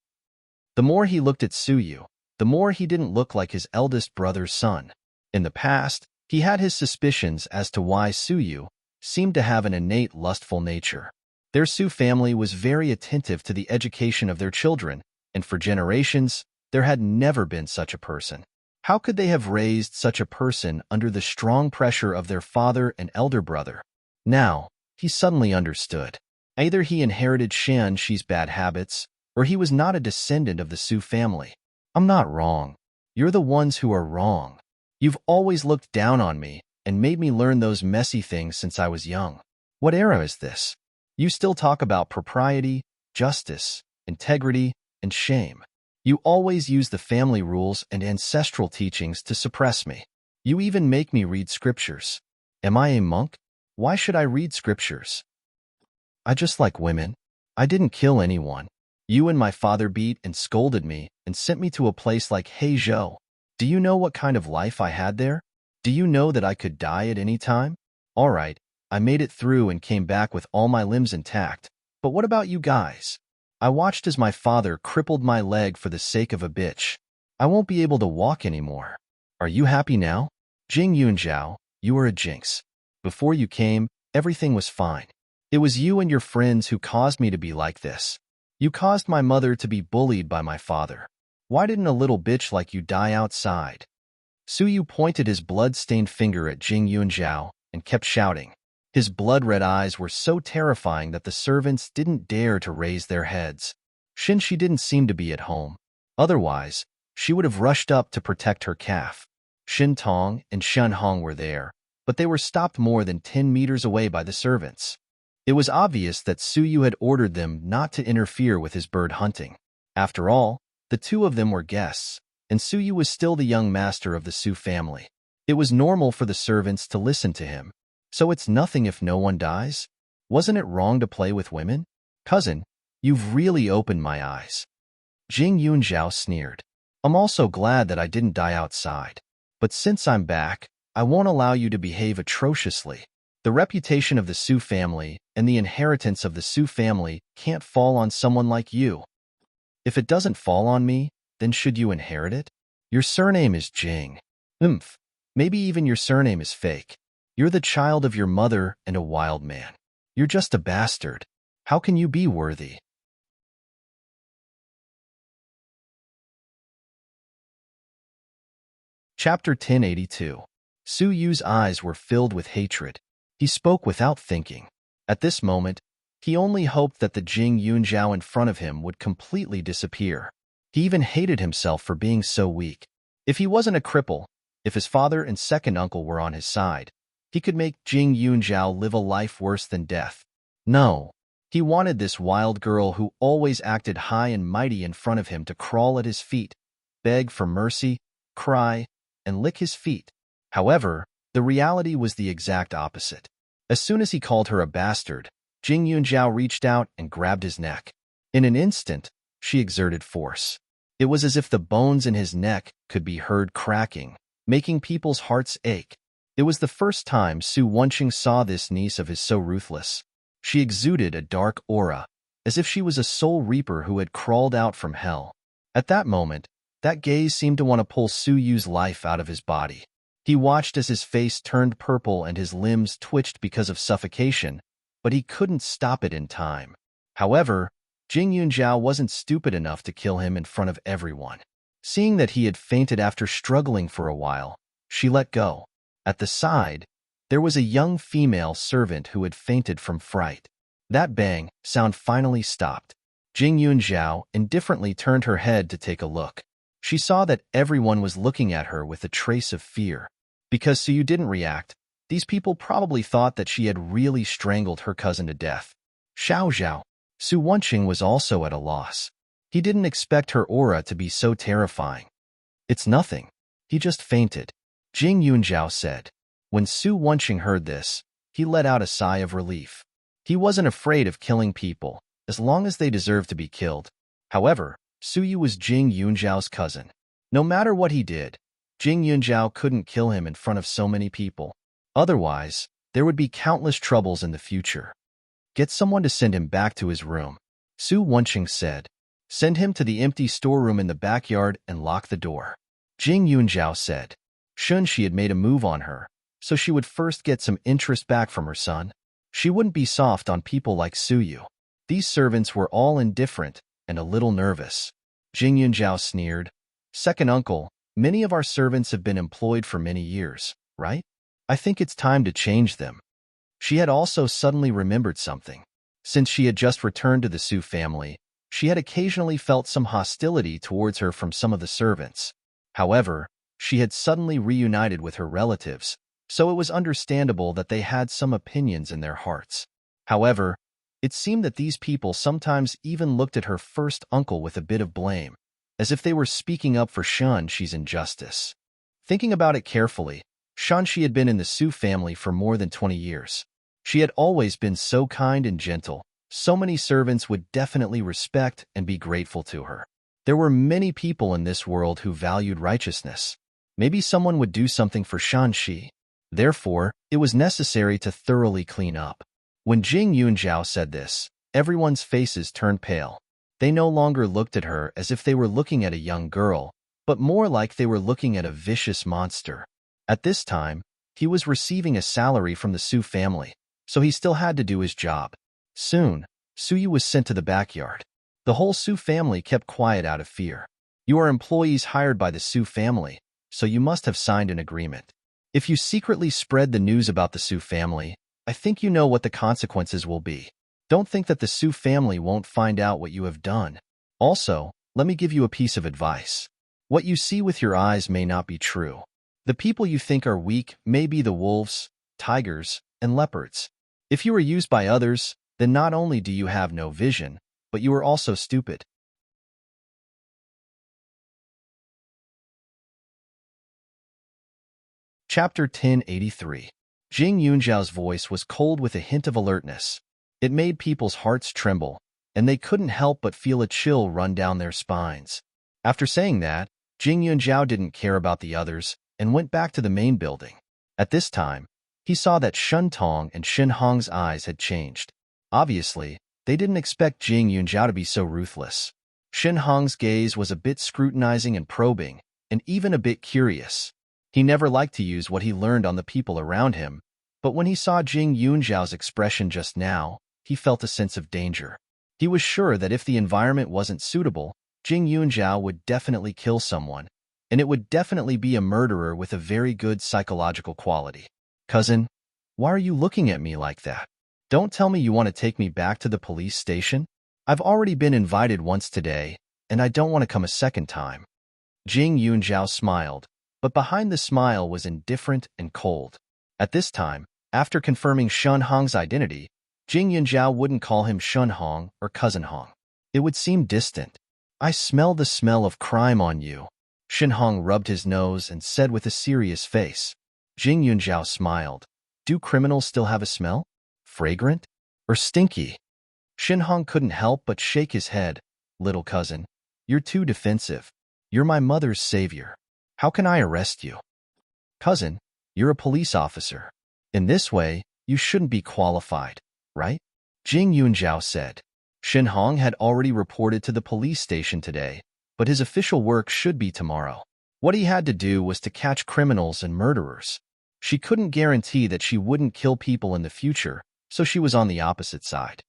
The more he looked at Su Yu, the more he didn't look like his eldest brother's son. In the past, he had his suspicions as to why Su Yu seemed to have an innate lustful nature. Their Su family was very attentive to the education of their children, and for generations, there had never been such a person. How could they have raised such a person under the strong pressure of their father and elder brother? Now, he suddenly understood. Either he inherited Shi's bad habits, or he was not a descendant of the Su family. I'm not wrong. You're the ones who are wrong. You've always looked down on me and made me learn those messy things since I was young. What era is this? You still talk about propriety, justice, integrity, and shame. You always use the family rules and ancestral teachings to suppress me. You even make me read scriptures. Am I a monk? Why should I read scriptures? I just like women. I didn't kill anyone. You and my father beat and scolded me and sent me to a place like Heizhou. Do you know what kind of life I had there? Do you know that I could die at any time? All right, I made it through and came back with all my limbs intact. But what about you guys? I watched as my father crippled my leg for the sake of a bitch. I won't be able to walk anymore. Are you happy now? Jing Yunjiao, you are a jinx. Before you came, everything was fine. It was you and your friends who caused me to be like this. You caused my mother to be bullied by my father. Why didn't a little bitch like you die outside? Su Yu pointed his blood-stained finger at Jing Yunjiao and kept shouting. His blood-red eyes were so terrifying that the servants didn't dare to raise their heads. She didn't seem to be at home. Otherwise, she would have rushed up to protect her calf. Xin Tong and Shen Hong were there, but they were stopped more than 10 meters away by the servants. It was obvious that Su Yu had ordered them not to interfere with his bird hunting. After all, the two of them were guests, and Su Yu was still the young master of the Su family. It was normal for the servants to listen to him. So it's nothing if no one dies? Wasn't it wrong to play with women? Cousin, you've really opened my eyes. Jing Yunjiao sneered. I'm also glad that I didn't die outside. But since I'm back, I won't allow you to behave atrociously. The reputation of the Su family and the inheritance of the Su family can't fall on someone like you. If it doesn't fall on me, then should you inherit it? Your surname is Jing. Maybe even your surname is fake. You're the child of your mother and a wild man. You're just a bastard. How can you be worthy? Chapter 1082. Su Yu's eyes were filled with hatred. He spoke without thinking. At this moment, he only hoped that the Jing Yunjiao in front of him would completely disappear. He even hated himself for being so weak. If he wasn't a cripple, if his father and second uncle were on his side, he could make Jing Yunjiao live a life worse than death. No. He wanted this wild girl who always acted high and mighty in front of him to crawl at his feet, beg for mercy, cry, and lick his feet. However, the reality was the exact opposite. As soon as he called her a bastard, Jing Yunjiao reached out and grabbed his neck. In an instant, she exerted force. It was as if the bones in his neck could be heard cracking, making people's hearts ache. It was the first time Su Wenqing saw this niece of his so ruthless. She exuded a dark aura, as if she was a soul reaper who had crawled out from hell. At that moment, that gaze seemed to want to pull Su Yu's life out of his body. He watched as his face turned purple and his limbs twitched because of suffocation, but he couldn't stop it in time. However, Jing Yunjiao wasn't stupid enough to kill him in front of everyone. Seeing that he had fainted after struggling for a while, she let go. At the side, there was a young female servant who had fainted from fright. That bang sound finally stopped. Jing Yunjiao indifferently turned her head to take a look. She saw that everyone was looking at her with a trace of fear. Because Su Yu didn't react, these people probably thought that she had really strangled her cousin to death. Xiao Zhao. Su Wenqing was also at a loss. He didn't expect her aura to be so terrifying. It's nothing. He just fainted, Jing Yunjiao said. When Su Wenqing heard this, he let out a sigh of relief. He wasn't afraid of killing people, as long as they deserved to be killed. However, Su Yu was Jing Yunjiao's cousin. No matter what he did, Jing Yunjiao couldn't kill him in front of so many people. Otherwise, there would be countless troubles in the future. Get someone to send him back to his room, Su Wenqing said. Send him to the empty storeroom in the backyard and lock the door. Jing Yunjiao said. She had made a move on her, so she would first get some interest back from her son. She wouldn't be soft on people like Su Yu. These servants were all indifferent and a little nervous. Jing Yunjiao sneered. Second uncle, many of our servants have been employed for many years, right? I think it's time to change them. She had also suddenly remembered something. Since she had just returned to the Su family, she had occasionally felt some hostility towards her from some of the servants. However, she had suddenly reunited with her relatives, so it was understandable that they had some opinions in their hearts. However, it seemed that these people sometimes even looked at her first uncle with a bit of blame, as if they were speaking up for She's injustice. Thinking about it carefully, She had been in the Su family for more than 20 years. She had always been so kind and gentle, so many servants would definitely respect and be grateful to her. There were many people in this world who valued righteousness. Maybe someone would do something for Shi. Therefore, it was necessary to thoroughly clean up. When Jing Yunjiao said this, everyone's faces turned pale. They no longer looked at her as if they were looking at a young girl, but more like they were looking at a vicious monster. At this time, he was receiving a salary from the Su family, so he still had to do his job. Soon, Su Yu was sent to the backyard. The whole Su family kept quiet out of fear. You are employees hired by the Su family, so you must have signed an agreement. If you secretly spread the news about the Su family, I think you know what the consequences will be. Don't think that the Su family won't find out what you have done. Also, let me give you a piece of advice. What you see with your eyes may not be true. The people you think are weak may be the wolves, tigers, and leopards. If you are used by others, then not only do you have no vision, but you are also stupid. Chapter 1083. Jing Yunjiao's voice was cold with a hint of alertness. It made people's hearts tremble, and they couldn't help but feel a chill run down their spines. After saying that, Jing Yunjiao didn't care about the others and went back to the main building. At this time, he saw that Shen Tong and Shen Hong's eyes had changed. Obviously, they didn't expect Jing Yunjiao to be so ruthless. Shen Hong's gaze was a bit scrutinizing and probing, and even a bit curious. He never liked to use what he learned on the people around him, But when he saw Jing Yunjiao's expression just now, he felt a sense of danger. He was sure that if the environment wasn't suitable, Jing Yunjiao would definitely kill someone, and it would definitely be a murderer with a very good psychological quality. Cousin, why are you looking at me like that? Don't tell me you want to take me back to the police station? I've already been invited once today, and I don't want to come a second time. Jing Yunjiao smiled, but behind the smile was indifferent and cold. At this time, after confirming Shun Hong's identity, Jing Yunjiao wouldn't call him Shun Hong or Cousin Hong. It would seem distant. I smell the smell of crime on you. Shin Hong rubbed his nose and said with a serious face. Jing Yunjiao smiled. Do criminals still have a smell? Fragrant? Or stinky? Shin Hong couldn't help but shake his head. Little cousin, you're too defensive. You're my mother's savior. How can I arrest you? Cousin, you're a police officer. In this way, you shouldn't be qualified, right? Jing Yunjiao said. Shin Hong had already reported to the police station today, but his official work should be tomorrow. What he had to do was to catch criminals and murderers. She couldn't guarantee that she wouldn't kill people in the future, so she was on the opposite side.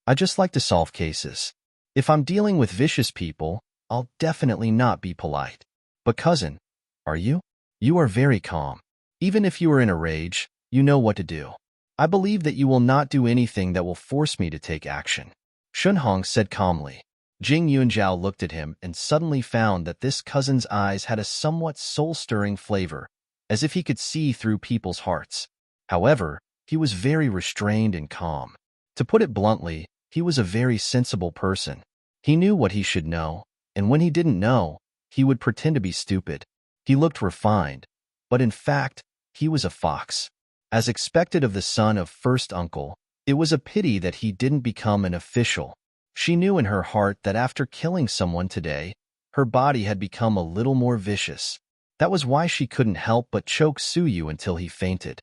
I just like to solve cases. If I'm dealing with vicious people, I'll definitely not be polite. But cousin, are you? You are very calm. Even if you are in a rage, you know what to do. I believe that you will not do anything that will force me to take action. Shun Hong said calmly. Jing Yunjiao looked at him and suddenly found that this cousin's eyes had a somewhat soul-stirring flavor, as if he could see through people's hearts. However, he was very restrained and calm. To put it bluntly, he was a very sensible person. He knew what he should know, and when he didn't know, he would pretend to be stupid. He looked refined, but in fact, he was a fox. As expected of the son of first uncle, it was a pity that he didn't become an official. She knew in her heart that after killing someone today, her body had become a little more vicious. That was why she couldn't help but choke Suyu until he fainted.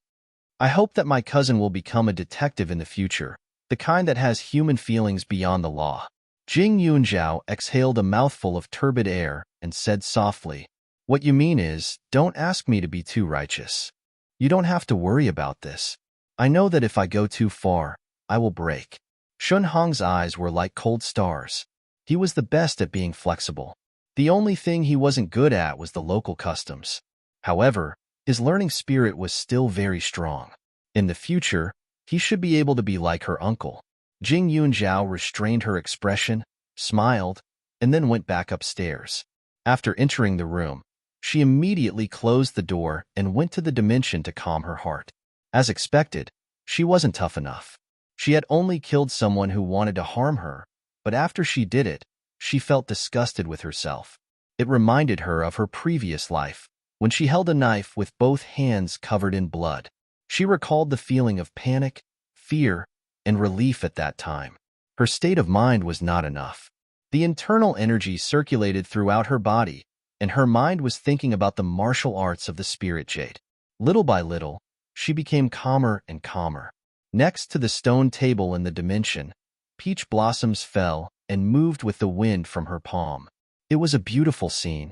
I hope that my cousin will become a detective in the future, the kind that has human feelings beyond the law. Jing Yunjiao exhaled a mouthful of turbid air and said softly, What you mean is, don't ask me to be too righteous. You don't have to worry about this. I know that if I go too far, I will break. Shun Hong's eyes were like cold stars. He was the best at being flexible. The only thing he wasn't good at was the local customs. However, his learning spirit was still very strong. In the future, he should be able to be like her uncle. Jing Yunjiao restrained her expression, smiled, and then went back upstairs. After entering the room, she immediately closed the door and went to the dimension to calm her heart. As expected, she wasn't tough enough. She had only killed someone who wanted to harm her, but after she did it, she felt disgusted with herself. It reminded her of her previous life, when she held a knife with both hands covered in blood. She recalled the feeling of panic, fear, and relief at that time. Her state of mind was not enough. The internal energy circulated throughout her body, and her mind was thinking about the martial arts of the spirit jade. Little by little, she became calmer and calmer. Next to the stone table in the dimension, peach blossoms fell and moved with the wind from her palm. It was a beautiful scene.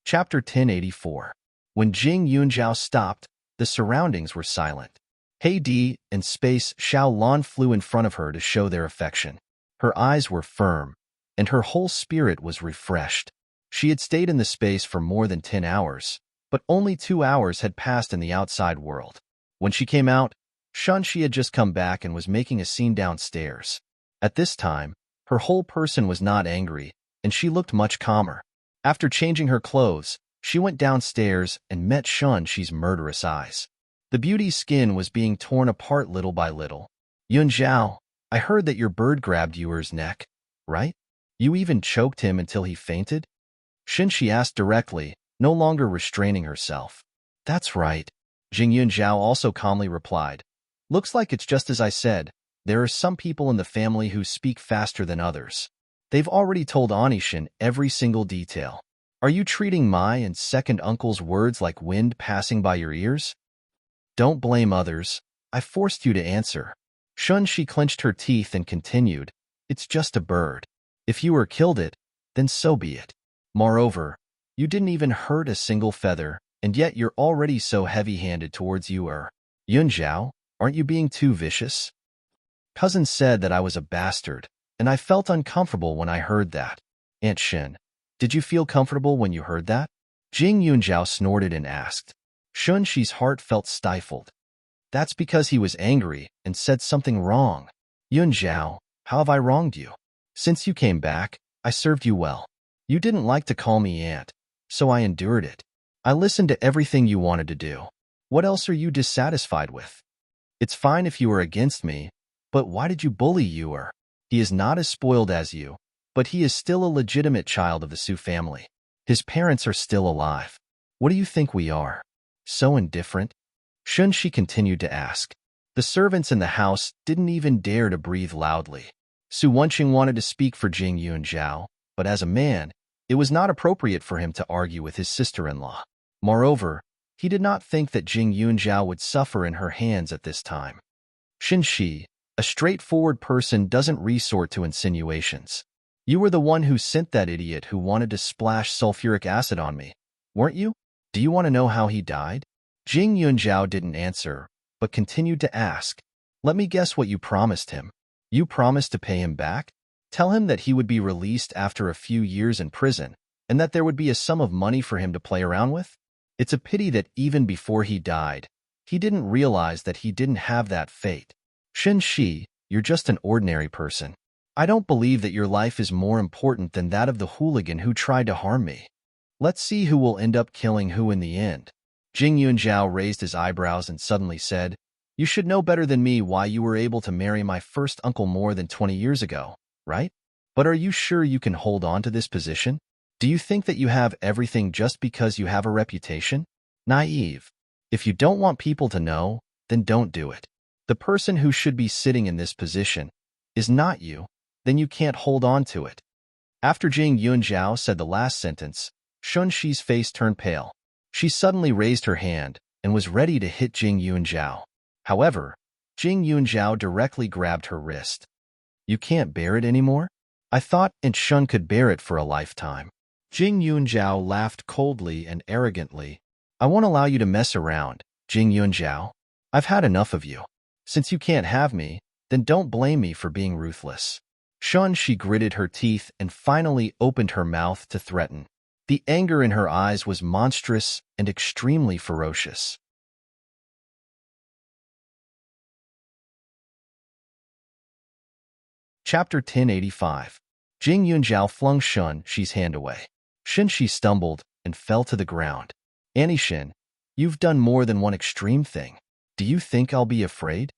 Chapter 1084. When Jing Yunjiao stopped, the surroundings were silent. Heidi and Space Xiao Lan flew in front of her to show their affection. Her eyes were firm, and her whole spirit was refreshed. She had stayed in the space for more than 10 hours, but only 2 hours had passed in the outside world. When she came out, Shunshi had just come back and was making a scene downstairs. At this time, her whole person was not angry, and she looked much calmer. After changing her clothes, she went downstairs and met Shunshi's murderous eyes. The beauty's skin was being torn apart little by little. Yunjiao, I heard that your bird grabbed Yuer's neck, right? You even choked him until he fainted? Shinshi asked directly, no longer restraining herself. That's right. Jing Yunjiao also calmly replied. Looks like it's just as I said. There are some people in the family who speak faster than others. They've already told Anishin every single detail. Are you treating my and second uncle's words like wind passing by your ears? Don't blame others. I forced you to answer. Shunshi clenched her teeth and continued, It's just a bird. If you killed it, then so be it. Moreover, You didn't even hurt a single feather, and yet you're already so heavy-handed towards Yunjiao. Aren't you being too vicious? Cousin said that I was a bastard, and I felt uncomfortable when I heard that. Aunt Shin, did you feel comfortable when you heard that? Jing Yunjiao snorted and asked. Shunxi's heart felt stifled. That's because he was angry and said something wrong. Yunjiao, how have I wronged you? Since you came back, I served you well. You didn't like to call me aunt, so I endured it. I listened to everything you wanted to do. What else are you dissatisfied with? It's fine if you are against me, but why did you bully Yuer? He is not as spoiled as you, but he is still a legitimate child of the Su family. His parents are still alive. What do you think we are? So indifferent? Shunxi continued to ask. The servants in the house didn't even dare to breathe loudly. Su Wenqing wanted to speak for Jing Yunjiao, but as a man, it was not appropriate for him to argue with his sister-in-law. Moreover, he did not think that Jing Yunjiao would suffer in her hands at this time. Shunxi, a straightforward person, doesn't resort to insinuations. You were the one who sent that idiot who wanted to splash sulfuric acid on me, weren't you? Do you want to know how he died? Jing Yunjiao didn't answer, but continued to ask. Let me guess what you promised him. You promised to pay him back? Tell him that he would be released after a few years in prison, and that there would be a sum of money for him to play around with? It's a pity that even before he died, he didn't realize that he didn't have that fate. Shunxi, you're just an ordinary person. I don't believe that your life is more important than that of the hooligan who tried to harm me. Let's see who will end up killing who in the end. Jing Yunjiao raised his eyebrows and suddenly said, You should know better than me why you were able to marry my first uncle more than 20 years ago, right? But are you sure you can hold on to this position? Do you think that you have everything just because you have a reputation? Naive. If you don't want people to know, then don't do it. The person who should be sitting in this position is not you, then you can't hold on to it. After Jing Yunjiao said the last sentence, Shunxi's face turned pale. She suddenly raised her hand and was ready to hit Jing Yunjiao. However, Jing Yunjiao directly grabbed her wrist. You can't bear it anymore? I thought Aunt Shun could bear it for a lifetime. Jing Yunjiao laughed coldly and arrogantly. I won't allow you to mess around, Jing Yunjiao. I've had enough of you. Since you can't have me, then don't blame me for being ruthless. She gritted her teeth and finally opened her mouth to threaten. The anger in her eyes was monstrous and extremely ferocious. Chapter 1085. Jing Yunjiao flung Shunxi's hand away. Shunxi stumbled and fell to the ground. Annie Shin, you've done more than one extreme thing. Do you think I'll be afraid?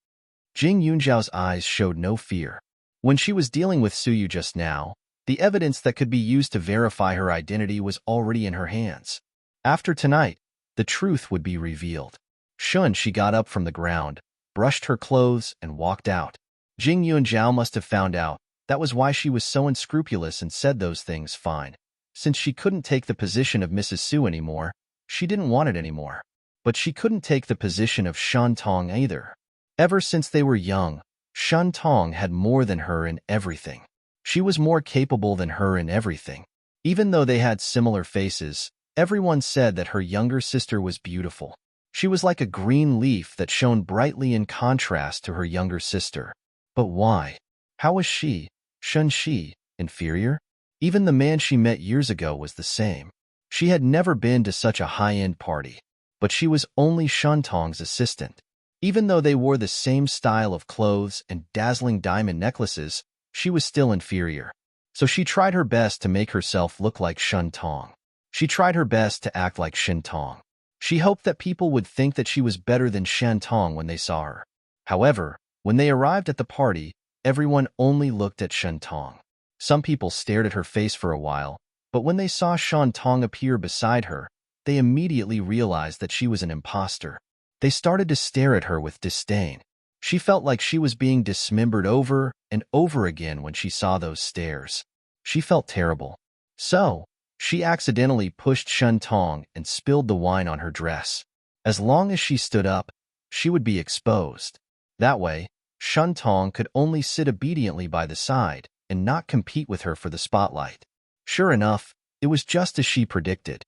Jing Yunjiao's eyes showed no fear. When she was dealing with Suyu just now, the evidence that could be used to verify her identity was already in her hands. After tonight, the truth would be revealed. She got up from the ground, brushed her clothes, and walked out. Jing Yunjiao must have found out. That was why she was so unscrupulous and said those things. Fine. Since she couldn't take the position of Mrs. Su anymore, she didn't want it anymore. But she couldn't take the position of Shan Tong either. Ever since they were young, Shan Tong had more than her in everything. She was more capable than her in everything. Even though they had similar faces, everyone said that her younger sister was beautiful. She was like a green leaf that shone brightly in contrast to her younger sister. But why? How was she, Shunxi, inferior? Even the man she met years ago was the same. She had never been to such a high-end party, but she was only Shantong's assistant. Even though they wore the same style of clothes and dazzling diamond necklaces, she was still inferior. So she tried her best to make herself look like Shantong. She tried her best to act like Shantong. She hoped that people would think that she was better than Shantong when they saw her. However, when they arrived at the party, everyone only looked at Shantong. Some people stared at her face for a while, but when they saw Shantong appear beside her, they immediately realized that she was an imposter. They started to stare at her with disdain. She felt like she was being dismembered over and over again when she saw those stares. She felt terrible. So, she accidentally pushed Shantong and spilled the wine on her dress. As long as she stood up, she would be exposed. That way, Shantong could only sit obediently by the side and not compete with her for the spotlight. Sure enough, it was just as she predicted.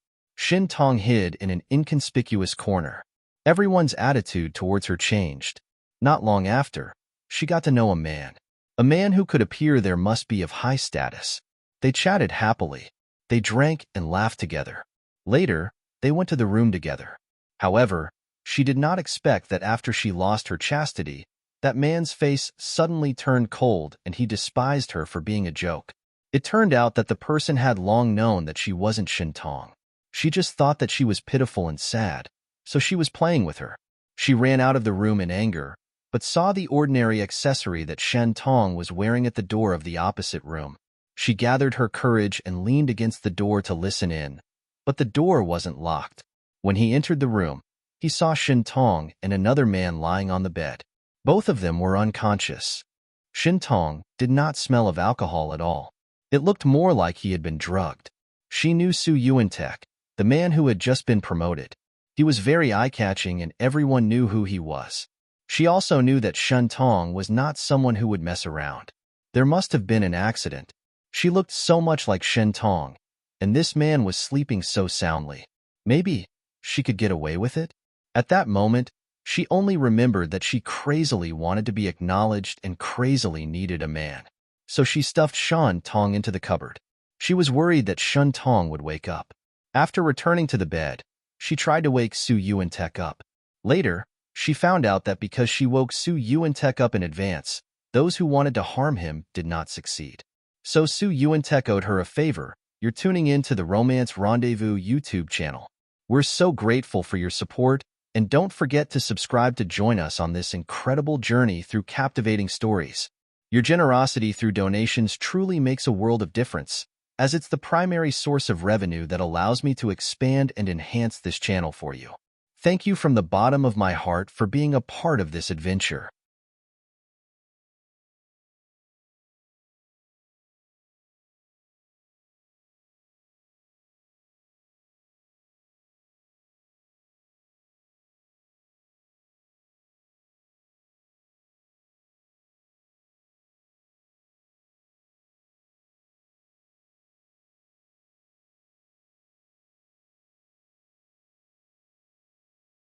Shin Tong hid in an inconspicuous corner. Everyone's attitude towards her changed. Not long after, she got to know a man who could appear there must be of high status. They chatted happily. They drank and laughed together. Later, they went to the room together. However, she did not expect that after she lost her chastity, that man's face suddenly turned cold and he despised her for being a joke. It turned out that the person had long known that she wasn't Shin Tong. She just thought that she was pitiful and sad, so she was playing with her. She ran out of the room in anger, but saw the ordinary accessory that Shen Tong was wearing at the door of the opposite room. She gathered her courage and leaned against the door to listen in, but the door wasn't locked. When he entered the room, he saw Shin Tong and another man lying on the bed. Both of them were unconscious. Shin Tong did not smell of alcohol at all. It looked more like he had been drugged. She knew Su Yuantek, the man who had just been promoted. He was very eye-catching and everyone knew who he was. She also knew that Shin Tong was not someone who would mess around. There must have been an accident. She looked so much like Shin Tong, and this man was sleeping so soundly. Maybe she could get away with it? At that moment, she only remembered that she crazily wanted to be acknowledged and crazily needed a man. So she stuffed Shin Tong into the cupboard. She was worried that Shin Tong would wake up. After returning to the bed, she tried to wake Su Yuantek up. Later, she found out that because she woke Su Yuantek up in advance, those who wanted to harm him did not succeed. So Su Yuantek owed her a favor. You're tuning in to the Romance Rendezvous YouTube channel. We're so grateful for your support, and don't forget to subscribe to join us on this incredible journey through captivating stories. Your generosity through donations truly makes a world of difference, as it's the primary source of revenue that allows me to expand and enhance this channel for you. Thank you from the bottom of my heart for being a part of this adventure.